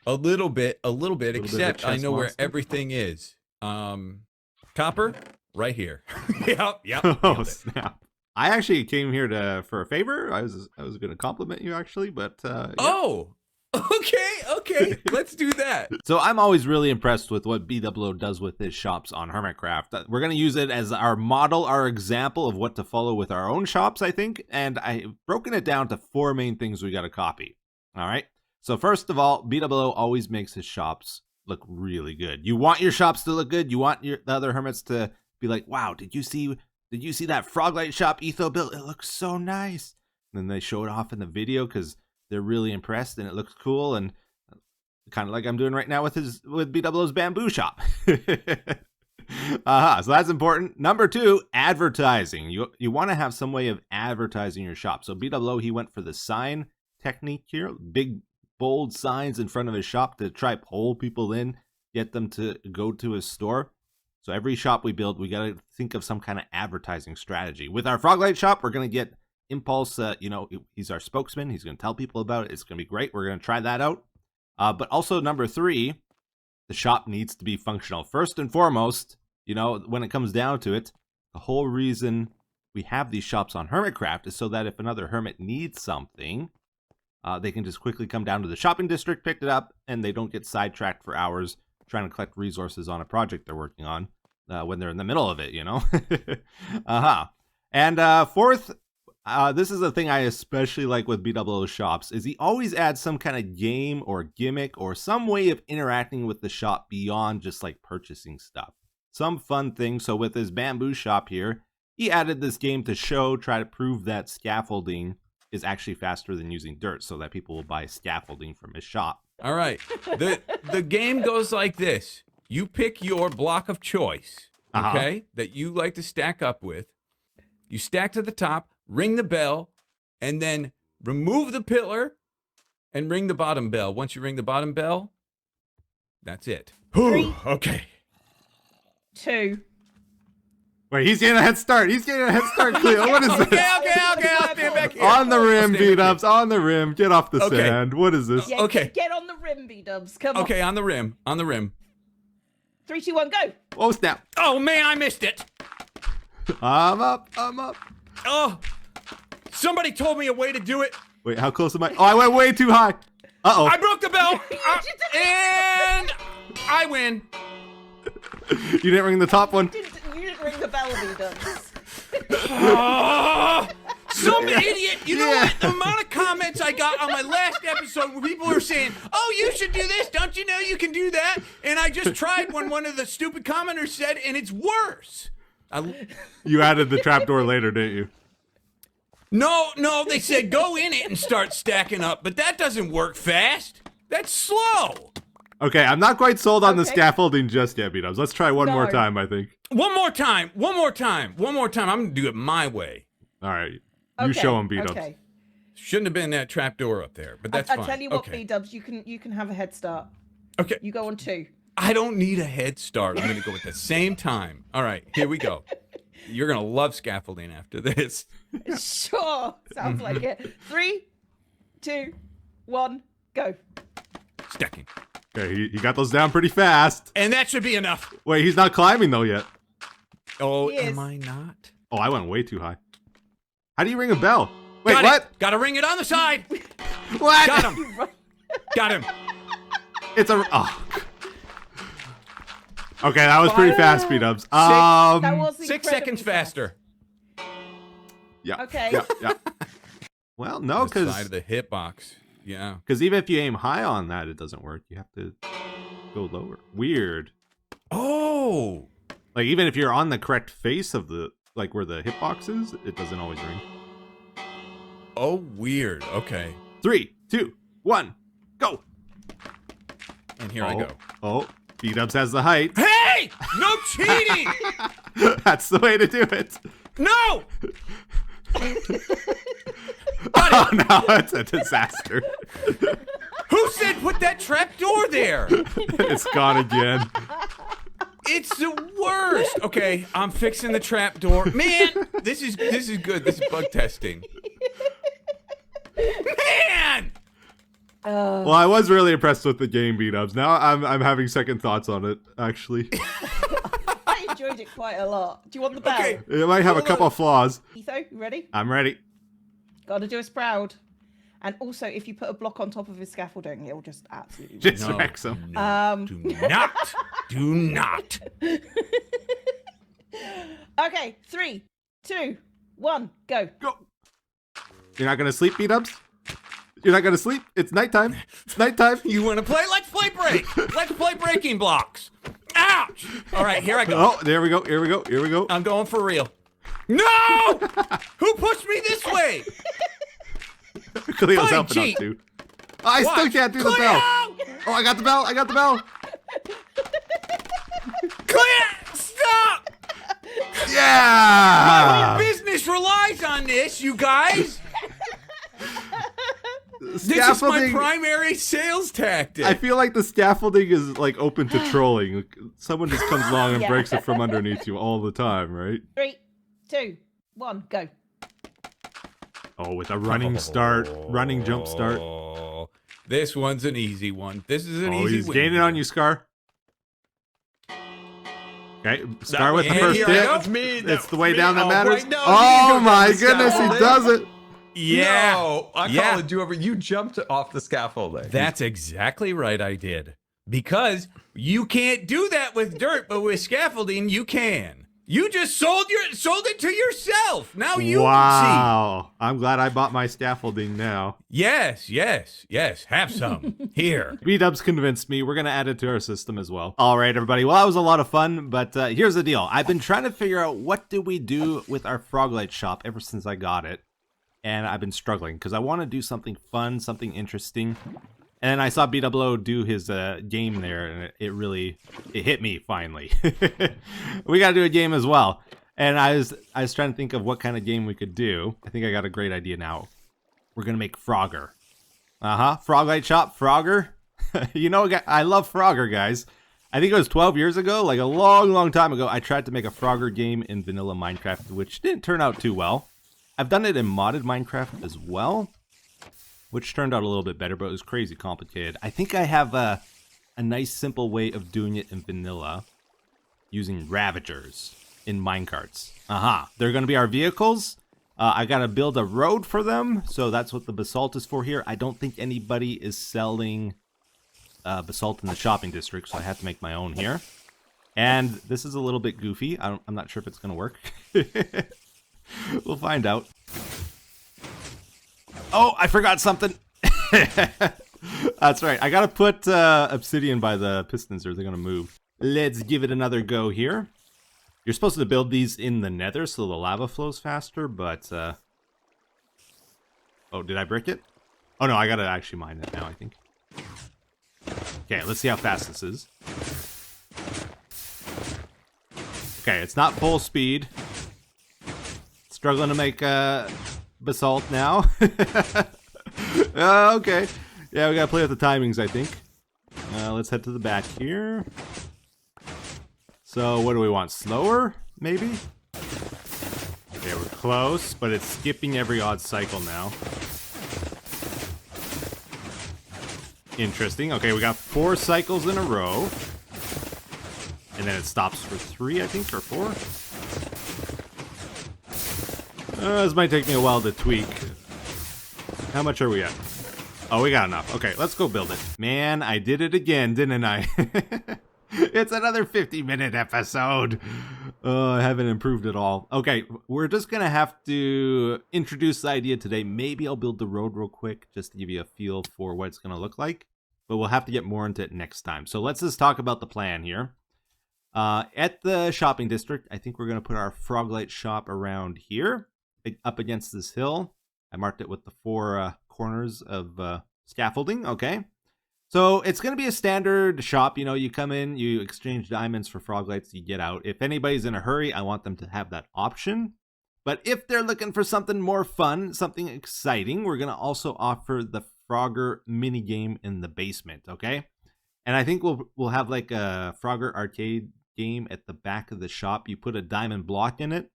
A little bit, except I know where monster. everything is. Copper, right here. Yep. Oh, snap. I actually came here for a favor. I was going to compliment you, actually, but... yeah. Oh, okay. Let's do that. So I'm always really impressed with what BWO does with his shops on Hermitcraft. We're going to use it as our model, our example of what to follow with our own shops, I think. And I've broken it down to 4 main things we got to copy. All right. So first of all, BWO always makes his shops look really good. You want your shops to look good. You want the other hermits to be like, wow, did you see that Froglight shop Ethos built? It looks so nice. And then they show it off in the video because they're really impressed and it looks cool, and kind of like I'm doing right now with BWO's bamboo shop. So that's important. Number 2, advertising. You want to have some way of advertising your shop. So BWO, he went for the sign technique here. Big, bold signs in front of his shop to try pull people in, get them to go to his store. So every shop we build, we got to think of some kind of advertising strategy. With our Froglight shop, we're going to get Impulse, he's our spokesman. He's going to tell people about it. It's going to be great. We're going to try that out. But also number 3, the shop needs to be functional. First and foremost, when it comes down to it, the whole reason we have these shops on Hermitcraft is so that if another hermit needs something, they can just quickly come down to the shopping district, pick it up, and they don't get sidetracked for hours trying to collect resources on a project they're working on when they're in the middle of it, And 4th, this is the thing I especially like with BWO shops, is he always adds some kind of game or gimmick or some way of interacting with the shop beyond just like purchasing stuff. Some fun thing. So with his bamboo shop here, he added this game to try to prove that scaffolding is actually faster than using dirt, so that people will buy scaffolding from his shop. All right. The game goes like this. You pick your block of choice, okay, that you like to stack up with. You stack to the top, ring the bell, and then remove the pillar and ring the bottom bell. Once you ring the bottom bell, that's it. 3, okay. 2. Wait, he's getting a head start. Cleo. What is this? Okay. I'll stand back here. On the rim, B-dubs. On the rim. Get off the sand. What is this? Yeah, Okay. Get on the rim, B-dubs. Come on. Okay, on the rim. 3, 2, 1, go. Oh, snap. Oh, man, I missed it. I'm up. Oh, somebody told me a way to do it. Wait, how close am I? Oh, I went way too high. Uh-oh. I broke the bell. And I win. You didn't ring the top one. You didn't ring the bell, B-dubs. Some idiot. You know what? The amount of comments I got on my last episode where people were saying, oh, you should do this. Don't you know you can do that? And I just tried when one of the stupid commenters said, and it's worse. You added the trapdoor later, didn't you? No, they said go in it and start stacking up, but that doesn't work fast. That's slow. Okay, I'm not quite sold on the scaffolding just yet, B-dubs. Let's try one more No. time, I think. One more time. I'm going to do it my way. All right. You show him, B-dubs. Okay. Shouldn't have been that trapdoor up there, but that's I fine. tell you what, okay. B-dubs, you can have a head start. Okay. You go on 2. I don't need a head start. I'm going to go at the same time. All right, here we go. You're going to love scaffolding after this. Sure. Sounds like it. 3, 2, 1, go. Stacking. Okay, he got those down pretty fast. And that should be enough. Wait, he's not climbing though yet. Oh, He is. am I not? Oh, I went way too high. How do you ring a bell? Wait, Got what? Got to ring it on the side. What? Got him. Got him. It's a... Oh. Okay, that was pretty fast, B-dubs. That was 6 seconds faster. Yeah. Okay. Yeah. Well, no, The because side of the hitbox. Yeah. Because even if you aim high on that, it doesn't work. You have to go lower. Weird. Oh. Like even if you're on the correct face of the like where the hitbox is, it doesn't always ring. Oh, weird. Okay. 3, 2, 1, go. And here I go. Oh, B-dubs has the height. Hey! No cheating! That's the way to do it. No! Oh no, it's a disaster. Who said put that trap door there? It's gone again. It's the worst. Okay, I'm fixing the trap door. Man, this is good. This is bug testing. Man! Well, I was really impressed with the game, B-dubs. Now I'm having second thoughts on it, actually. I enjoyed it quite a lot. Do you want the bell? Okay. It might have a couple of flaws. Etho, you ready? I'm ready. Gotta do us proud. And also, if you put a block on top of his scaffolding, it'll just absolutely... Just wrecks him. Do not. Do not. Okay, 3, 2, 1, go. Go. You're not gonna sleep, B-dubs? You're not gonna sleep? It's nighttime. It's nighttime. You wanna play? Let's play break. Let's play breaking blocks. Ouch! All right, here I go. Oh, there we go. Here we go. Here we go. I'm going for real. No! Who pushed me this way? Cleo's Fine, helping cheat. out too. I still can't do the bell. Oh, I got the bell. I got the bell. Cleo, stop! Yeah. My whole business relies on this, you guys. This is my primary sales tactic. I feel like the scaffolding is like open to trolling. Like, someone just comes along and breaks it from underneath you all the time, right? 3, 2, 1, go. Oh, with a running start, running jump start. Oh, this one's an easy one. This is an easy He's win. gaining on you, Scar. Okay, Scar with the and first here I hit. go. That's me. It's the way down that matters. Right, no, oh you go my down the goodness, he scaffolding. does it. Yeah. No, I Yeah. call it do over. You jumped off the scaffolding. That's exactly right, I did. Because you can't do that with dirt, but with scaffolding, you can. You just sold it to yourself. Now you Wow. I'm glad I bought my scaffolding now. Yes. Have some. Here. B-dubs convinced me. We're going to add it to our system as well. All right, everybody. Well, that was a lot of fun, but here's the deal. I've been trying to figure out what do we do with our Froglight shop ever since I got it. And I've been struggling because I want to do something fun, something interesting. And I saw BWO do his game there, and it hit me finally. We got to do a game as well. And I was trying to think of what kind of game we could do. I think I got a great idea now. We're gonna make Frogger. Froglight Shop Frogger. You know, I love Frogger, guys. I think it was 12 years ago, like a long, long time ago. I tried to make a Frogger game in vanilla Minecraft, which didn't turn out too well. I've done it in modded Minecraft as well, which turned out a little bit better, but it was crazy complicated. I think I have a nice simple way of doing it in vanilla using Ravagers in minecarts. They're going to be our vehicles. I got to build a road for them, so that's what the basalt is for here. I don't think anybody is selling basalt in the shopping district, so I have to make my own here. And this is a little bit goofy. I'm not sure if it's going to work. We'll find out. Oh, I forgot something. That's right. I gotta put obsidian by the pistons or they're gonna move. Let's give it another go here. You're supposed to build these in the nether so the lava flows faster, but... Oh, did I brick it? Oh no, I gotta actually mine it now, I think. Okay, let's see how fast this is. Okay, it's not full speed. Struggling to make basalt now. Okay. Yeah, we gotta play with the timings, I think. Let's head to the back here. So, what do we want? Slower, maybe? Okay, we're close, but it's skipping every odd cycle now. Interesting. Okay, we got 4 cycles in a row. And then it stops for 3, I think, or 4. This might take me a while to tweak. How much are we at? Oh, we got enough. Okay, let's go build it. Man, I did it again, didn't I? It's another 50-minute episode. I haven't improved at all. Okay, we're just going to have to introduce the idea today. Maybe I'll build the road real quick just to give you a feel for what it's going to look like. But we'll have to get more into it next time. So let's just talk about the plan here. At the shopping district, I think we're going to put our Froglight shop around here, up against this hill. I marked it with the 4 corners of scaffolding. Okay. So it's going to be a standard shop. You know, you come in, you exchange diamonds for Froglights, you get out. If anybody's in a hurry, I want them to have that option. But if they're looking for something more fun, something exciting, we're going to also offer the Frogger minigame in the basement, okay? And I think we'll have like a Frogger arcade game at the back of the shop. You put a diamond block in it.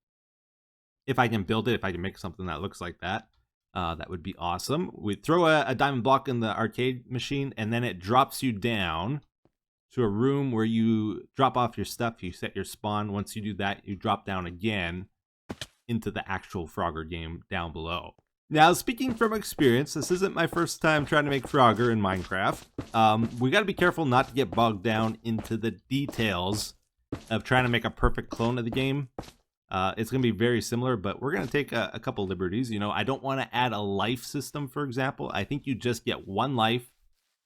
If I can build it, if I can make something that looks like that. That would be awesome. We throw a diamond block in the arcade machine, and then it drops you down to a room where you drop off your stuff. You set your spawn. Once you do that, you drop down again into the actual Frogger game down below. Now, speaking from experience, this isn't my first time trying to make Frogger in Minecraft. We got to be careful not to get bogged down into the details of trying to make a perfect clone of the game. It's going to be very similar, but we're going to take a couple liberties. You know, I don't want to add a life system, for example. I think you just get 1 life.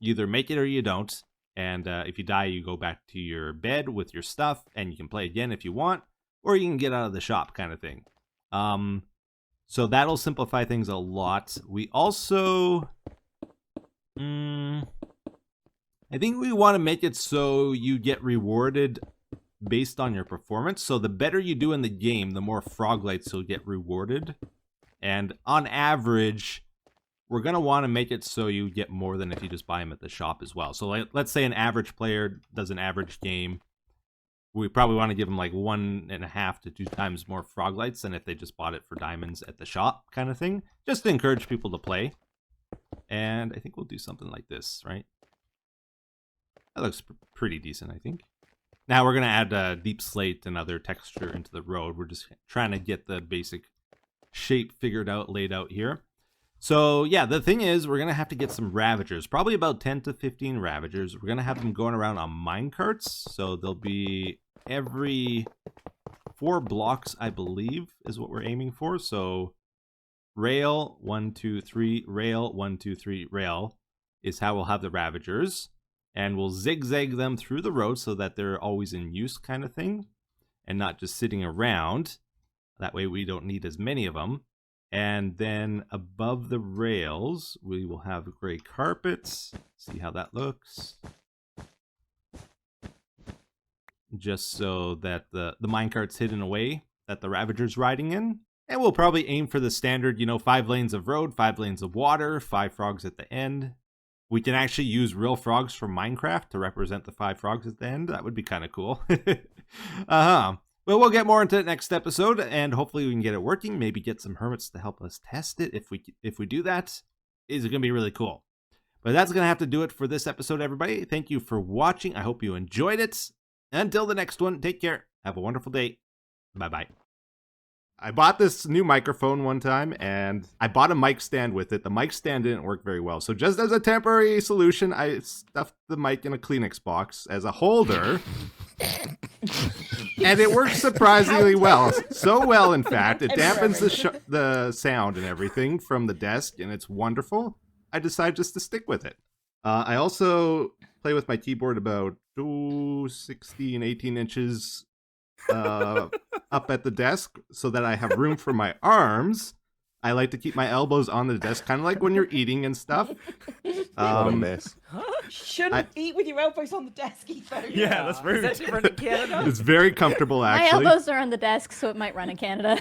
You either make it or you don't. And if you die, you go back to your bed with your stuff, and you can play again if you want, or you can get out of the shop kind of thing. So that'll simplify things a lot. We also... I think we want to make it so you get rewarded based on your performance. So the better you do in the game, the more Froglights you'll get rewarded. And on average, we're going to want to make it so you get more than if you just buy them at the shop as well. So let's say an average player does an average game. We probably want to give them like 1.5 to 2 times more Froglights than if they just bought it for diamonds at the shop kind of thing. Just to encourage people to play. And I think we'll do something like this, right? That looks pretty decent, I think. Now we're going to add deep slate and other texture into the road. We're just trying to get the basic shape figured out, laid out here. So yeah, the thing is, we're going to have to get some Ravagers. Probably about 10 to 15 Ravagers. We're going to have them going around on minecarts. So they'll be every 4 blocks, I believe, is what we're aiming for. So rail, 1, 2, 3, rail, 1, 2, 3, rail is how we'll have the Ravagers. And we'll zigzag them through the road so that they're always in use kind of thing. And not just sitting around. That way we don't need as many of them. And then above the rails, we will have gray carpets. See how that looks. Just so that the minecart's hidden away that the Ravager's riding in. And we'll probably aim for the standard, 5 lanes of road, 5 lanes of water, 5 frogs at the end. We can actually use real frogs from Minecraft to represent the 5 frogs at the end. That would be kind of cool. Well, we'll get more into it next episode, and hopefully we can get it working. Maybe get some hermits to help us test it. If we do that, it's going to be really cool. But that's going to have to do it for this episode, everybody. Thank you for watching. I hope you enjoyed it. Until the next one, take care. Have a wonderful day. Bye-bye. I bought this new microphone one time, and I bought a mic stand with it. The mic stand didn't work very well. So just as a temporary solution, I stuffed the mic in a Kleenex box as a holder. And it works surprisingly well. So well, in fact. It dampens the sound and everything from the desk, and it's wonderful. I decided just to stick with it. I also play with my keyboard about 16, 18 inches up at the desk so that I have room for my arms. I like to keep my elbows on the desk, kind of like when you're eating and stuff. What a mess. Shouldn't eat with your elbows on the desk, Ethos. Yeah, that's rude. Is that different in Canada? It's very comfortable, actually. My elbows are on the desk, so it might run in Canada.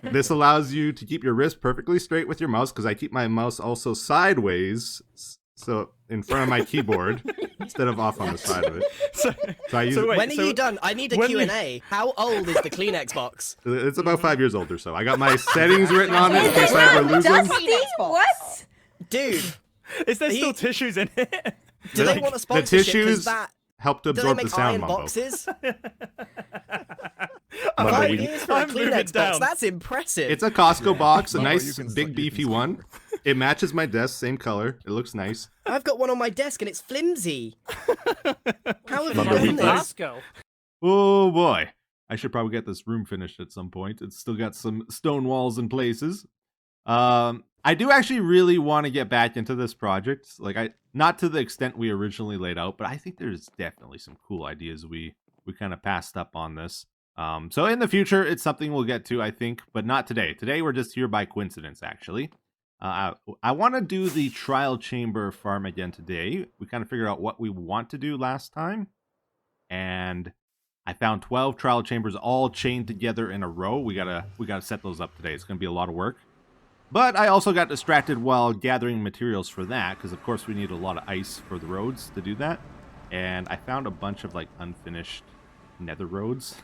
This allows you to keep your wrist perfectly straight with your mouse, because I keep my mouse also sideways, so in front of my keyboard, instead of off on the side of it. So I use when are you done? I need a Q&A. How old is the Kleenex box? It's about 5 years old or so. I got my settings written on it in case I ever lose them. What? Dude. Is there still tissues in it? Do they want a sponsorship? The tissues help to absorb the sound mumbo. Boxes? I'm 5 years for a Kleenex box. That's impressive. It's a Costco box, a nice big beefy one. It matches my desk, same color. It looks nice. I've got one on my desk and it's flimsy. How have you From the done this? Oh boy. I should probably get this room finished at some point. It's still got some stone walls in places. I do actually really want to get back into this project. Like, not to the extent we originally laid out, but I think there's definitely some cool ideas we kind of passed up on this. So in the future, it's something we'll get to, I think, but not today. Today, we're just here by coincidence, actually. I want to do the trial chamber farm again today. We kind of figured out what we want to do last time. And I found 12 trial chambers all chained together in a row. We gotta set those up today. It's gonna be a lot of work. But I also got distracted while gathering materials for that, because of course we need a lot of ice for the roads to do that. And I found a bunch of like unfinished nether roads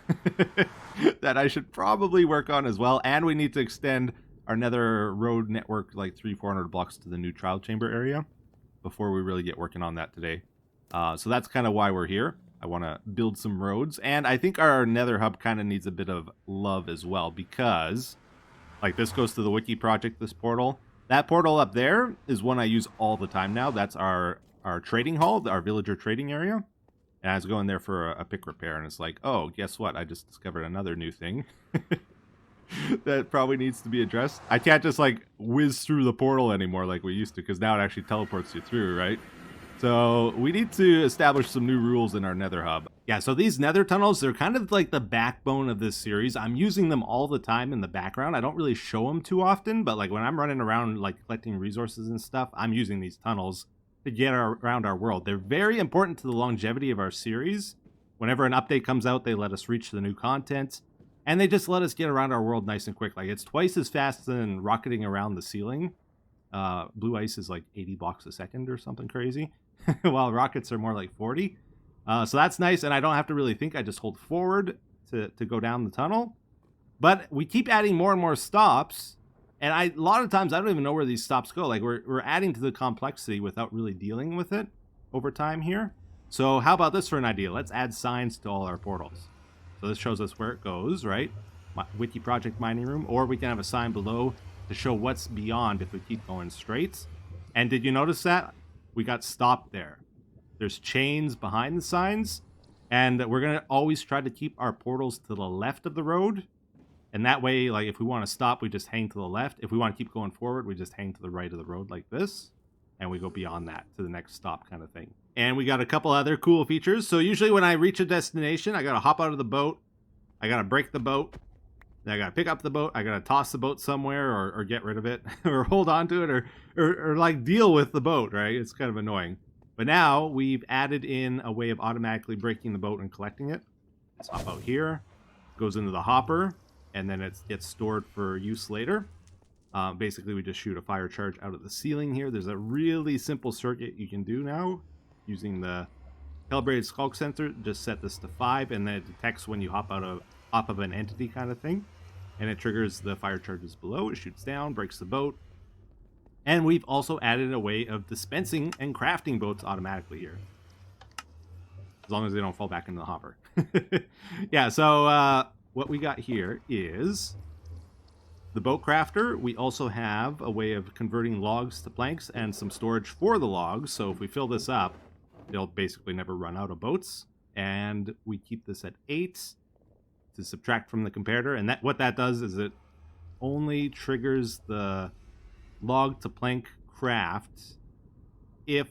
that I should probably work on as well. And we need to extend our nether road network like 300-400 blocks to the new trial chamber area before we really get working on that today. So that's kind of why we're here. I want to build some roads, and I think our nether hub kind of needs a bit of love as well, because like this goes to the wiki project, this portal. That portal up there is one I use all the time now. That's our trading hall, our villager trading area. And I was going there for a pick repair, and it's like, oh, guess what? I just discovered another new thing that probably needs to be addressed. I can't just like whiz through the portal anymore like we used to, because now it actually teleports you through, right? So we need to establish some new rules in our nether hub. Yeah, so these nether tunnels, they're kind of like the backbone of this series. I'm using them all the time in the background. I don't really show them too often, but like when I'm running around like collecting resources and stuff, I'm using these tunnels to get around our world. They're very important to the longevity of our series. Whenever an update comes out, they let us reach the new content, and they just let us get around our world nice and quick. Like, it's twice as fast than rocketing around the ceiling. Blue ice is like 80 blocks a second or something crazy, while rockets are more like 40. So that's nice, and I don't have to really think. I just hold forward to go down the tunnel. But we keep adding more and more stops, and a lot of times I don't even know where these stops go. Like, we're adding to the complexity without really dealing with it over time here. So how about this for an idea? Let's add signs to all our portals. So this shows us where it goes, right? Wiki Project Mining Room, or we can have a sign below to show what's beyond if we keep going straight. And did you notice that? We got stopped there. There's chains behind the signs, and we're going to always try to keep our portals to the left of the road. And that way, like, if we want to stop, we just hang to the left. If we want to keep going forward, we just hang to the right of the road like this. And we go beyond that to the next stop kind of thing. And we got a couple other cool features. So usually when I reach a destination, I got to hop out of the boat. I got to break the boat. Then I got to pick up the boat. I got to toss the boat somewhere or get rid of it or hold on to it or like deal with the boat, right? It's kind of annoying. But now we've added in a way of automatically breaking the boat and collecting it. Let's hop out here. Goes into the hopper, and then it gets stored for use later. Basically, we just shoot a fire charge out of the ceiling here. There's a really simple circuit you can do now using the calibrated skulk sensor. Just set this to 5, and then it detects when you hop off of an entity kind of thing. And it triggers the fire charges below. It shoots down, breaks the boat. And we've also added a way of dispensing and crafting boats automatically here. As long as they don't fall back into the hopper. Yeah, so what we got here is the boat crafter. We also have a way of converting logs to planks and some storage for the logs. So if we fill this up, they'll basically never run out of boats. And we keep this at 8 to subtract from the comparator. And what that does is it only triggers the log to plank craft if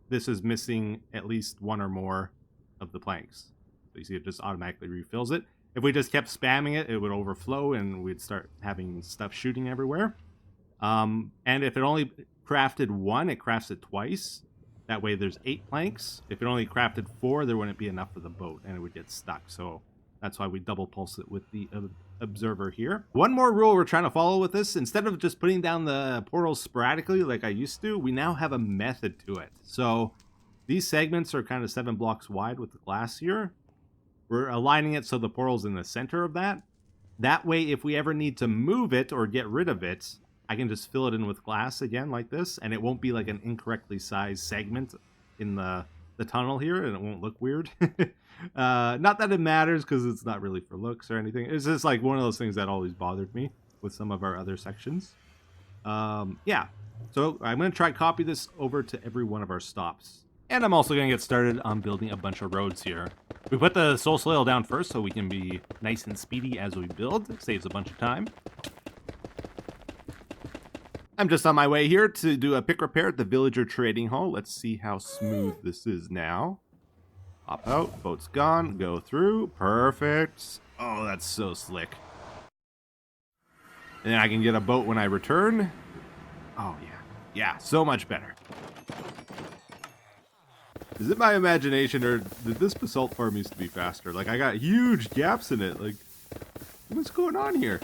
this is missing at least one or more of the planks. So you see it just automatically refills it. If we just kept spamming it, it would overflow and we'd start having stuff shooting everywhere. And if it only crafted 1, it crafts it twice. That way there's 8 planks. If it only crafted 4, there wouldn't be enough for the boat and it would get stuck. So that's why we double pulse it with the observer here. One more rule we're trying to follow with this: instead of just putting down the portals sporadically like I used to, we now have a method to it. So these segments are kind of 7 blocks wide with the glass here. We're aligning it so the portal's in the center of that. That way, if we ever need to move it or get rid of it, I can just fill it in with glass again like this, and it won't be like an incorrectly sized segment in the tunnel here, and it won't look weird. Not that it matters, because it's not really for looks or anything. It's just like one of those things that always bothered me with some of our other sections. Yeah. So I'm going to try copy this over to every one of our stops. And I'm also going to get started on building a bunch of roads here. We put the soul soil down first so we can be nice and speedy as we build. It saves a bunch of time. I'm just on my way here to do a pick repair at the villager trading hall. Let's see how smooth this is now. Hop out, boat's gone, go through, perfect. Oh, that's so slick. And then I can get a boat when I return. Oh yeah, yeah, so much better. Is it my imagination, or did this basalt farm used to be faster? Like, I got huge gaps in it. Like, what's going on here?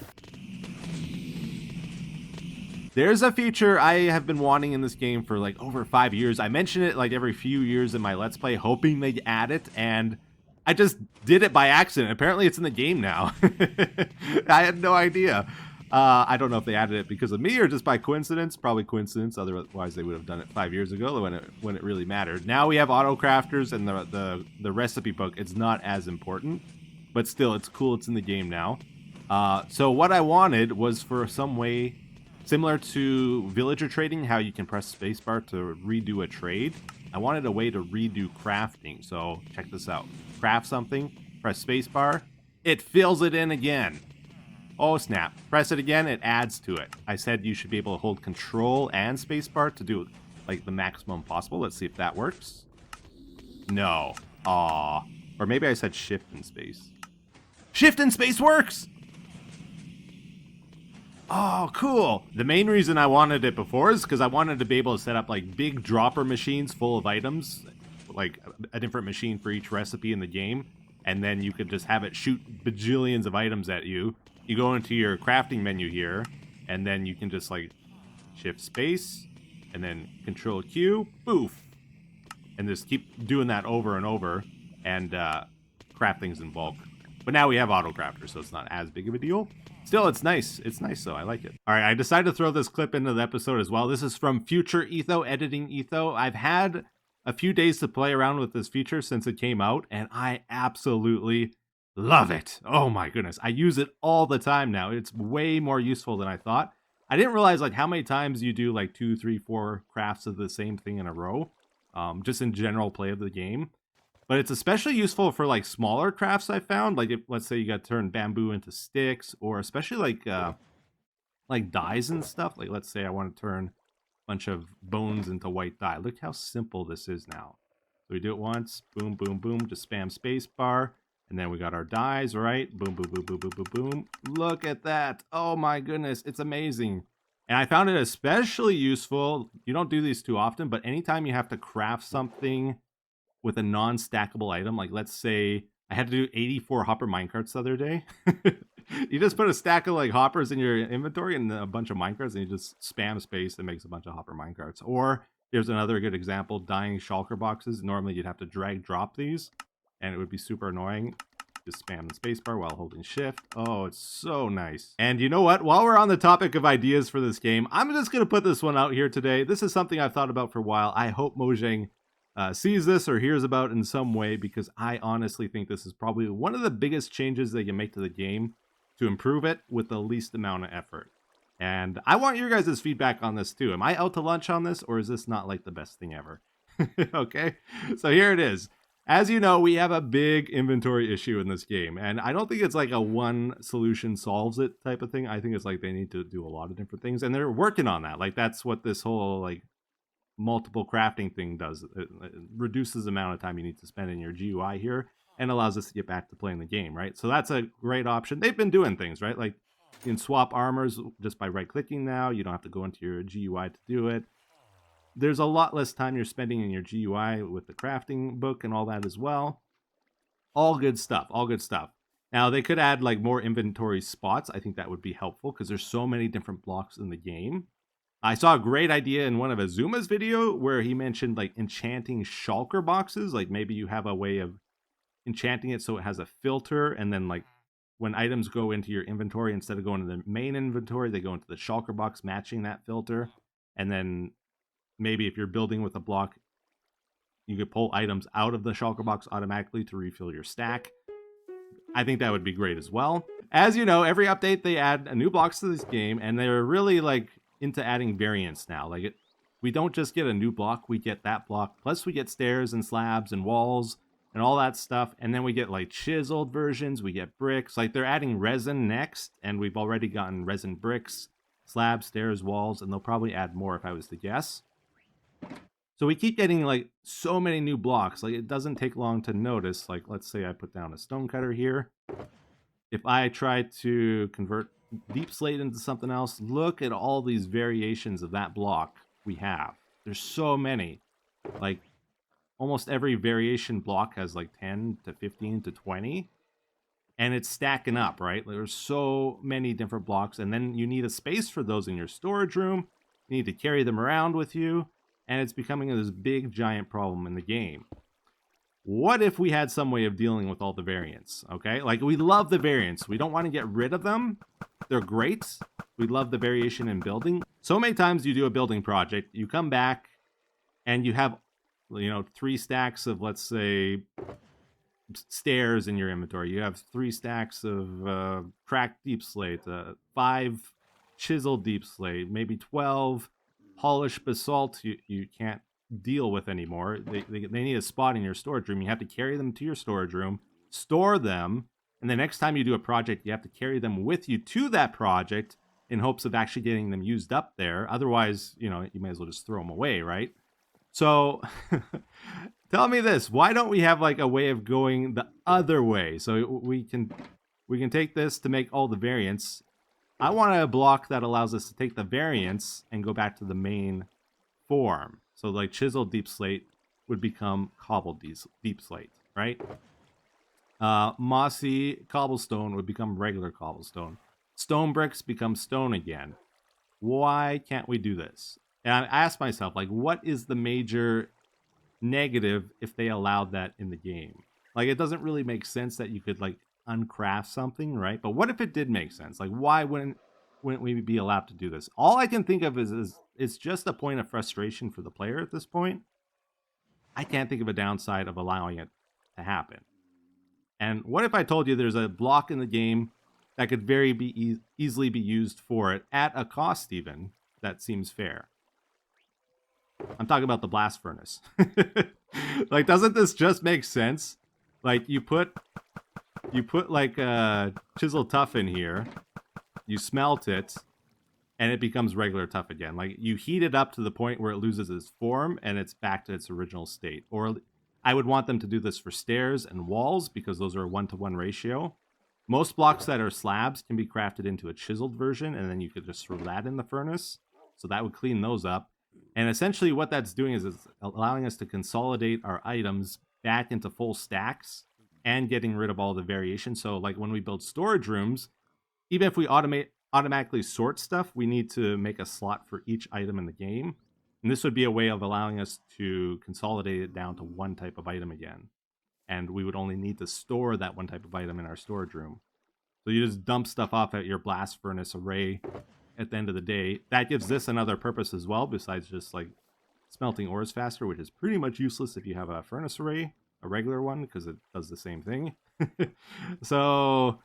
There's a feature I have been wanting in this game for like over 5 years. I mention it like every few years in my Let's Play, hoping they'd add it, and I just did it by accident. Apparently it's in the game now. I had no idea. I don't know if they added it because of me or just by coincidence. Probably coincidence, otherwise they would have done it 5 years ago when it really mattered. Now we have auto crafters and the recipe book. It's not as important, but still, it's cool. It's in the game now. So what I wanted was for some way similar to villager trading, how you can press spacebar to redo a trade. I wanted a way to redo crafting. So check this out. Craft something, press spacebar, it fills it in again. Oh snap. Press it again, it adds to it. I said you should be able to hold control and spacebar to do like the maximum possible. Let's see if that works. No. Aw. Or maybe I said shift and space. Shift and space works! Oh, cool. The main reason I wanted it before is because I wanted to be able to set up like big dropper machines full of items, like a different machine for each recipe in the game, and then you could just have it shoot bajillions of items at you. You go into your crafting menu here, and then you can just like shift space, and then control Q, boof. And just keep doing that over and over, and craft things in bulk. But now we have auto crafters, so it's not as big of a deal. Still, it's nice. It's nice, though. I like it. All right, I decided to throw this clip into the episode as well. This is from Future Etho, Editing Etho. I've had a few days to play around with this feature since it came out, and I absolutely love it. Oh my goodness. I use it all the time now. It's way more useful than I thought. I didn't realize like how many times you do like 2, 3, 4 crafts of the same thing in a row, just in general play of the game. But it's especially useful for like smaller crafts I found. Like if, let's say you got to turn bamboo into sticks, or especially like dyes and stuff. Like let's say I want to turn a bunch of bones into white dye. Look how simple this is now. So we do it once, boom, boom, boom, just spam space bar. And then we got our dyes, right? Boom, boom, boom, boom, boom, boom, boom. Look at that. Oh my goodness, it's amazing. And I found it especially useful. You don't do these too often, but anytime you have to craft something with a non-stackable item, like let's say I had to do 84 hopper minecarts the other day. You just put a stack of like hoppers in your inventory and a bunch of minecarts, and you just spam space and makes a bunch of hopper minecarts. Or here's another good example, dying shulker boxes. Normally you'd have to drag drop these, and it would be super annoying. Just spam the spacebar while holding shift. Oh, it's so nice. And you know what? While we're on the topic of ideas for this game, I'm just going to put this one out here today. This is something I've thought about for a while. I hope Mojang sees this or hears about in some way, because I honestly think this is probably one of the biggest changes they can make to the game to improve it with the least amount of effort. And I want your guys' feedback on this too. Am I out to lunch on this, or is this not like the best thing ever? Okay, so here it is. As you know, we have a big inventory issue in this game, and I don't think it's like a one solution solves it type of thing. I think it's like they need to do a lot of different things, and they're working on that. Like that's what this whole like multiple crafting thing does. It reduces the amount of time you need to spend in your GUI here and allows us to get back to playing the game, right? So that's a great option. They've been doing things, right? Like you can swap armors just by right-clicking now. You don't have to go into your GUI to do it. There's a lot less time you're spending in your GUI with the crafting book and all that as well. All good stuff, all good stuff. Now, they could add like more inventory spots. I think that would be helpful because there's so many different blocks in the game. I saw a great idea in one of Azuma's video where he mentioned like enchanting shulker boxes. Like maybe you have a way of enchanting it so it has a filter, and then like when items go into your inventory, instead of going to the main inventory, they go into the shulker box matching that filter. And then maybe if you're building with a block, you could pull items out of the shulker box automatically to refill your stack. I think that would be great as well. As you know, every update they add new blocks to this game, and they're really like into adding variants now. Like we don't just get a new block, we get that block, plus we get stairs and slabs and walls and all that stuff, and then we get like chiseled versions, we get bricks. Like they're adding resin next, and we've already gotten resin bricks, slabs, stairs, walls, and they'll probably add more if I was to guess. So we keep getting like so many new blocks. Like it doesn't take long to notice. Like let's say I put down a stone cutter here. If I try to convert deep slate into something else, look at all these variations of that block we have. There's so many. Like almost every variation block has like 10 to 15 to 20. And it's stacking up, right? There's so many different blocks. And then you need a space for those in your storage room. You need to carry them around with you. And it's becoming this big, giant problem in the game. What if we had some way of dealing with all the variants, okay? Like, we love the variants. We don't want to get rid of them. They're great. We love the variation in building. So many times you do a building project, you come back, and you have, 3 stacks of, let's say, stairs in your inventory. You have 3 stacks of cracked deep slate, 5 chiseled deep slate, maybe 12 polished basalt you can't deal with anymore. They need a spot in your storage room. You have to carry them to your storage room, store them, and the next time you do a project, you have to carry them with you to that project in hopes of actually getting them used up there. Otherwise, you may as well just throw them away, right? So tell me this, why don't we have like a way of going the other way? So we can take this to make all the variants. I want a block that allows us to take the variants and go back to the main form. So like chiseled deep slate would become cobbled deep slate, right? Mossy cobblestone would become regular cobblestone. Stone bricks become stone again. Why can't we do this? And I asked myself, like, what is the major negative if they allowed that in the game? Like, it doesn't really make sense that you could like uncraft something, right? But what if it did make sense? Like, why wouldn't we be allowed to do this? All I can think of is it's just a point of frustration for the player at this point. I can't think of a downside of allowing it to happen. And what if I told you there's a block in the game that could easily be used for it at a cost even that seems fair? I'm talking about the blast furnace. Like, doesn't this just make sense? Like, you put like chiseled tuff in here, you smelt it, and it becomes regular tuff again. Like, you heat it up to the point where it loses its form and it's back to its original state. Or I would want them to do this for stairs and walls because those are a 1-to-1 ratio. Most blocks that are slabs can be crafted into a chiseled version, and then you could just throw that in the furnace. So that would clean those up. And essentially what that's doing is it's allowing us to consolidate our items back into full stacks and getting rid of all the variation. So like when we build storage rooms, even if we automatically sort stuff, we need to make a slot for each item in the game. And this would be a way of allowing us to consolidate it down to one type of item again. And we would only need to store that one type of item in our storage room. So you just dump stuff off at your blast furnace array at the end of the day. That gives this another purpose as well, besides just like smelting ores faster, which is pretty much useless if you have a furnace array, a regular one, because it does the same thing. So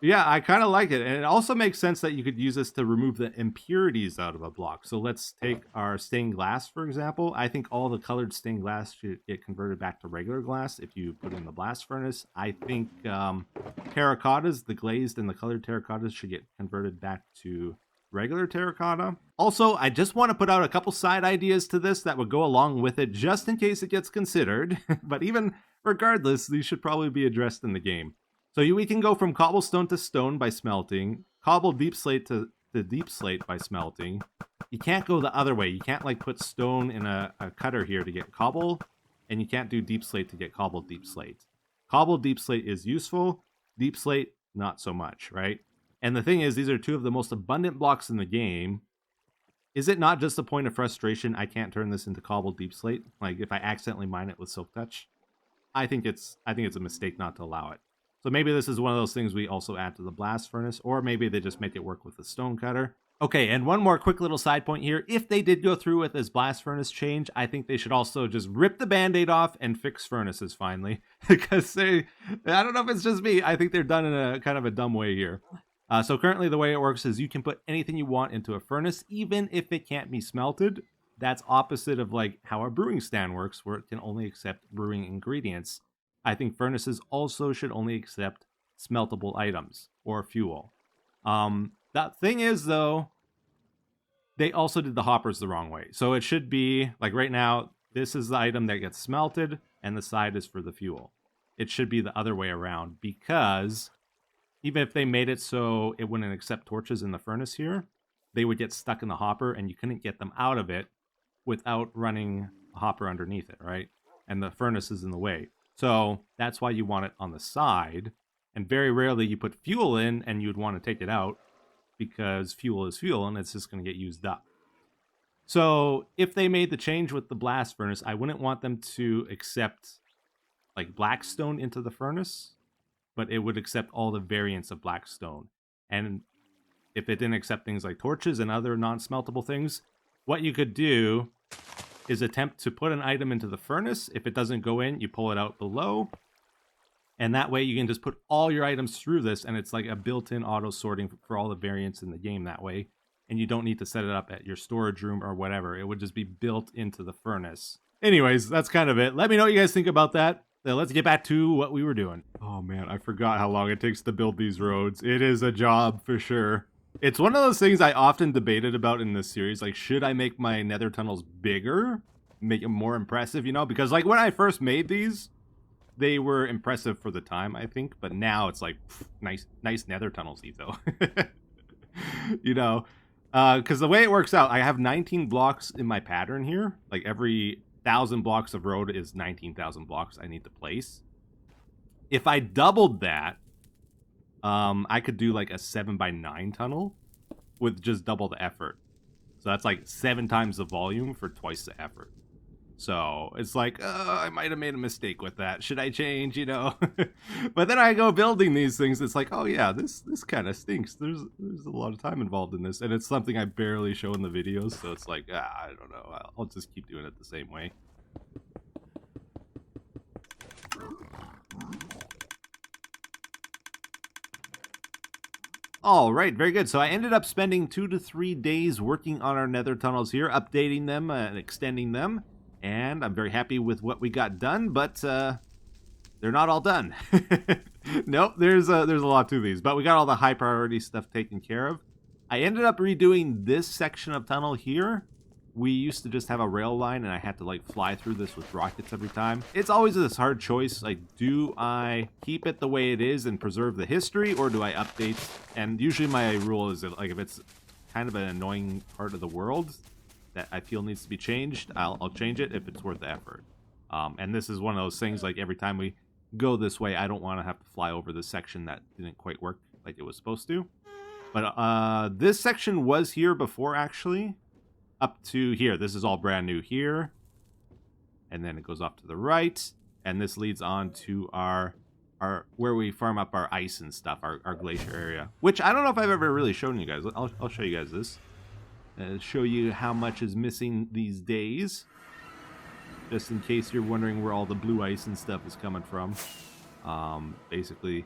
yeah, I kind of like it. And it also makes sense that you could use this to remove the impurities out of a block. So let's take our stained glass, for example. I think all the colored stained glass should get converted back to regular glass if you put in the blast furnace. I think terracottas, the glazed and the colored terracottas, should get converted back to regular terracotta. Also, I just want to put out a couple side ideas to this that would go along with it, just in case it gets considered. But even regardless, these should probably be addressed in the game. So we can go from cobblestone to stone by smelting, cobble deep slate to deep slate by smelting. You can't go the other way. You can't like put stone in a cutter here to get cobble, and you can't do deep slate to get cobbled deep slate. Cobbled deep slate is useful, deep slate not so much, right? And the thing is, these are two of the most abundant blocks in the game. Is it not just a point of frustration I can't turn this into cobbled deep slate? Like if I accidentally mine it with silk touch? I think it's a mistake not to allow it. So maybe this is one of those things we also add to the blast furnace, or maybe they just make it work with the stone cutter. Okay, and one more quick little side point here. If they did go through with this blast furnace change, I think they should also just rip the Band-Aid off and fix furnaces finally. Because I don't know if it's just me, I think they're done in a kind of a dumb way here. So currently the way it works is you can put anything you want into a furnace, even if it can't be smelted. That's opposite of like how a brewing stand works, where it can only accept brewing ingredients. I think furnaces also should only accept smeltable items or fuel. The thing is, though, they also did the hoppers the wrong way. So it should be, like right now, this is the item that gets smelted, and the side is for the fuel. It should be the other way around, because even if they made it so it wouldn't accept torches in the furnace here, they would get stuck in the hopper, and you couldn't get them out of it without running a hopper underneath it, right? And the furnace is in the way. So that's why you want it on the side. And very rarely you put fuel in and you'd want to take it out, because fuel is fuel and it's just going to get used up. So if they made the change with the blast furnace, I wouldn't want them to accept like blackstone into the furnace, but it would accept all the variants of blackstone. And if it didn't accept things like torches and other non-smeltable things, what you could do is attempt to put an item into the furnace. If it doesn't go in, you pull it out below. And that way you can just put all your items through this, and it's like a built-in auto sorting for all the variants in the game that way. And you don't need to set it up at your storage room or whatever. It would just be built into the furnace. Anyways, that's kind of it. Let me know what you guys think about that. Now let's get back to what we were doing. Oh man, I forgot how long it takes to build these roads. It is a job for sure. It's one of those things I often debated about in this series. Like, should I make my nether tunnels bigger? Make them more impressive, you know? Because like when I first made these, they were impressive for the time, I think. But now it's like, pff, nice nether tunnels, Etho. You know? Because the way it works out, I have 19 blocks in my pattern here. Like every 1,000 blocks of road is 19,000 blocks I need to place. If I doubled that, I could do like a 7x9 tunnel with just double the effort. So that's like 7 times the volume for twice the effort. So it's like, I might have made a mistake with that. Should I change, you know? But then I go building these things. It's like, oh yeah, this kind of stinks. There's a lot of time involved in this. And it's something I barely show in the videos. So it's like, I don't know. I'll just keep doing it the same way. All right, very good. So I ended up spending 2 to 3 days working on our nether tunnels here, updating them and extending them. And I'm very happy with what we got done, but they're not all done. Nope, there's a lot to these, but we got all the high priority stuff taken care of. I ended up redoing this section of tunnel here. We used to just have a rail line, and I had to like fly through this with rockets every time. It's always this hard choice, like, do I keep it the way it is and preserve the history, or do I update? And usually my rule is that, like, if it's kind of an annoying part of the world that I feel needs to be changed, I'll change it if it's worth the effort. And this is one of those things, like, every time we go this way, I don't want to have to fly over this section that didn't quite work like it was supposed to. But this section was here before, actually. Up to here. This is all brand new here. And then it goes off to the right. And this leads on to our where we farm up our ice and stuff, our glacier area. Which I don't know if I've ever really shown you guys. I'll show you guys this. Show you how much is missing these days. Just in case you're wondering where all the blue ice and stuff is coming from. Basically,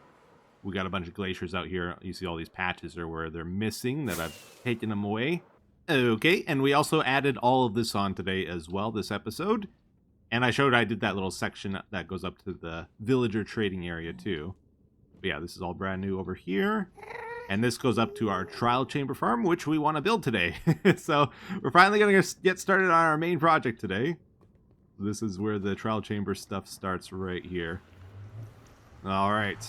we got a bunch of glaciers out here. You see all these patches are where they're missing that I've taken them away. Okay, and we also added all of this on today as well, this episode. And I showed I did that little section that goes up to the villager trading area too. But yeah, this is all brand new over here. And this goes up to our trial chamber farm, which we want to build today. So we're finally going to get started on our main project today. This is where the trial chamber stuff starts, right here. All right.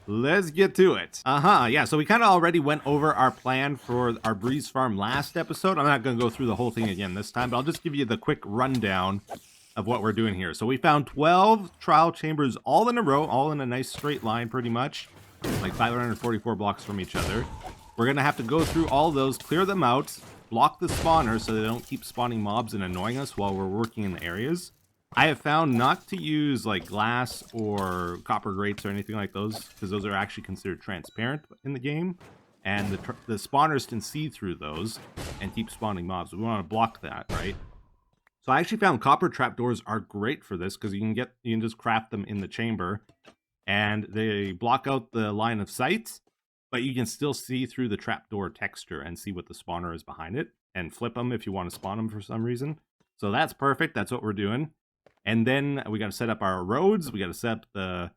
Let's get to it. Yeah, so we kind of already went over our plan for our breeze farm last episode. I'm not going to go through the whole thing again this time, but I'll just give you the quick rundown of what we're doing here. So we found 12 trial chambers all in a row, all in a nice straight line pretty much. Like 544 blocks from each other. We're going to have to go through all those, clear them out, block the spawners so they don't keep spawning mobs and annoying us while we're working in the areas. I have found not to use like glass or copper grates or anything like those, because those are actually considered transparent in the game. And the spawners can see through those and keep spawning mobs. We want to block that, right? So I actually found copper trapdoors are great for this, because you can just craft them in the chamber. And they block out the line of sight, but you can still see through the trapdoor texture and see what the spawner is behind it, and flip them if you want to spawn them for some reason. So that's perfect. That's what we're doing. And then we got to set up our roads. We got to set up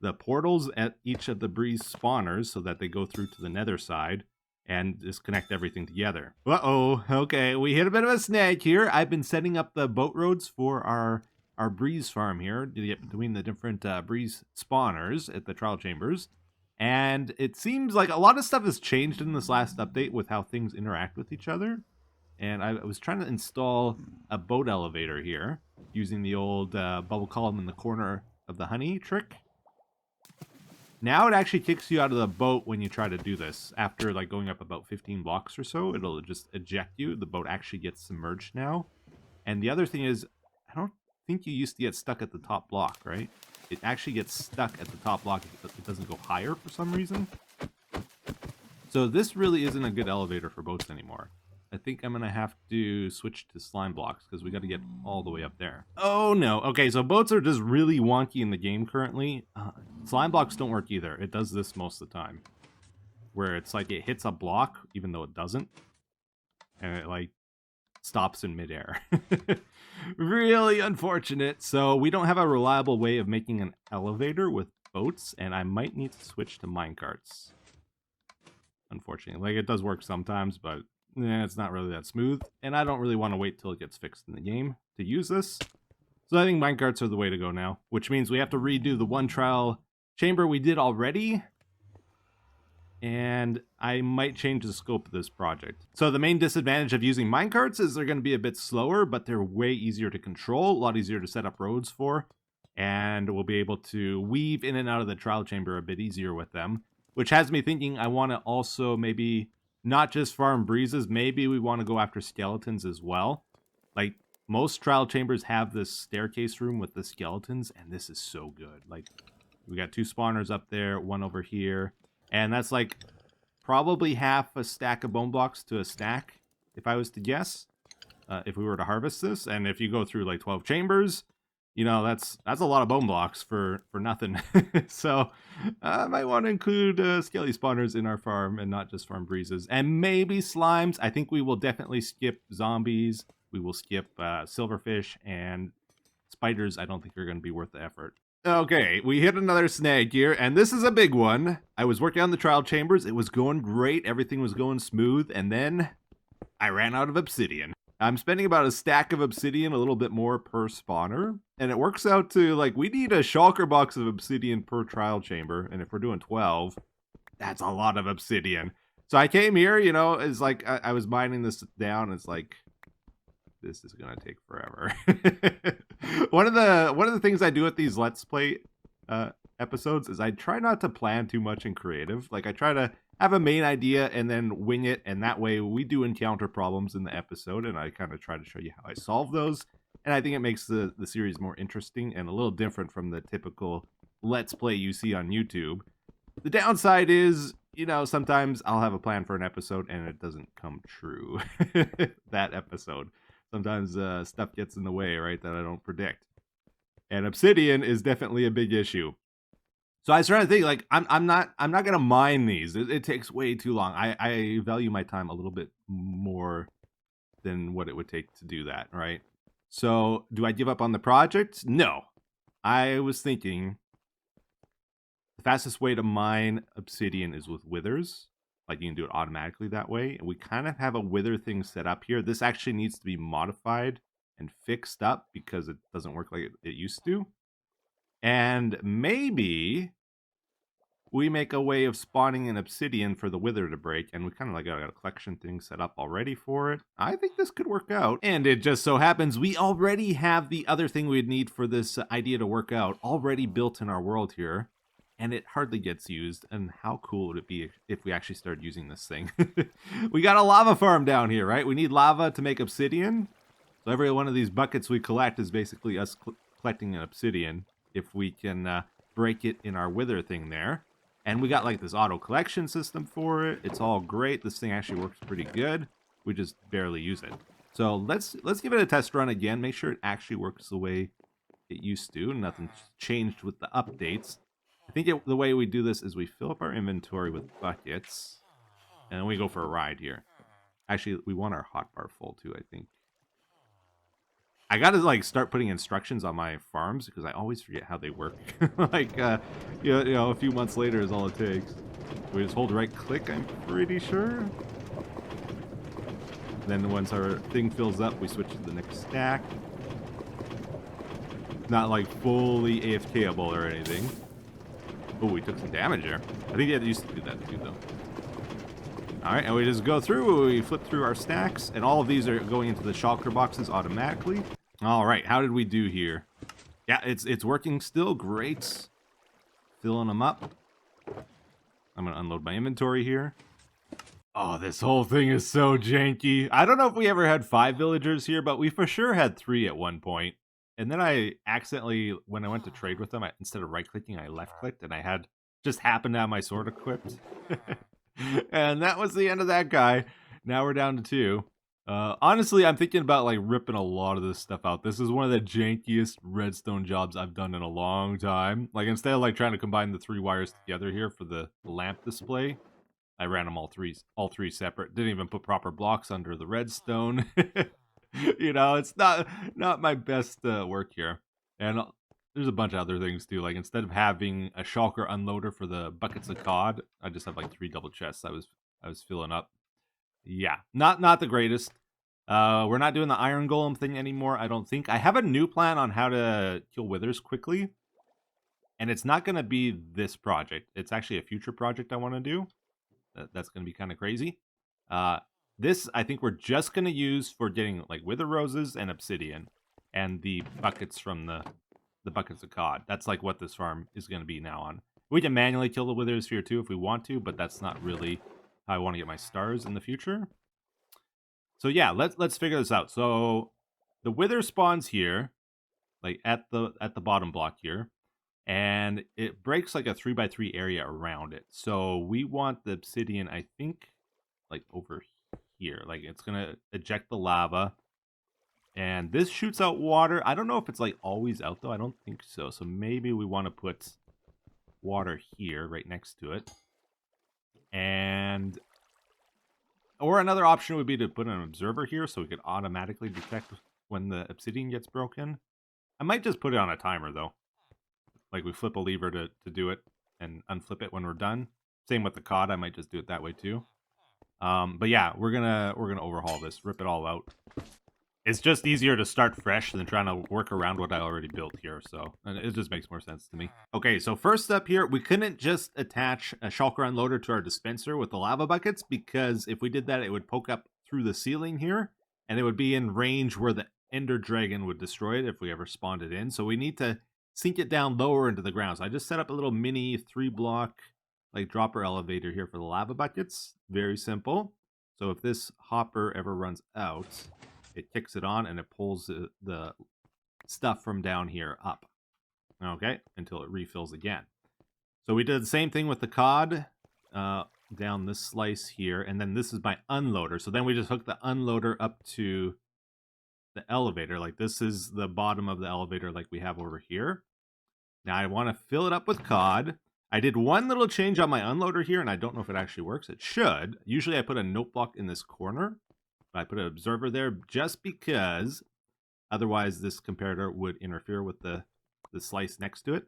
the portals at each of the breeze spawners so that they go through to the nether side and just connect everything together. Uh-oh. Okay, we hit a bit of a snag here. I've been setting up the boat roads for our breeze farm here between the different breeze spawners at the trial chambers. And it seems like a lot of stuff has changed in this last update with how things interact with each other. And I was trying to install a boat elevator here using the old bubble column in the corner of the honey trick. Now it actually kicks you out of the boat when you try to do this. After like going up about 15 blocks or so, it'll just eject you. The boat actually gets submerged now. And the other thing is, I don't think you used to get stuck at the top block, right? It actually gets stuck at the top block. It doesn't go higher for some reason. So this really isn't a good elevator for boats anymore. I think I'm going to have to switch to slime blocks because we got to get all the way up there. Oh no. Okay, so boats are just really wonky in the game currently. Slime blocks don't work either. It does this most of the time. Where it's like it hits a block even though it doesn't. And it like stops in midair. Really unfortunate. So we don't have a reliable way of making an elevator with boats, and I might need to switch to minecarts. Unfortunately. Like, it does work sometimes, but it's not really that smooth, and I don't really want to wait till it gets fixed in the game to use this. So I think minecarts are the way to go now, which means we have to redo the one trial chamber we did already, and I might change the scope of this project. So the main disadvantage of using minecarts is they're going to be a bit slower, but they're way easier to control, a lot easier to set up roads for, and we'll be able to weave in and out of the trial chamber a bit easier with them, which has me thinking I want to also maybe not just farm breezes, maybe we want to go after skeletons as well. Like, most trial chambers have this staircase room with the skeletons, and this is so good. Like, we got 2 spawners up there, 1 over here, and that's like probably half a stack of bone blocks to a stack, if I was to guess, if we were to harvest this. And if you go through like 12 chambers, you know, that's a lot of bone blocks for nothing. So I might want to include skelly spawners in our farm and not just farm breezes. And maybe slimes. I think we will definitely skip zombies. We will skip silverfish, and spiders I don't think are going to be worth the effort. Okay, we hit another snag here, and this is a big one. I was working on the trial chambers. It was going great. Everything was going smooth, and then I ran out of obsidian. I'm spending about a stack of obsidian, a little bit more per spawner, and it works out to, like, we need a shulker box of obsidian per trial chamber, and if we're doing 12, that's a lot of obsidian. So I came here, you know, it's like, I was mining this down, it's like, this is gonna take forever. One of the things I do with these Let's Play episodes is I try not to plan too much in creative. Like, I try to have a main idea and then wing it, and that way we do encounter problems in the episode, and I kind of try to show you how I solve those. And I think it makes the series more interesting and a little different from the typical Let's Play you see on YouTube. The downside is, you know, sometimes I'll have a plan for an episode and it doesn't come true. That episode. Sometimes stuff gets in the way, right, that I don't predict. And obsidian is definitely a big issue. So I was trying to think, like, I'm not gonna mine these. It takes way too long. I value my time a little bit more than what it would take to do that, right? So do I give up on the project? No. I was thinking the fastest way to mine obsidian is with withers. Like, you can do it automatically that way. And we kind of have a wither thing set up here. This actually needs to be modified and fixed up because it doesn't work like it used to. And maybe we make a way of spawning an obsidian for the wither to break, and we kind of like got a collection thing set up already for it. I think this could work out. And it just so happens we already have the other thing we'd need for this idea to work out already built in our world here. And it hardly gets used. And how cool would it be if we actually started using this thing? We got a lava farm down here, right? We need lava to make obsidian. So every one of these buckets we collect is basically us collecting an obsidian. If we can break it in our wither thing there. And we got like this auto collection system for it. It's all great. This thing actually works pretty good. We just barely use it. So let's give it a test run again. Make sure it actually works the way it used to. Nothing's changed with the updates. I think the way we do this is we fill up our inventory with buckets, and then we go for a ride here. Actually, we want our hotbar full too, I think. I gotta like start putting instructions on my farms because I always forget how they work. Like, you know, a few months later is all it takes. We just hold right click, I'm pretty sure. Then once our thing fills up, we switch to the next stack. Not like fully AFKable or anything. Oh, we took some damage there. I think it used to do that too, though. Alright, and we just go through, we flip through our stacks, and all of these are going into the shulker boxes automatically. Alright, how did we do here? Yeah, it's working still, great. Filling them up. I'm gonna unload my inventory here. Oh, this whole thing is so janky. I don't know if we ever had 5 villagers here, but we for sure had 3 at one point. And then I accidentally, when I went to trade with them, instead of right-clicking, I left-clicked, and I had just happened to have my sword equipped. And that was the end of that guy. Now we're down to 2. Honestly, I'm thinking about like ripping a lot of this stuff out. This is one of the jankiest redstone jobs I've done in a long time. Like, instead of like trying to combine the 3 wires together here for the lamp display, I ran them all three separate. Didn't even put proper blocks under the redstone. You know, it's not my best work here. And there's a bunch of other things too. Like, instead of having a shulker unloader for the buckets of cod, I just have like 3 double chests I was filling up. Yeah, not the greatest. We're not doing the iron golem thing anymore, I don't think. I have a new plan on how to kill withers quickly. And it's not going to be this project. It's actually a future project I want to do. That's going to be kind of crazy. This, I think we're just going to use for getting like wither roses and obsidian. And the buckets from the buckets of cod. That's like what this farm is going to be now on. We can manually kill the withers here too if we want to, but that's not really how I want to get my stars in the future. So yeah, let's figure this out. So the wither spawns here, like at the bottom block here, and it breaks like a 3x3 area around it. So we want the obsidian, I think, like over here. Like, it's gonna eject the lava. And this shoots out water. I don't know if it's like always out though. I don't think so. So maybe we want to put water here right next to it. And or another option would be to put an observer here so we could automatically detect when the obsidian gets broken. I might just put it on a timer though. Like, we flip a lever to do it and unflip it when we're done. Same with the cod. I might just do it that way too. But yeah, we're gonna overhaul this, rip it all out. It's just easier to start fresh than trying to work around what I already built here, so it just makes more sense to me. Okay, so first up here, we couldn't just attach a shulker unloader to our dispenser with the lava buckets, because if we did that, it would poke up through the ceiling here, and it would be in range where the ender dragon would destroy it if we ever spawned it in. So we need to sink it down lower into the ground. So I just set up a little mini 3-block like dropper elevator here for the lava buckets. Very simple. So if this hopper ever runs out, it kicks it on and it pulls the stuff from down here up. Okay, until it refills again. So we did the same thing with the cod down this slice here, and then this is my unloader. So then we just hook the unloader up to the elevator. Like, this is the bottom of the elevator like we have over here. Now I want to fill it up with cod. I did one little change on my unloader here, and I don't know if it actually works. It should. Usually I put a note block in this corner. I put an observer there just because otherwise this comparator would interfere with the slice next to it.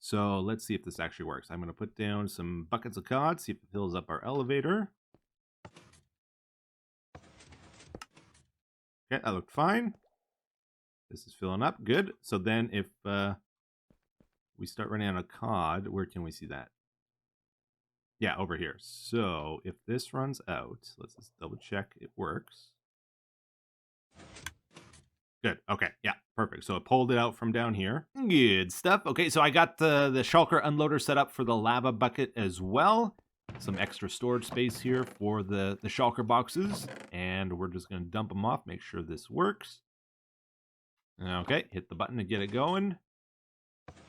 So let's see if this actually works. I'm going to put down some buckets of cod, see if it fills up our elevator. Okay, that looked fine. This is filling up. Good. So then if we start running out of cod, where can we see that? Yeah, over here. So if this runs out, let's just double check it works. Good. Okay. Yeah, perfect. So it pulled it out from down here. Good stuff. Okay, so I got the shulker unloader set up for the lava bucket as well. Some extra storage space here for the shulker boxes. And we're just going to dump them off, make sure this works. Okay, hit the button to get it going.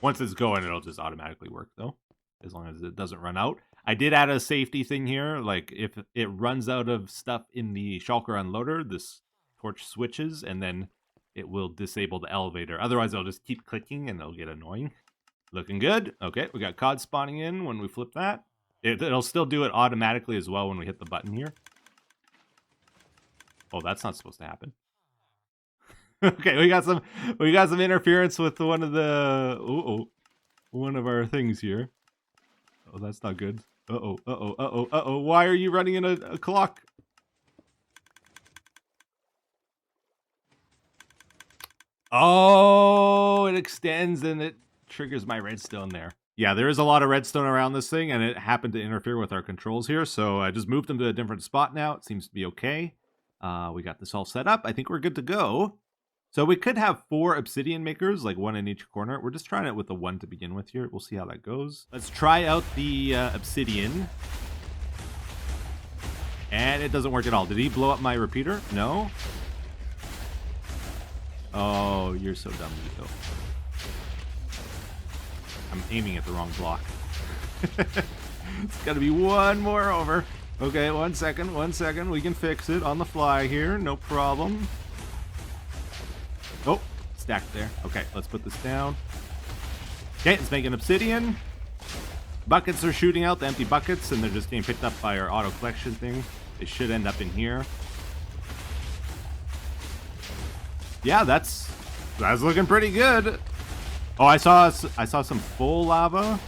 Once it's going, it'll just automatically work though, as long as it doesn't run out. I did add a safety thing here. Like, if it runs out of stuff in the shulker unloader, this torch switches and then it will disable the elevator. Otherwise, it'll just keep clicking and it'll get annoying. Looking good. Okay, we got cod spawning in when we flip that. It'll still do it automatically as well when we hit the button here. Oh, that's not supposed to happen. Okay, we got some interference with one of the one of our things here. Oh, that's not good. Uh-oh. Why are you running in a clock? Oh, it extends and it triggers my redstone there. Yeah, there is a lot of redstone around this thing, and it happened to interfere with our controls here, so I just moved them to a different spot now. It seems to be okay. We got this all set up. I think we're good to go. So we could have 4 obsidian makers, like 1 in each corner. We're just trying it with the 1 to begin with here. We'll see how that goes. Let's try out the obsidian. And it doesn't work at all. Did he blow up my repeater? No. Oh, you're so dumb, Nico. I'm aiming at the wrong block. It's got to be one more over. Okay, 1 second, 1 second. We can fix it on the fly here. No problem. Oh, stacked there. Okay, let's put this down. Okay, let's make an obsidian. Buckets are shooting out, the empty buckets, and they're just getting picked up by our auto collection thing. They should end up in here. Yeah, that's looking pretty good. Oh, I saw some full lava.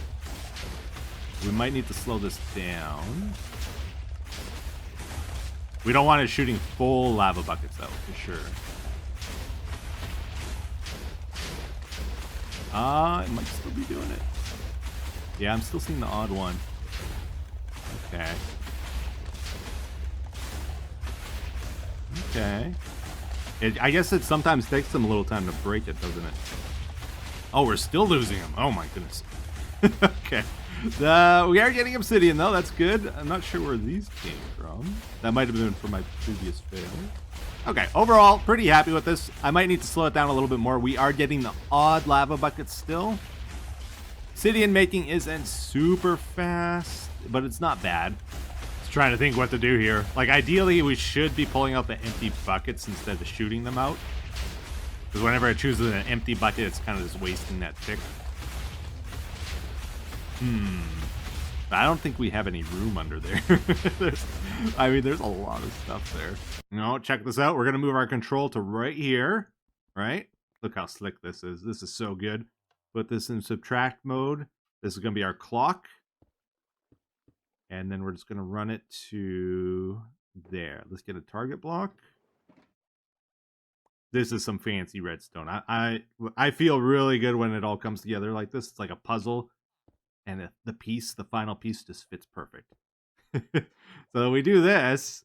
We might need to slow this down. We don't want it shooting full lava buckets though, for sure. It might still be doing it. Yeah, I'm still seeing the odd one. Okay. Okay. I guess it sometimes takes them a little time to break it, doesn't it? Oh, we're still losing them. Oh my goodness. Okay. We are getting obsidian though. That's good. I'm not sure where these came from. That might have been from my previous fail. Okay, overall, pretty happy with this. I might need to slow it down a little bit more. We are getting the odd lava buckets still. Obsidian making isn't super fast, but it's not bad. Just trying to think what to do here. Like, ideally, we should be pulling out the empty buckets instead of shooting them out. Because whenever I choose an empty bucket, it's kind of just wasting that tick. I don't think we have any room under there. There's a lot of stuff there. No, check this out. We're going to move our control to right here. Right? Look how slick this is. This is so good. Put this in subtract mode. This is going to be our clock. And then we're just going to run it to there. Let's get a target block. This is some fancy redstone. I feel really good when it all comes together like this. It's like a puzzle. And the final piece just fits perfect. So we do this,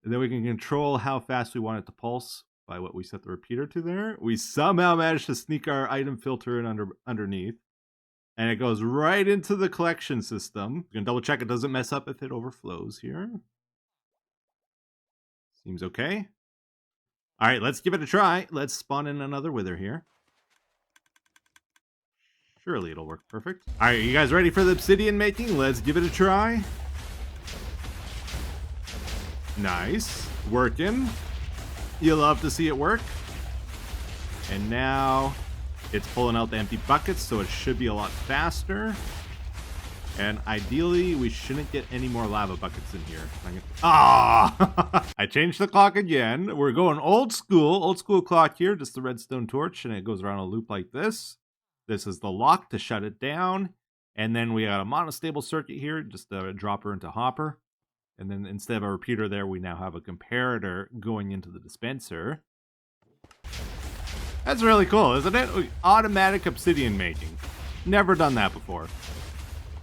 and then we can control how fast we want it to pulse by what we set the repeater to there. We somehow managed to sneak our item filter in underneath. And it goes right into the collection system. You can double check it doesn't mess up if it overflows here. Seems okay. All right, let's give it a try. Let's spawn in another wither here. Surely it'll work perfect. All right, you guys ready for the obsidian making? Let's give it a try. Nice. Working. You love to see it work. And now it's pulling out the empty buckets, so it should be a lot faster. And ideally, we shouldn't get any more lava buckets in here. I changed the clock again. We're going old school clock here, just the redstone torch, and it goes around a loop like this. This is the lock to shut it down. And then we got a monostable circuit here, just a dropper into hopper. And then instead of a repeater there, we now have a comparator going into the dispenser. That's really cool, isn't it? Automatic obsidian making. Never done that before.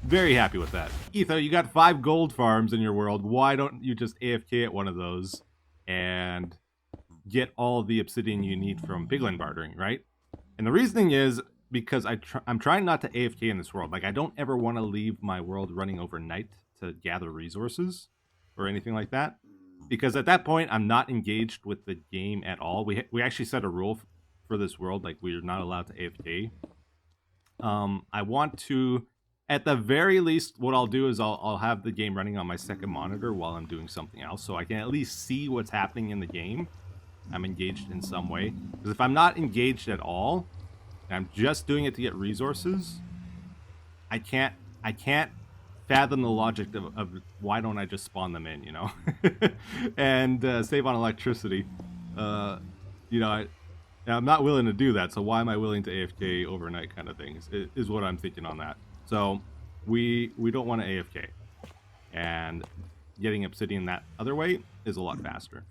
Very happy with that. Etho, you got 5 gold farms in your world. Why don't you just AFK at one of those and get all the obsidian you need from piglin bartering, right? And the reasoning is because I'm trying not to AFK in this world. Like, I don't ever want to leave my world running overnight to gather resources or anything like that. Because at that point, I'm not engaged with the game at all. We actually set a rule for this world, like we're not allowed to AFK. I want to, at the very least, what I'll do is I'll have the game running on my second monitor while I'm doing something else, so I can at least see what's happening in the game. I'm engaged in some way. Because if I'm not engaged at all, I'm just doing it to get resources, I can't fathom the logic of why don't I just spawn them in, you know, and save on electricity. You know, I'm not willing to do that, so why am I willing to AFK overnight kind of things is what I'm thinking on that. So we don't want to AFK, and getting obsidian that other way is a lot faster.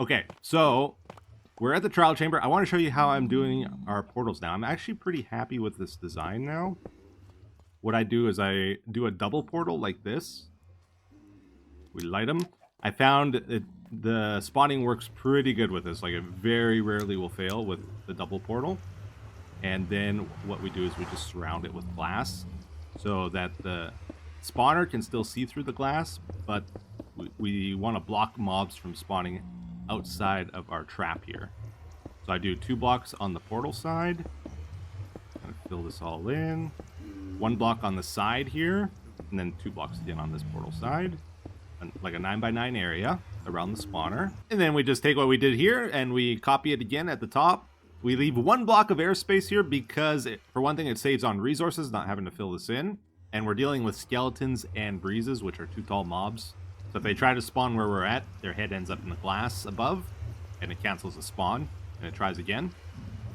Okay, so we're at the trial chamber. I want to show you how I'm doing our portals now. I'm actually pretty happy with this design now. What I do is I do a double portal like this. We light them. I found the spawning works pretty good with this. Like, it very rarely will fail with the double portal. And then what we do is we just surround it with glass so that the spawner can still see through the glass, but we want to block mobs from spawning outside of our trap here. So I do 2 blocks on the portal side. I'm gonna fill this all in. 1 block on the side here, and then 2 blocks again on this portal side. And like a 9x9 area around the spawner. And then we just take what we did here and we copy it again at the top. We leave 1 block of airspace here because, for one thing, it saves on resources, not having to fill this in. And we're dealing with skeletons and breezes, which are 2 tall mobs. So if they try to spawn where we're at, their head ends up in the glass above, and it cancels the spawn, and it tries again.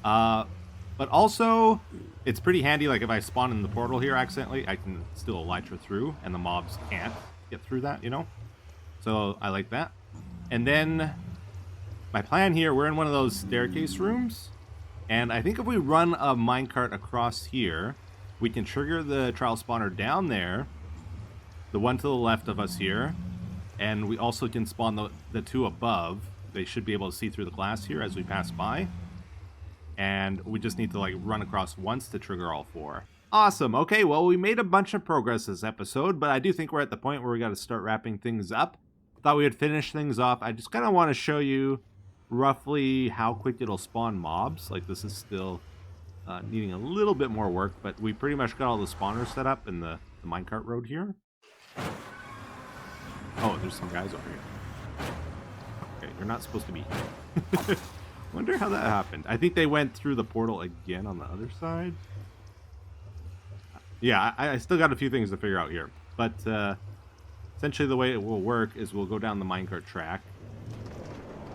But also, it's pretty handy, like if I spawn in the portal here accidentally, I can still elytra through, and the mobs can't get through that, you know? So I like that. And then, my plan here, we're in one of those staircase rooms, and I think if we run a minecart across here, we can trigger the trial spawner down there, the one to the left of us here, and we also can spawn the 2 above. They should be able to see through the glass here as we pass by. And we just need to like run across once to trigger all 4. Awesome. Okay, well, we made a bunch of progress this episode, but I do think we're at the point where we got to start wrapping things up. Thought we would finish things off. I just kind of want to show you roughly how quick it'll spawn mobs. Like, this is still needing a little bit more work, but we pretty much got all the spawners set up in the minecart road here. Oh, there's some guys over here. Okay, you're not supposed to be here. Wonder how that happened. I think they went through the portal again on the other side. Yeah, I still got a few things to figure out here. But essentially the way it will work is we'll go down the minecart track.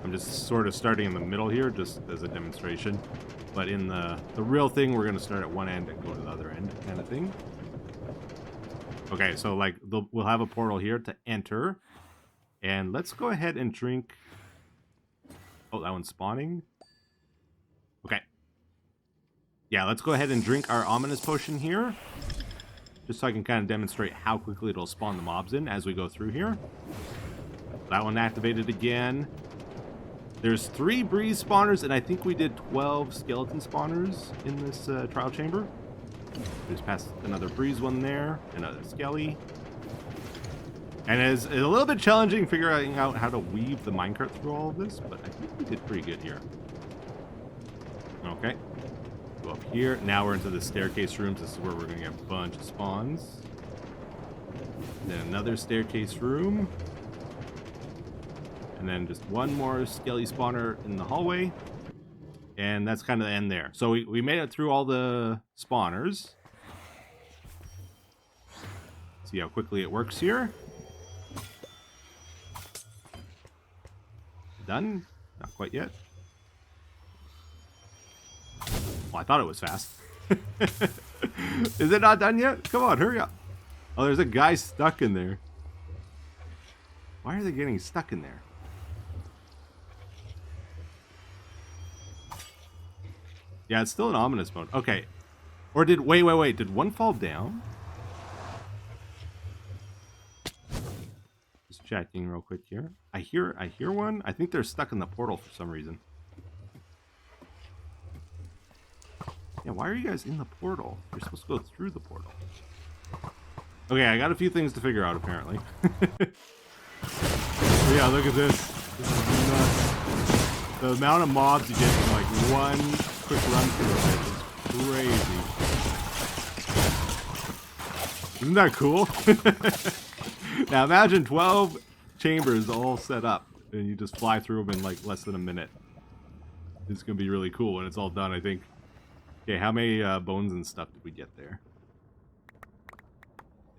I'm just sort of starting in the middle here, just as a demonstration. But in the real thing, we're going to start at one end and go to the other end kind of thing. Okay, so like we'll have a portal here to enter. And let's go ahead and drink... Oh, that one's spawning. Okay. Yeah, let's go ahead and drink our ominous potion here. Just so I can kind of demonstrate how quickly it'll spawn the mobs in as we go through here. That one activated again. There's 3 breeze spawners, and I think we did 12 skeleton spawners in this trial chamber. We just passed another breeze one there, another skelly. And it's a little bit challenging figuring out how to weave the minecart through all of this, but I think we did pretty good here. Okay. Go up here. Now we're into the staircase rooms. This is where we're going to get a bunch of spawns. Then another staircase room. And then just one more skelly spawner in the hallway. And that's kind of the end there. So we made it through all the spawners. See how quickly it works here. Done? Not quite yet. Well, I thought it was fast. Is it not done yet? Come on, hurry up. Oh, there's a guy stuck in there. Why are they getting stuck in there? Yeah, it's still an ominous mode. Okay. Or did... Wait. Did one fall down? Just checking real quick here. I hear one. I think they're stuck in the portal for some reason. Yeah, why are you guys in the portal? You're supposed to go through the portal. Okay, I got a few things to figure out, apparently. Yeah, look at this. This is nuts. The amount of mobs you get in like one quick run through of it is crazy. Isn't that cool? Now imagine 12 chambers all set up, and you just fly through them in like less than a minute. It's going to be really cool when it's all done, I think. Okay, how many bones and stuff did we get there?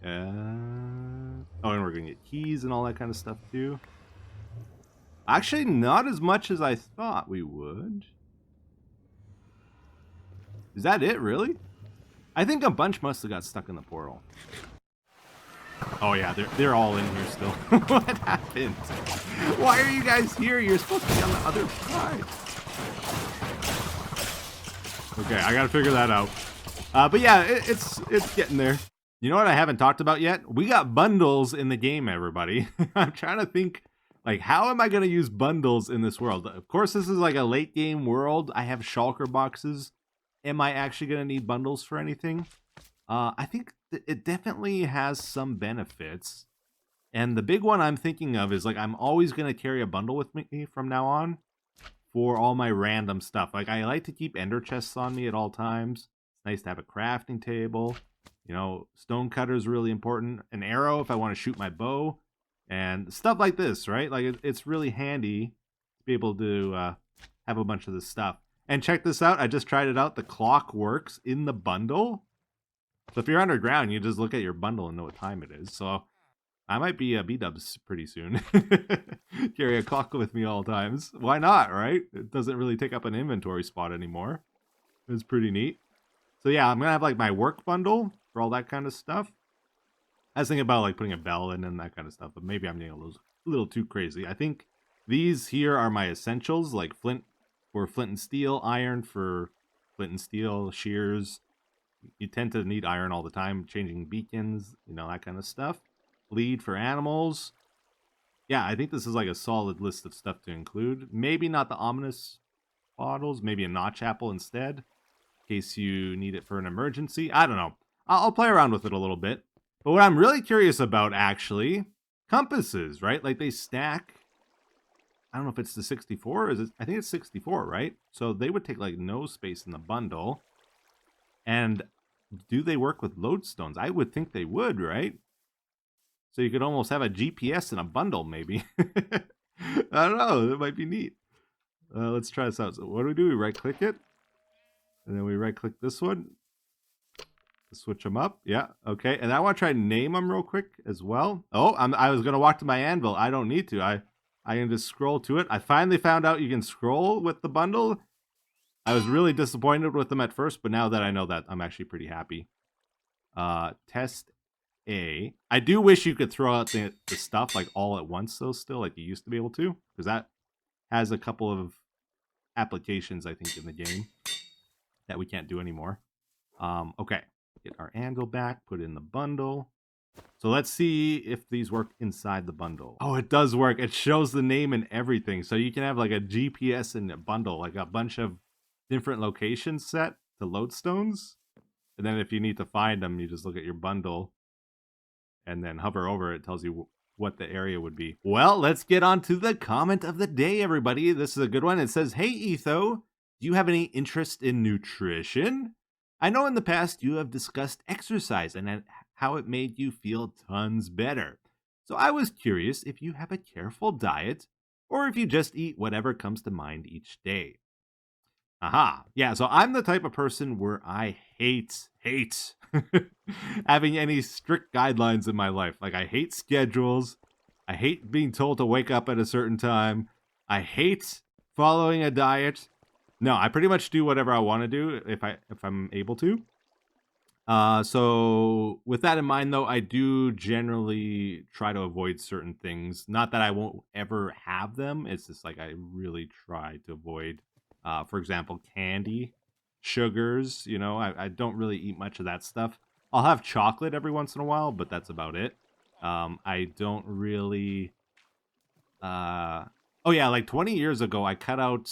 Oh, and we're gonna get keys and all that kind of stuff too. Actually, not as much as I thought we would. Is that it, really? I think a bunch must have got stuck in the portal. Oh yeah, they're all in here still. What happened? Why are you guys here? You're supposed to be on the other side. Okay, I gotta figure that out. But yeah, it's getting there. You know what I haven't talked about yet? We got bundles in the game, everybody. I'm trying to think, like, how am I gonna use bundles in this world? Of course, this is like a late game world. I have shulker boxes. Am I actually gonna need bundles for anything? I think it definitely has some benefits. And the big one I'm thinking of is, like, I'm always gonna carry a bundle with me from now on for all my random stuff. Like, I like to keep ender chests on me at all times. It's nice to have a crafting table. You know, stone cutter is really important. An arrow if I want to shoot my bow. And stuff like this, right? Like, it's really handy to be able to have a bunch of this stuff. And check this out. I just tried it out. The clock works in the bundle. So if you're underground, you just look at your bundle and know what time it is. So I might be a B-dubs pretty soon. Carry a clock with me all times. Why not, right? It doesn't really take up an inventory spot anymore. It's pretty neat. So yeah, I'm going to have like my work bundle for all that kind of stuff. I was thinking about like putting a bell in and that kind of stuff, but maybe I'm getting a little too crazy. I think these here are my essentials, like flint for flint and steel, iron for flint and steel, shears. You tend to need iron all the time, changing beacons, you know, that kind of stuff. Lead for animals. Yeah, I think this is like a solid list of stuff to include. Maybe not the ominous bottles, maybe a notch apple instead, in case you need it for an emergency. I don't know. I'll play around with it a little bit. But what I'm really curious about, actually, compasses, right? Like, they stack. I don't know if it's the 64. I think it's 64, right? So they would take, like, no space in the bundle. And do they work with lodestones? I would think they would, right? So you could almost have a GPS in a bundle, maybe. I don't know. It might be neat. Let's try this out. So what do? We right-click it. And then we right-click this one. Switch them up. Yeah, okay. And I want to try and name them real quick as well. Oh, I was going to walk to my anvil. I don't need to. I can just scroll to it. I finally found out you can scroll with the bundle. I was really disappointed with them at first, but now that I know that, I'm actually pretty happy. Test A. I do wish you could throw out the stuff like all at once, though, still, like you used to be able to, because that has a couple of applications, I think, in the game that we can't do anymore. Okay. Get our anvil back, put in the bundle. So let's see if these work inside the bundle. Oh, it does work. It shows the name and everything. So you can have like a GPS in a bundle, like a bunch of different locations set to lodestones. And then if you need to find them, you just look at your bundle and then hover over it. It tells you what the area would be. Well, let's get on to the comment of the day, everybody. This is a good one. It says, "Hey, Etho, do you have any interest in nutrition? I know in the past you have discussed exercise and how it made you feel tons better. So I was curious if you have a careful diet or if you just eat whatever comes to mind each day." Aha. Yeah, so I'm the type of person where I hate having any strict guidelines in my life. Like, I hate schedules. I hate being told to wake up at a certain time. I hate following a diet. No, I pretty much do whatever I want to do if I'm able to. So with that in mind, though, I do generally try to avoid certain things. Not that I won't ever have them. It's just like I really try to avoid, for example, candy, sugars. You know, I don't really eat much of that stuff. I'll have chocolate every once in a while, but that's about it. I don't really... oh yeah, like 20 years ago, I cut out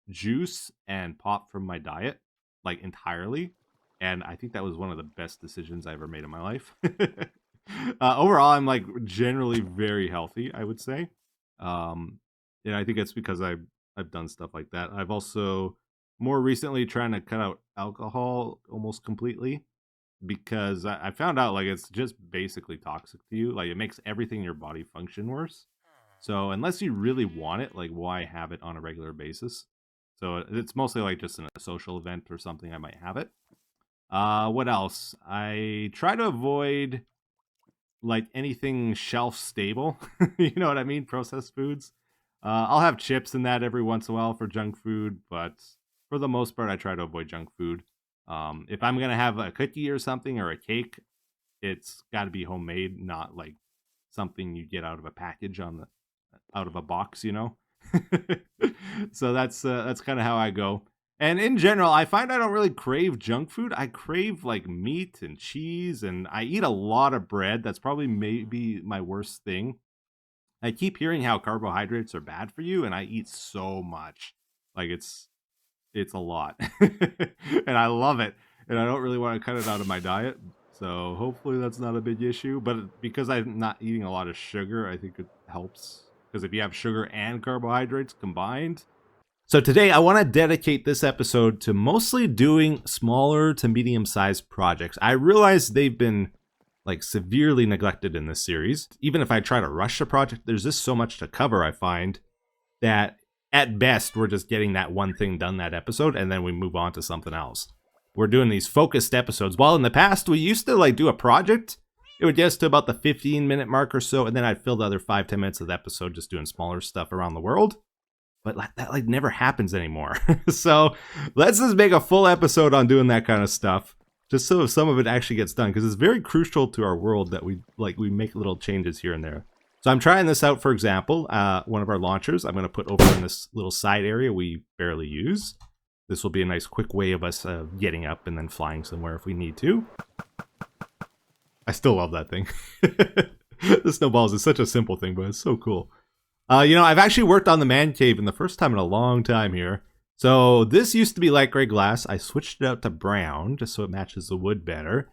juice and pop from my diet, like, entirely, and I think that was one of the best decisions I ever made in my life. Overall, I'm like generally very healthy, I would say. I think it's because I've done stuff like that. I've also more recently trying to cut out alcohol almost completely, because I found out, like, it's just basically toxic to you. Like, it makes everything in your body function worse. So unless you really want it, like, why have it on a regular basis? So it's mostly like just in a social event or something I might have it. What else? I try to avoid like anything shelf stable. You know what I mean? Processed foods. I'll have chips in that every once in a while for junk food, but for the most part, I try to avoid junk food. If I'm going to have a cookie or something or a cake, it's got to be homemade, not like something you get out of a package out of a box, you know? So that's kind of how I go. And in general, I find I don't really crave junk food. I crave like meat and cheese, and I eat a lot of bread. That's probably maybe my worst thing. I keep hearing how carbohydrates are bad for you, and I eat so much. Like it's a lot. And I love it. And I don't really want to cut it out of my diet. So hopefully that's not a big issue. But because I'm not eating a lot of sugar, I think it helps. Because if you have sugar and carbohydrates combined. So today I want to dedicate this episode to mostly doing smaller to medium-sized projects. I realize they've been like severely neglected in this series. Even if I try to rush a project, there's just so much to cover, I find, that at best we're just getting that one thing done that episode and then we move on to something else. We're doing these focused episodes. While in the past we used to like do a project, it would get us to about the 15-minute mark or so, and then I'd fill the other 5-10 minutes of the episode just doing smaller stuff around the world. But that like never happens anymore. So let's just make a full episode on doing that kind of stuff, just so some of it actually gets done, because it's very crucial to our world that we make little changes here and there. So I'm trying this out, for example, one of our launchers I'm going to put over in this little side area we barely use. This will be a nice quick way of us getting up and then flying somewhere if we need to. I still love that thing. The snowballs is such a simple thing, but it's so cool. I've actually worked on the man cave in the first time in a long time here. So this used to be light gray glass. I switched it out to brown just so it matches the wood better.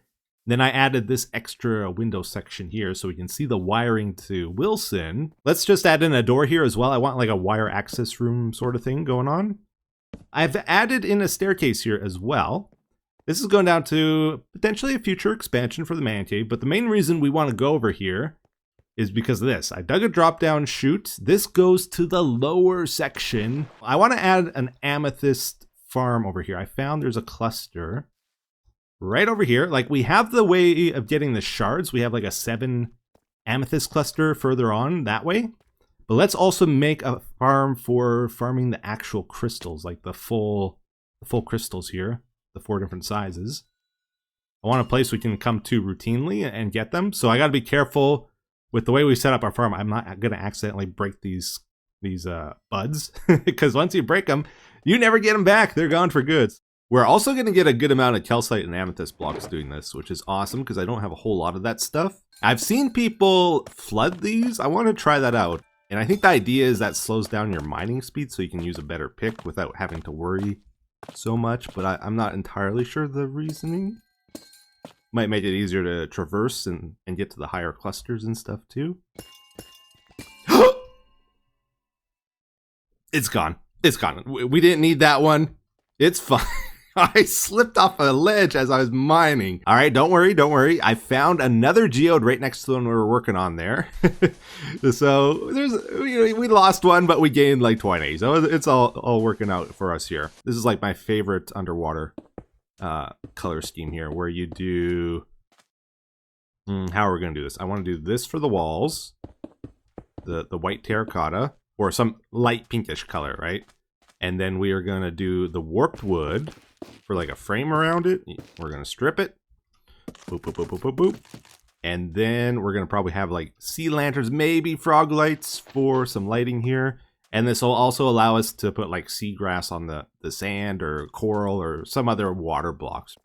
Then I added this extra window section here so we can see the wiring to Wilson. Let's just add in a door here as well. I want like a wire access room sort of thing going on. I've added in a staircase here as well. This is going down to potentially a future expansion for the man cave, but the main reason we want to go over here is because of this. I dug a drop-down chute. This goes to the lower section. I want to add an amethyst farm over here. I found there's a cluster right over here. Like, we have the way of getting the shards. We have like a 7 amethyst cluster further on that way. But let's also make a farm for farming the actual crystals, like the full crystals here, the 4 different sizes. I want a place we can come to routinely and get them. So I got to be careful with the way we set up our farm. I'm not going to accidentally break these buds, because once you break them, you never get them back. They're gone for good. We're also going to get a good amount of calcite and amethyst blocks doing this, which is awesome because I don't have a whole lot of that stuff. I've seen people flood these. I want to try that out. And I think the idea is that slows down your mining speed so you can use a better pick without having to worry so much, but I'm not entirely sure the reasoning. Might make it easier to traverse and get to the higher clusters and stuff too. It's gone. It's gone. We didn't need that one. It's fine. I slipped off a ledge as I was mining. All right, don't worry, don't worry. I found another geode right next to the one we were working on there. So we lost one, but we gained like 20. So it's all working out for us here. This is like my favorite underwater color scheme here, where you do. How are we gonna do this? I want to do this for the walls, the white terracotta, or some light pinkish color, right? And then we are gonna do the warped wood for like a frame around it. We're gonna strip it. Boop, boop, boop, boop, boop, boop. And then we're gonna probably have like sea lanterns, maybe frog lights for some lighting here. And this will also allow us to put like seagrass on the sand or coral or some other water blocks.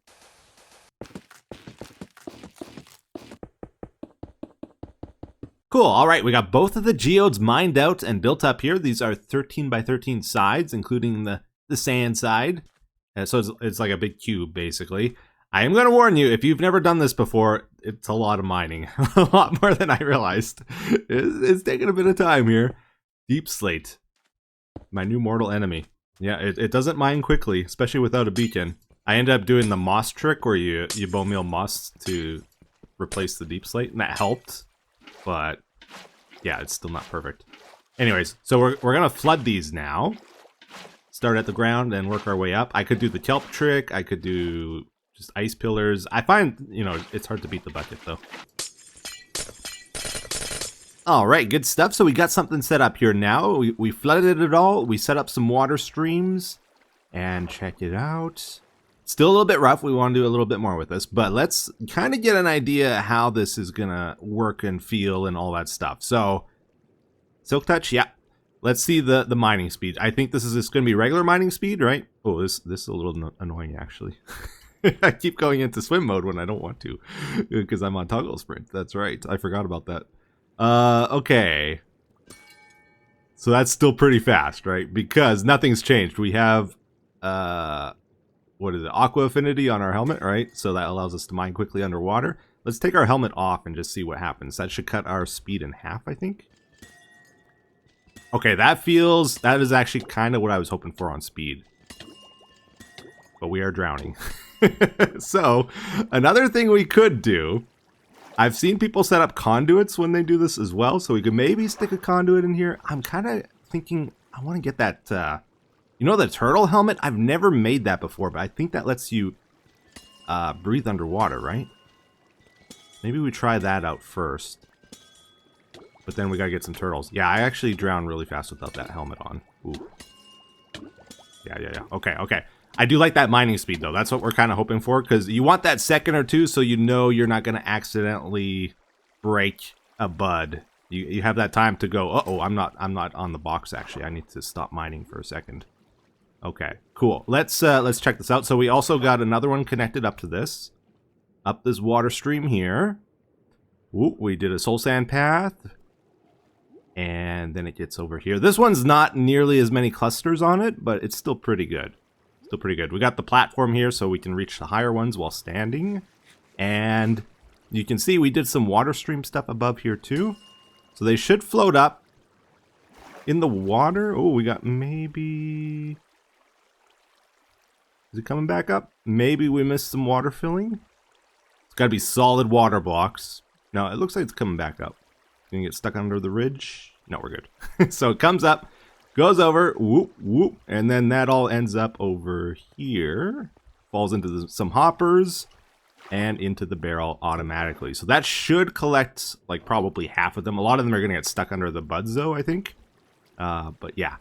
Cool. All right, we got both of the geodes mined out and built up here. These are 13 by 13 sides, including the sand side. So it's like a big cube, basically. I am going to warn you, if you've never done this before, it's a lot of mining. A lot more than I realized. It's taking a bit of time here. Deep slate. My new mortal enemy. Yeah, it doesn't mine quickly, especially without a beacon. I ended up doing the moss trick where you bone meal moss to replace the deep slate, and that helped. But yeah, it's still not perfect. Anyways, so we're going to flood these now. Start at the ground and work our way up. I could do the kelp trick. I could do just ice pillars. I find, it's hard to beat the bucket though. All right, good stuff. So we got something set up here now. We flooded it all. We set up some water streams. And check it out. Still a little bit rough. We want to do a little bit more with this. But let's kind of get an idea how this is going to work and feel and all that stuff. So, Silk Touch, yeah. Let's see the mining speed. I think this is just going to be regular mining speed, right? Oh, this is a little annoying, actually. I keep going into swim mode when I don't want to. Because I'm on toggle sprint. That's right. I forgot about that. Okay. So that's still pretty fast, right? Because nothing's changed. We have, what is it? Aqua affinity on our helmet, right? So that allows us to mine quickly underwater. Let's take our helmet off and just see what happens. That should cut our speed in half, I think. Okay, that is actually kind of what I was hoping for on speed. But we are drowning. So, another thing we could do, I've seen people set up conduits when they do this as well, so we could maybe stick a conduit in here. I'm kind of thinking, I want to get that, you know the turtle helmet? I've never made that before, but I think that lets you breathe underwater, right? Maybe we try that out first. But then we gotta get some turtles. Yeah, I actually drown really fast without that helmet on. Ooh. Yeah. Okay. I do like that mining speed, though. That's what we're kind of hoping for, because you want that second or two so you know you're not going to accidentally break a bud. You have that time to go, uh-oh, I'm not on the box, actually. I need to stop mining for a second. Okay, cool. Let's check this out. So we also got another one connected up to this. Up this water stream here. Ooh, we did a soul sand path. And then it gets over here. This one's not nearly as many clusters on it, but it's still pretty good. Still pretty good. We got the platform here so we can reach the higher ones while standing. And you can see we did some water stream stuff above here too. So they should float up in the water. Oh, we got maybe... Is it coming back up? Maybe we missed some water filling. It's got to be solid water blocks. No, it looks like it's coming back up. Gonna get stuck under the ridge. No, we're good. So it comes up, goes over, whoop, whoop, and then that all ends up over here. Falls into some hoppers and into the barrel automatically. So that should collect like probably half of them. A lot of them are gonna get stuck under the buds though, I think. But yeah.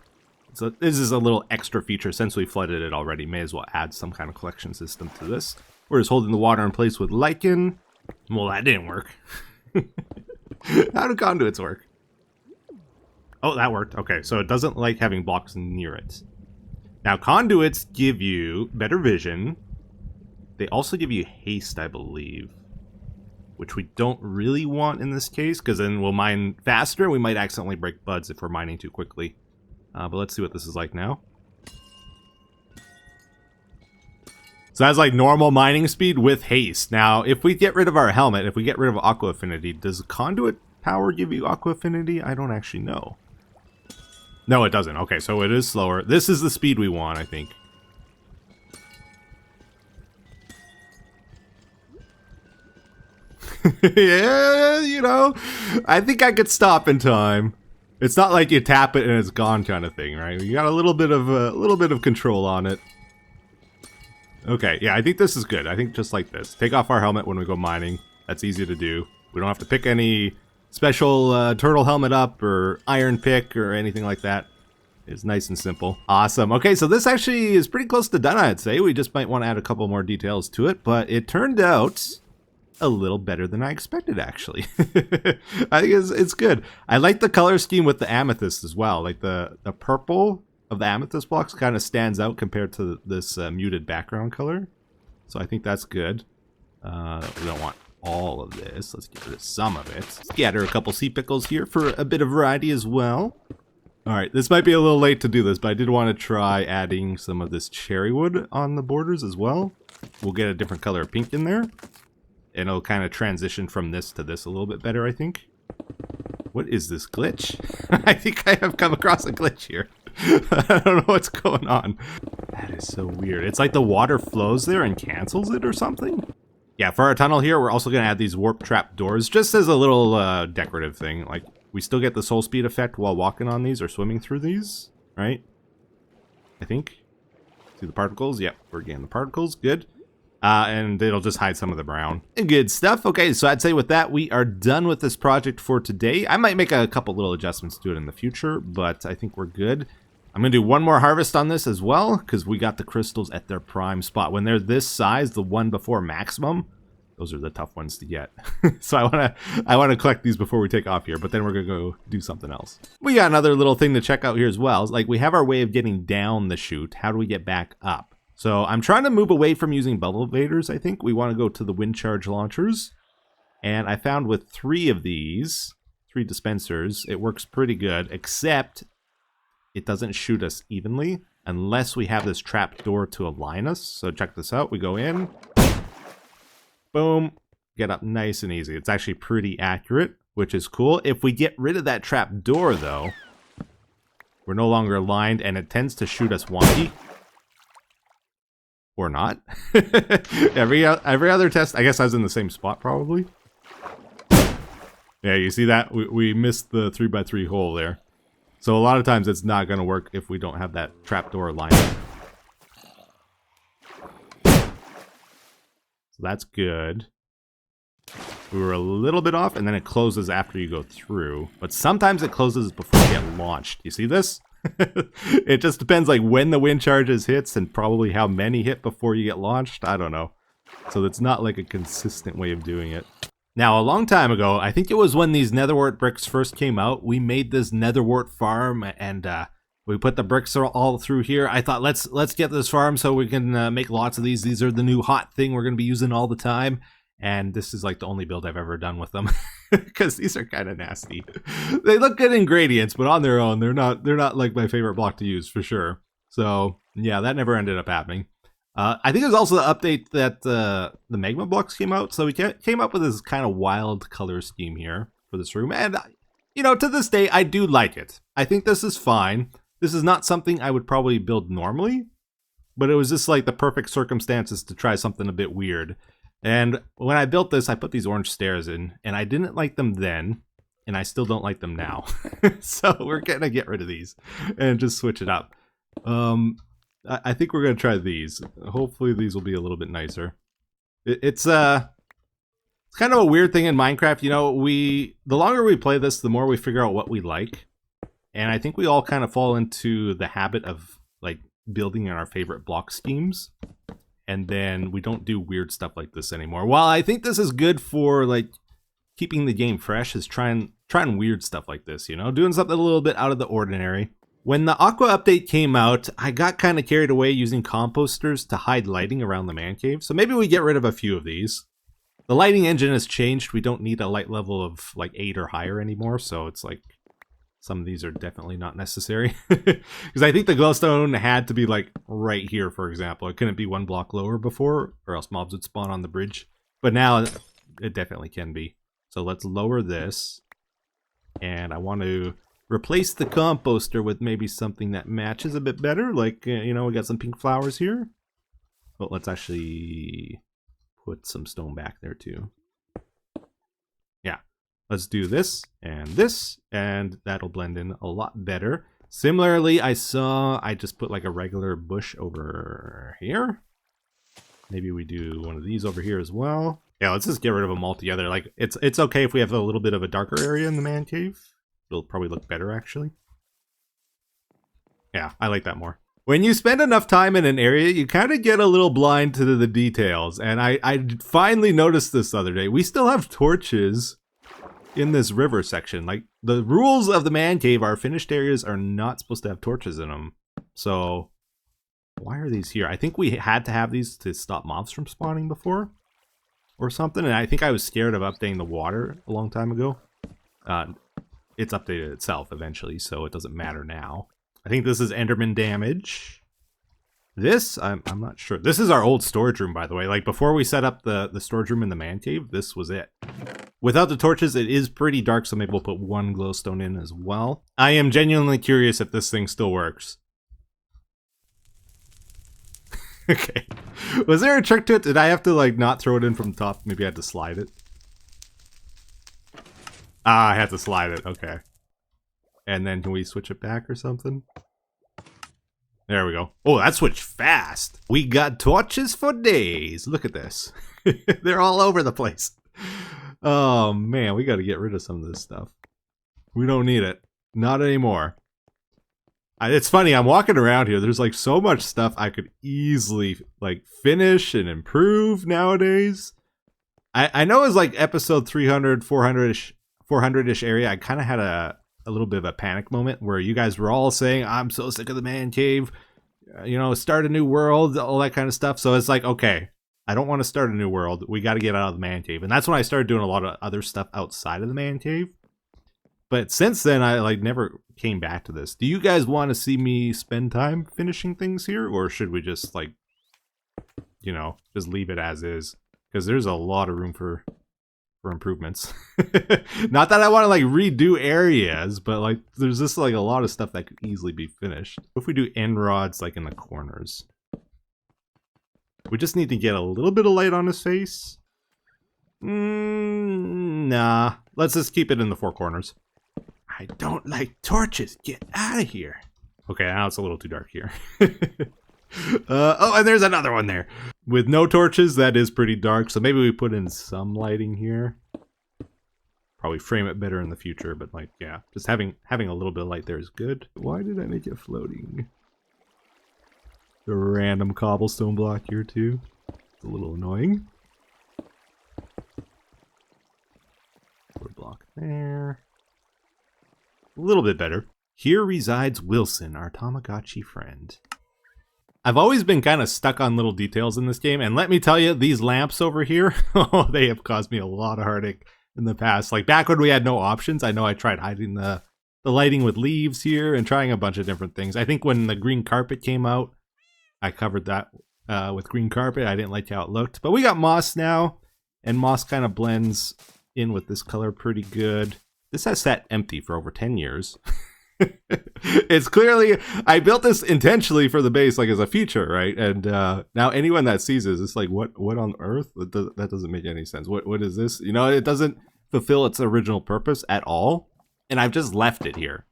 So this is a little extra feature since we flooded it already. May as well add some kind of collection system to this. We're just holding the water in place with lichen. Well, that didn't work. How do conduits work? Oh, that worked. Okay, so it doesn't like having blocks near it. Now, conduits give you better vision. They also give you haste, I believe. Which we don't really want in this case, because then we'll mine faster. We might accidentally break buds if we're mining too quickly. But let's see what this is like now. So that's like normal mining speed with haste. Now, if we get rid of our helmet, if we get rid of aqua affinity, does conduit power give you aqua affinity? I don't actually know. No, it doesn't. Okay, so it is slower. This is the speed we want, I think. Yeah, you know, I think I could stop in time. It's not like you tap it and it's gone kind of thing, right? You got a little bit of control on it. Okay, yeah, I think this is good. I think just like this. Take off our helmet when we go mining. That's easy to do. We don't have to pick any special turtle helmet up or iron pick or anything like that. It's nice and simple. Awesome. Okay, so this actually is pretty close to done, I'd say. We just might want to add a couple more details to it, but it turned out a little better than I expected, actually. I think it's good. I like the color scheme with the amethyst as well. Like the purple of the amethyst blocks kind of stands out compared to this muted background color. So I think that's good. We don't want all of this. Let's get rid of some of it. Scatter a couple sea pickles here for a bit of variety as well. Alright, this might be a little late to do this, but I did want to try adding some of this cherry wood on the borders as well. We'll get a different color of pink in there. And it'll kind of transition from this to this a little bit better, I think. What is this glitch? I think I have come across a glitch here. I don't know what's going on. That is so weird. It's like the water flows there and cancels it or something. Yeah, for our tunnel here, we're also going to add these warp trap doors just as a little decorative thing. Like, we still get the soul speed effect while walking on these or swimming through these, right? I think. See the particles? Yep, we're getting the particles. Good. And it'll just hide some of the brown. Good stuff. Okay, so I'd say with that, we are done with this project for today. I might make a couple little adjustments to it in the future, but I think we're good. I'm going to do one more harvest on this as well, because we got the crystals at their prime spot. When they're this size, the one before maximum, those are the tough ones to get. So I want to collect these before we take off here, but then we're going to go do something else. We got another little thing to check out here as well. Like, we have our way of getting down the chute. How do we get back up? So I'm trying to move away from using bubble evaders, I think. We want to go to the wind charge launchers. And I found with 3 of these, 3 dispensers, it works pretty good, except it doesn't shoot us evenly unless we have this trap door to align us. So check this out. We go in. Boom. Get up nice and easy. It's actually pretty accurate, which is cool. If we get rid of that trap door, though, we're no longer aligned, and it tends to shoot us wonky. Or not. every other test, I guess I was in the same spot probably. Yeah, you see that? We missed the 3x3 hole there. So a lot of times it's not going to work if we don't have that trapdoor aligned. So that's good. We were a little bit off, and then it closes after you go through. But sometimes it closes before you get launched. You see this? It just depends like when the wind charges hits and probably how many hit before you get launched. I don't know. So it's not like a consistent way of doing it. Now, a long time ago, I think it was when these netherwort bricks first came out, we made this netherwort farm, and we put the bricks all through here. I thought, let's get this farm so we can make lots of these. These are the new hot thing we're going to be using all the time. And this is like the only build I've ever done with them, because these are kind of nasty. They look good in gradients, but on their own, they're not like my favorite block to use for sure. So yeah, that never ended up happening. I think it was also the update that the magma blocks came out, so we came up with this kind of wild color scheme here for this room. And you know, to this day, I do like it. I think this is fine. This is not something I would probably build normally, but it was just like the perfect circumstances to try something a bit weird. And when I built this, I put these orange stairs in, and I didn't like them then, and I still don't like them now. So we're gonna get rid of these and just switch it up. I think we're gonna try these. Hopefully these will be a little bit nicer. It's kind of a weird thing in Minecraft. You know, the longer we play this, the more we figure out what we like. And I think we all kind of fall into the habit of like building in our favorite block schemes. And then we don't do weird stuff like this anymore. While I think this is good for like keeping the game fresh, is trying weird stuff like this, you know, doing something a little bit out of the ordinary. When the Aqua update came out, I got kind of carried away using composters to hide lighting around the man cave. So maybe we get rid of a few of these. The lighting engine has changed. We don't need a light level of like 8 or higher anymore. So it's like some of these are definitely not necessary. Because I think the glowstone had to be like right here, for example. It couldn't be 1 block lower before, or else mobs would spawn on the bridge. But now it definitely can be. So let's lower this. And I want to replace the composter with maybe something that matches a bit better. Like, you know, we got some pink flowers here. But let's actually put some stone back there too. Yeah. Let's do this, and that'll blend in a lot better. Similarly, I just put like a regular bush over here. Maybe we do one of these over here as well. Yeah, let's just get rid of them all together. Like, it's okay if we have a little bit of a darker area in the man cave. It'll probably look better, actually. Yeah, I like that more. When you spend enough time in an area, you kind of get a little blind to the details. And I finally noticed this the other day. We still have torches in this river section. Like, the rules of the man cave are finished areas are not supposed to have torches in them. So why are these here? I think we had to have these to stop mobs from spawning before or something. And I think I was scared of updating the water a long time ago. It's updated itself eventually, so it doesn't matter now. I think this is Enderman damage. This, I'm not sure. This is our old storage room, by the way. Like, before we set up the storage room in the man cave, this was it. Without the torches, it is pretty dark, so maybe we'll put 1 glowstone in as well. I am genuinely curious if this thing still works. Okay. Was there a trick to it? Did I have to, like, not throw it in from the top? Maybe I had to slide it. Ah, I had to slide it. Okay. And then can we switch it back or something? There we go. Oh, that switched fast. We got torches for days. Look at this. They're all over the place. Oh, man, we got to get rid of some of this stuff. We don't need it. Not anymore. It's funny, I'm walking around here. There's like so much stuff I could easily like finish and improve nowadays. I know it's like episode 300, 400-ish area. I kind of had a little bit of a panic moment where you guys were all saying, I'm so sick of the man cave. Start a new world, all that kind of stuff. So it's like, okay, I don't want to start a new world. We got to get out of the man cave. And that's when I started doing a lot of other stuff outside of the man cave. But since then, I like never came back to this. Do you guys want to see me spend time finishing things here? Or should we just like, just leave it as is? Because there's a lot of room for improvements. Not that I want to like redo areas, but like there's just like a lot of stuff that could easily be finished. What if we do end rods like in the corners? We just need to get a little bit of light on his face. Nah, let's just keep it in the four corners. I don't like torches. Get out of here. Okay, now it's a little too dark here. Oh, and there's another one there. With no torches, that is pretty dark. So maybe we put in some lighting here. Probably frame it better in the future, but like, yeah, just having a little bit of light there is good. Why did I make it floating? The random cobblestone block here too. It's a little annoying. Put a block there. A little bit better. Here resides Wilson, our Tamagotchi friend. I've always been kind of stuck on little details in this game, and let me tell you, these lamps over here, oh, they have caused me a lot of heartache in the past. Like back when we had no options, I know I tried hiding the lighting with leaves here and trying a bunch of different things. I think when the green carpet came out, I covered that with green carpet. I didn't like how it looked, but we got moss now, and moss kind of blends in with this color pretty good. This has sat empty for over 10 years. It's clearly, I built this intentionally for the base, like as a feature, right? And now anyone that sees this, it's like, what on earth? That doesn't make any sense. What is this? It doesn't fulfill its original purpose at all. And I've just left it here.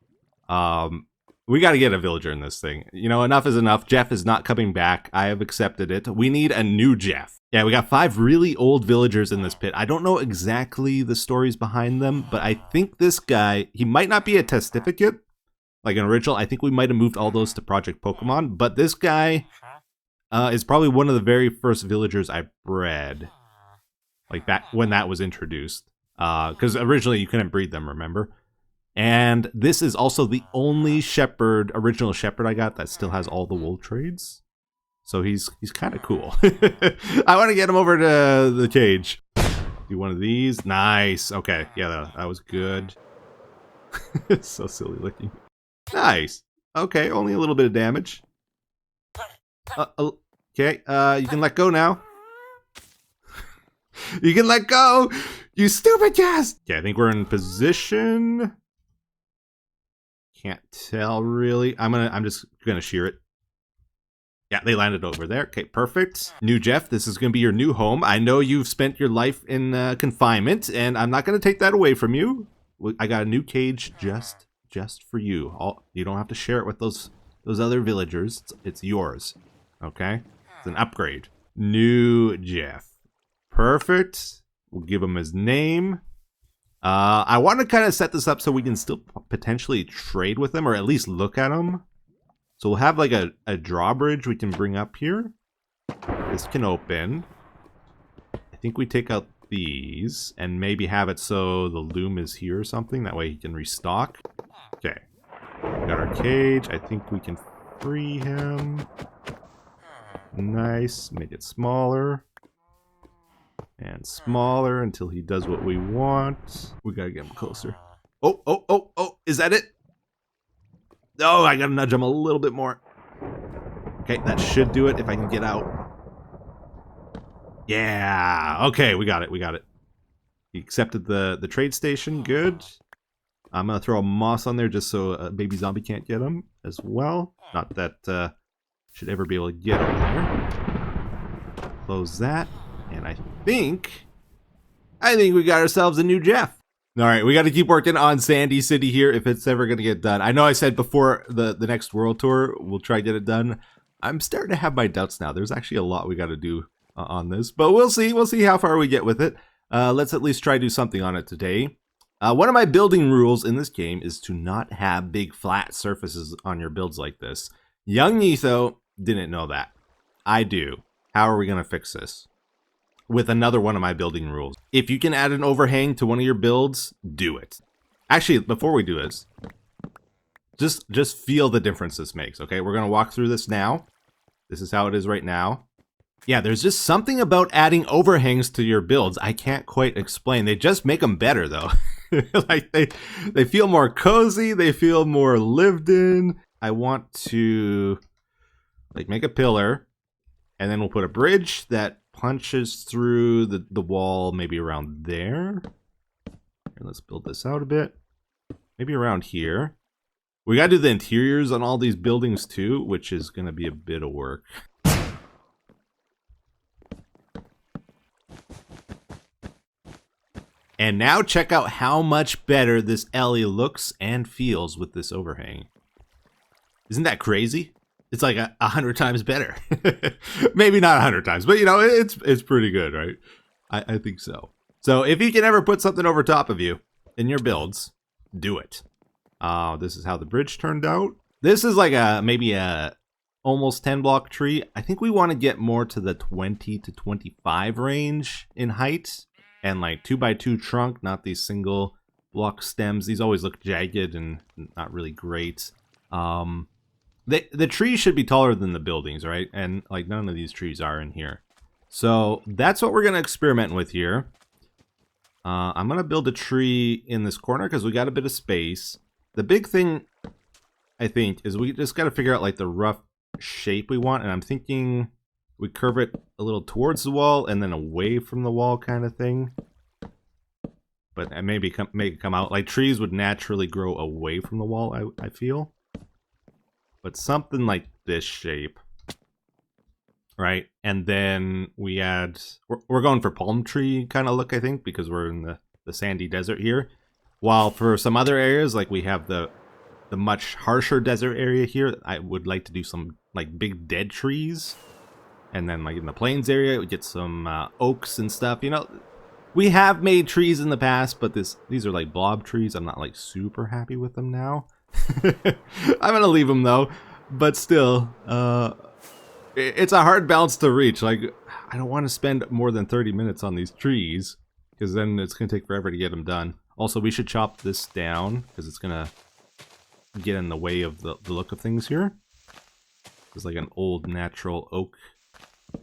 We got to get a villager in this thing. Enough is enough. Jeff is not coming back. I have accepted it. We need a new Jeff. Yeah, we got 5 really old villagers in this pit. I don't know exactly the stories behind them, but I think this guy, he might not be a testificate, like an original. I think we might have moved all those to Project Pokemon, but this guy is probably one of the very first villagers I bred, like back when that was introduced, because originally you couldn't breed them, remember? And this is also the only original shepherd I got that still has all the wool trades. So he's kind of cool. I want to get him over to the cage. Do one of these. Nice. Okay. Yeah, that was good. So silly looking. Nice. Okay, only a little bit of damage. Okay, you can let go now. You can let go! You stupid cast! Okay, I think we're in position. Can't tell really. I'm just gonna shear it. Yeah, they landed over there. Okay, perfect. New Jeff, this is going to be your new home. I know you've spent your life in confinement, and I'm not going to take that away from you. I got a new cage just for you. You don't have to share it with those other villagers. It's yours. Okay? It's an upgrade. New Jeff. Perfect. We'll give him his name. I want to kind of set this up so we can still potentially trade with him, or at least look at him. So we'll have like a drawbridge we can bring up here. This can open. I think we take out these and maybe have it so the loom is here or something. That way he can restock. Okay. Got our cage. I think we can free him. Nice. Make it smaller. And smaller until he does what we want. We gotta get him closer. Oh. Is that it? Oh, I gotta nudge him a little bit more. Okay, that should do it if I can get out. Yeah. Okay, we got it. He accepted the trade station. Good. I'm gonna throw a moss on there just so a baby zombie can't get him as well. Not that should ever be able to get him there. Close that. And I think we got ourselves a new Jeff. All right, we got to keep working on Sandy City here if it's ever going to get done. I know I said before the next world tour, we'll try to get it done. I'm starting to have my doubts now. There's actually a lot we got to do on this, but we'll see. We'll see how far we get with it. Let's at least try to do something on it today. One of my building rules in this game is to not have big flat surfaces on your builds like this. Young Etho didn't know that. I do. How are we going to fix this? With another one of my building rules. If you can add an overhang to one of your builds, do it. Actually, before we do this, just feel the difference this makes, okay? We're going to walk through this now. This is how it is right now. Yeah, there's just something about adding overhangs to your builds I can't quite explain. They just make them better, though. Like, they feel more cozy. They feel more lived in. I want to, like, make a pillar, and then we'll put a bridge that punches through the wall maybe around there. Here, let's build this out a bit. Maybe around here. We gotta do the interiors on all these buildings too, which is gonna be a bit of work. And now check out how much better this alley looks and feels with this overhang. Isn't that crazy? It's like 100 times better. Maybe not 100 times, but you know, it's pretty good, right? I think so. So if you can ever put something over top of you in your builds, do it. This is how the bridge turned out. This is like maybe a almost 10 block tree. I think we want to get more to the 20 to 25 range in height, and like 2x2 trunk, not these single block stems. These always look jagged and not really great. The trees should be taller than the buildings, right? And like none of these trees are in here. So that's what we're going to experiment with here. I'm going to build a tree in this corner because we got a bit of space. The big thing, I think, is we just got to figure out like the rough shape we want. And I'm thinking we curve it a little towards the wall and then away from the wall kind of thing. But maybe make it come out. Like trees would naturally grow away from the wall, I feel. But something like this shape, right? And then we add, we're going for palm tree kind of look, I think, because we're in the sandy desert here. While for some other areas, like we have the much harsher desert area here, I would like to do some like big dead trees. And then like in the plains area, we get some oaks and stuff. You know, we have made trees in the past, but these are like blob trees. I'm not like super happy with them now. I'm gonna leave them though, but still, it's a hard balance to reach. Like, I don't want to spend more than 30 minutes on these trees, because then it's gonna take forever to get them done. Also, we should chop this down because it's gonna get in the way of the look of things here. It's like an old natural oak,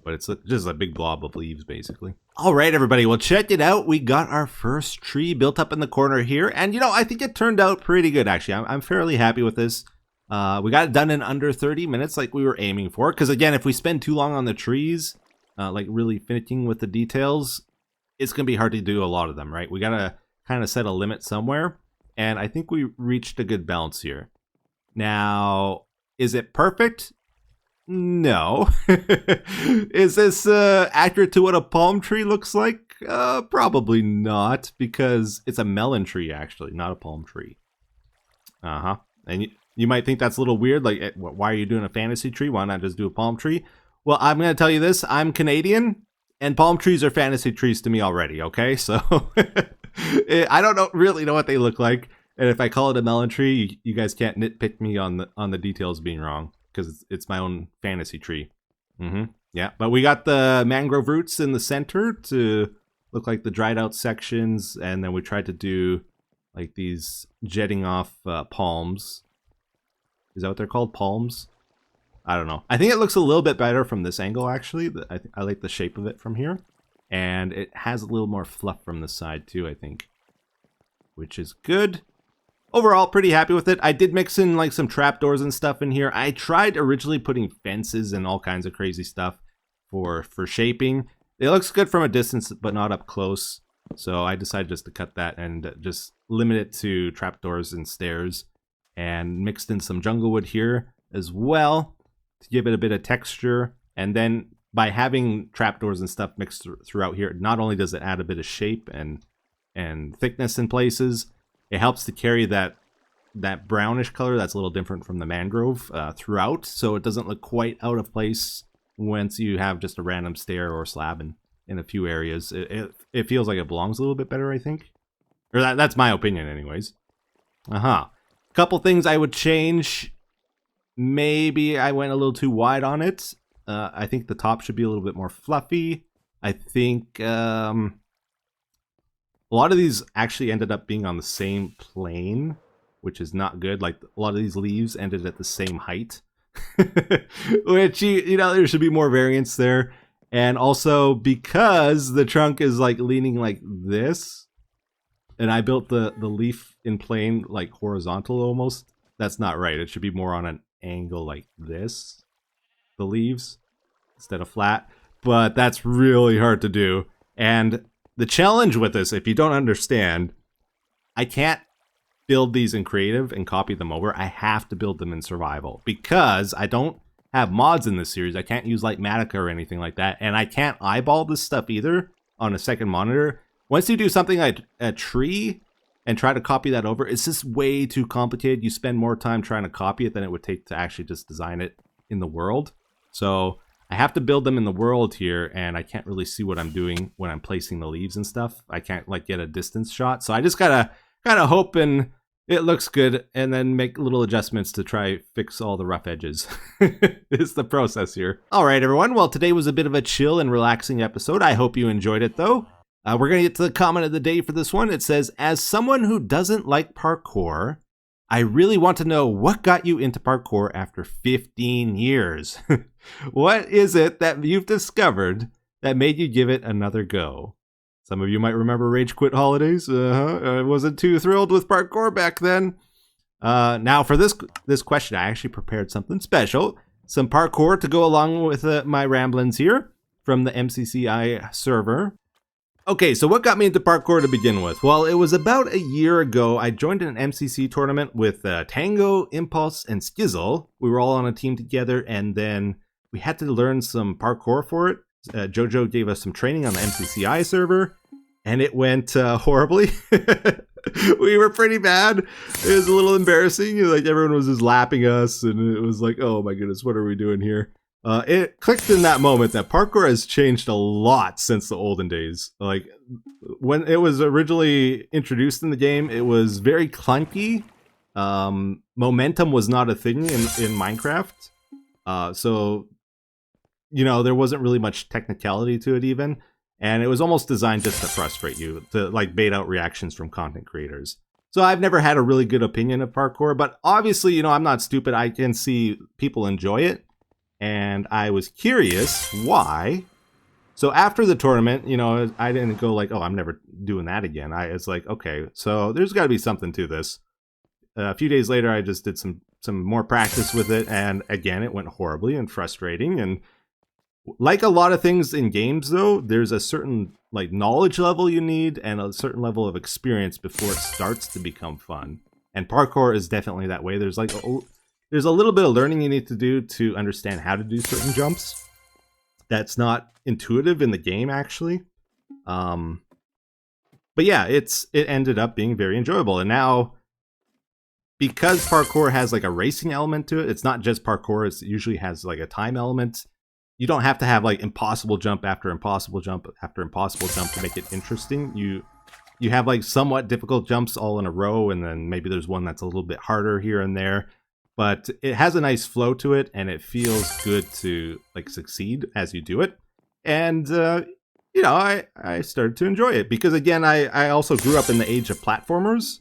but it's just a big blob of leaves, basically. All right, everybody. Well, check it out. We got our first tree built up in the corner here. And, you know, I think it turned out pretty good, actually. I'm fairly happy with this. We got it done in under 30 minutes like we were aiming for. Because, again, if we spend too long on the trees, like really finishing with the details, it's going to be hard to do a lot of them, right? We got to kind of set a limit somewhere. And I think we reached a good balance here. Now, is it perfect? No. Is this accurate to what a palm tree looks like? Probably not, because it's a melon tree, actually, not a palm tree. And you might think that's a little weird, like, why are you doing a fantasy tree? Why not just do a palm tree? Well, I'm going to tell you this. I'm Canadian, and palm trees are fantasy trees to me already, okay? So, I don't really know what they look like, and if I call it a melon tree, you guys can't nitpick me on the details being wrong, because it's my own fantasy tree. Yeah, but we got the mangrove roots in the center to look like the dried out sections, and then we tried to do like these jetting off palms. Is that what they're called? Palms? I don't know. I think it looks a little bit better from this angle, actually. I like the shape of it from here. And it has a little more fluff from the side too, I think, which is good. Overall, pretty happy with it. I did mix in like some trapdoors and stuff in here. I tried originally putting fences and all kinds of crazy stuff for shaping. It looks good from a distance, but not up close. So I decided just to cut that and just limit it to trapdoors and stairs, and mixed in some jungle wood here as well to give it a bit of texture. And then by having trapdoors and stuff mixed throughout here, not only does it add a bit of shape and and thickness in places. It helps to carry that brownish color that's a little different from the mangrove throughout, so it doesn't look quite out of place once you have just a random stair or slab in a few areas. It feels like it belongs a little bit better, I think. Or that's my opinion anyways. Couple things I would change. Maybe I went a little too wide on it. I think the top should be a little bit more fluffy. I think a lot of these actually ended up being on the same plane, which is not good. Like, a lot of these leaves ended at the same height. Which, you know, there should be more variance there. And also, because the trunk is like leaning like this, and I built the leaf in plane like horizontal almost, that's not right. It should be more on an angle like this, the leaves, instead of flat. But that's really hard to do. And the challenge with this, if you don't understand, I can't build these in creative and copy them over. I have to build them in survival because I don't have mods in this series. I can't use Lightmatica or anything like that, and I can't eyeball this stuff either on a second monitor. Once you do something like a tree and try to copy that over, it's just way too complicated. You spend more time trying to copy it than it would take to actually just design it in the world. So I have to build them in the world here, and I can't really see what I'm doing when I'm placing the leaves and stuff. I can't like get a distance shot, so I just gotta kind of hope and it looks good, and then make little adjustments to try fix all the rough edges. Is the process here. All right, everyone. Well, today was a bit of a chill and relaxing episode. I hope you enjoyed it, though. We're going to get to the comment of the day for this one. It says, as someone who doesn't like parkour, I really want to know what got you into parkour after 15 years. What is it that you've discovered that made you give it another go? Some of you might remember Rage Quit Holidays. I wasn't too thrilled with parkour back then. Now for this question, I actually prepared something special. Some parkour to go along with my ramblings here from the MCCI server. Okay, so what got me into parkour to begin with? Well, it was about a year ago. I joined an MCC tournament with Tango, Impulse, and Skizzle. We were all on a team together, and then we had to learn some parkour for it. Jojo gave us some training on the MCCI server, and it went horribly. We were pretty bad. It was a little embarrassing. Like, everyone was just lapping us, and it was like, oh my goodness, what are we doing here? It clicked in that moment that parkour has changed a lot since the olden days. Like, when it was originally introduced in the game, it was very clunky. Momentum was not a thing in Minecraft. So, you know, there wasn't really much technicality to it even. And it was almost designed just to frustrate you, to like bait out reactions from content creators. So I've never had a really good opinion of parkour, but obviously, you know, I'm not stupid. I can see people enjoy it. And I was curious why. So after the tournament, you know, I didn't go like, oh, I'm never doing that again. I was like, okay, so there's got to be something to this. A few days later, I just did some more practice with it. And again, it went horribly and frustrating. And like a lot of things in games, though, there's a certain like knowledge level you need and a certain level of experience before it starts to become fun. And parkour is definitely that way. There's like there's a little bit of learning you need to do to understand how to do certain jumps. That's not intuitive in the game, actually. But yeah, it ended up being very enjoyable. And now, because parkour has like a racing element to it, it's not just parkour. It usually has like a time element. You don't have to have like impossible jump after impossible jump after impossible jump to make it interesting. You have like somewhat difficult jumps all in a row, and then maybe there's one that's a little bit harder here and there. But it has a nice flow to it, and it feels good to like succeed as you do it. And you know, I started to enjoy it because, again, I also grew up in the age of platformers.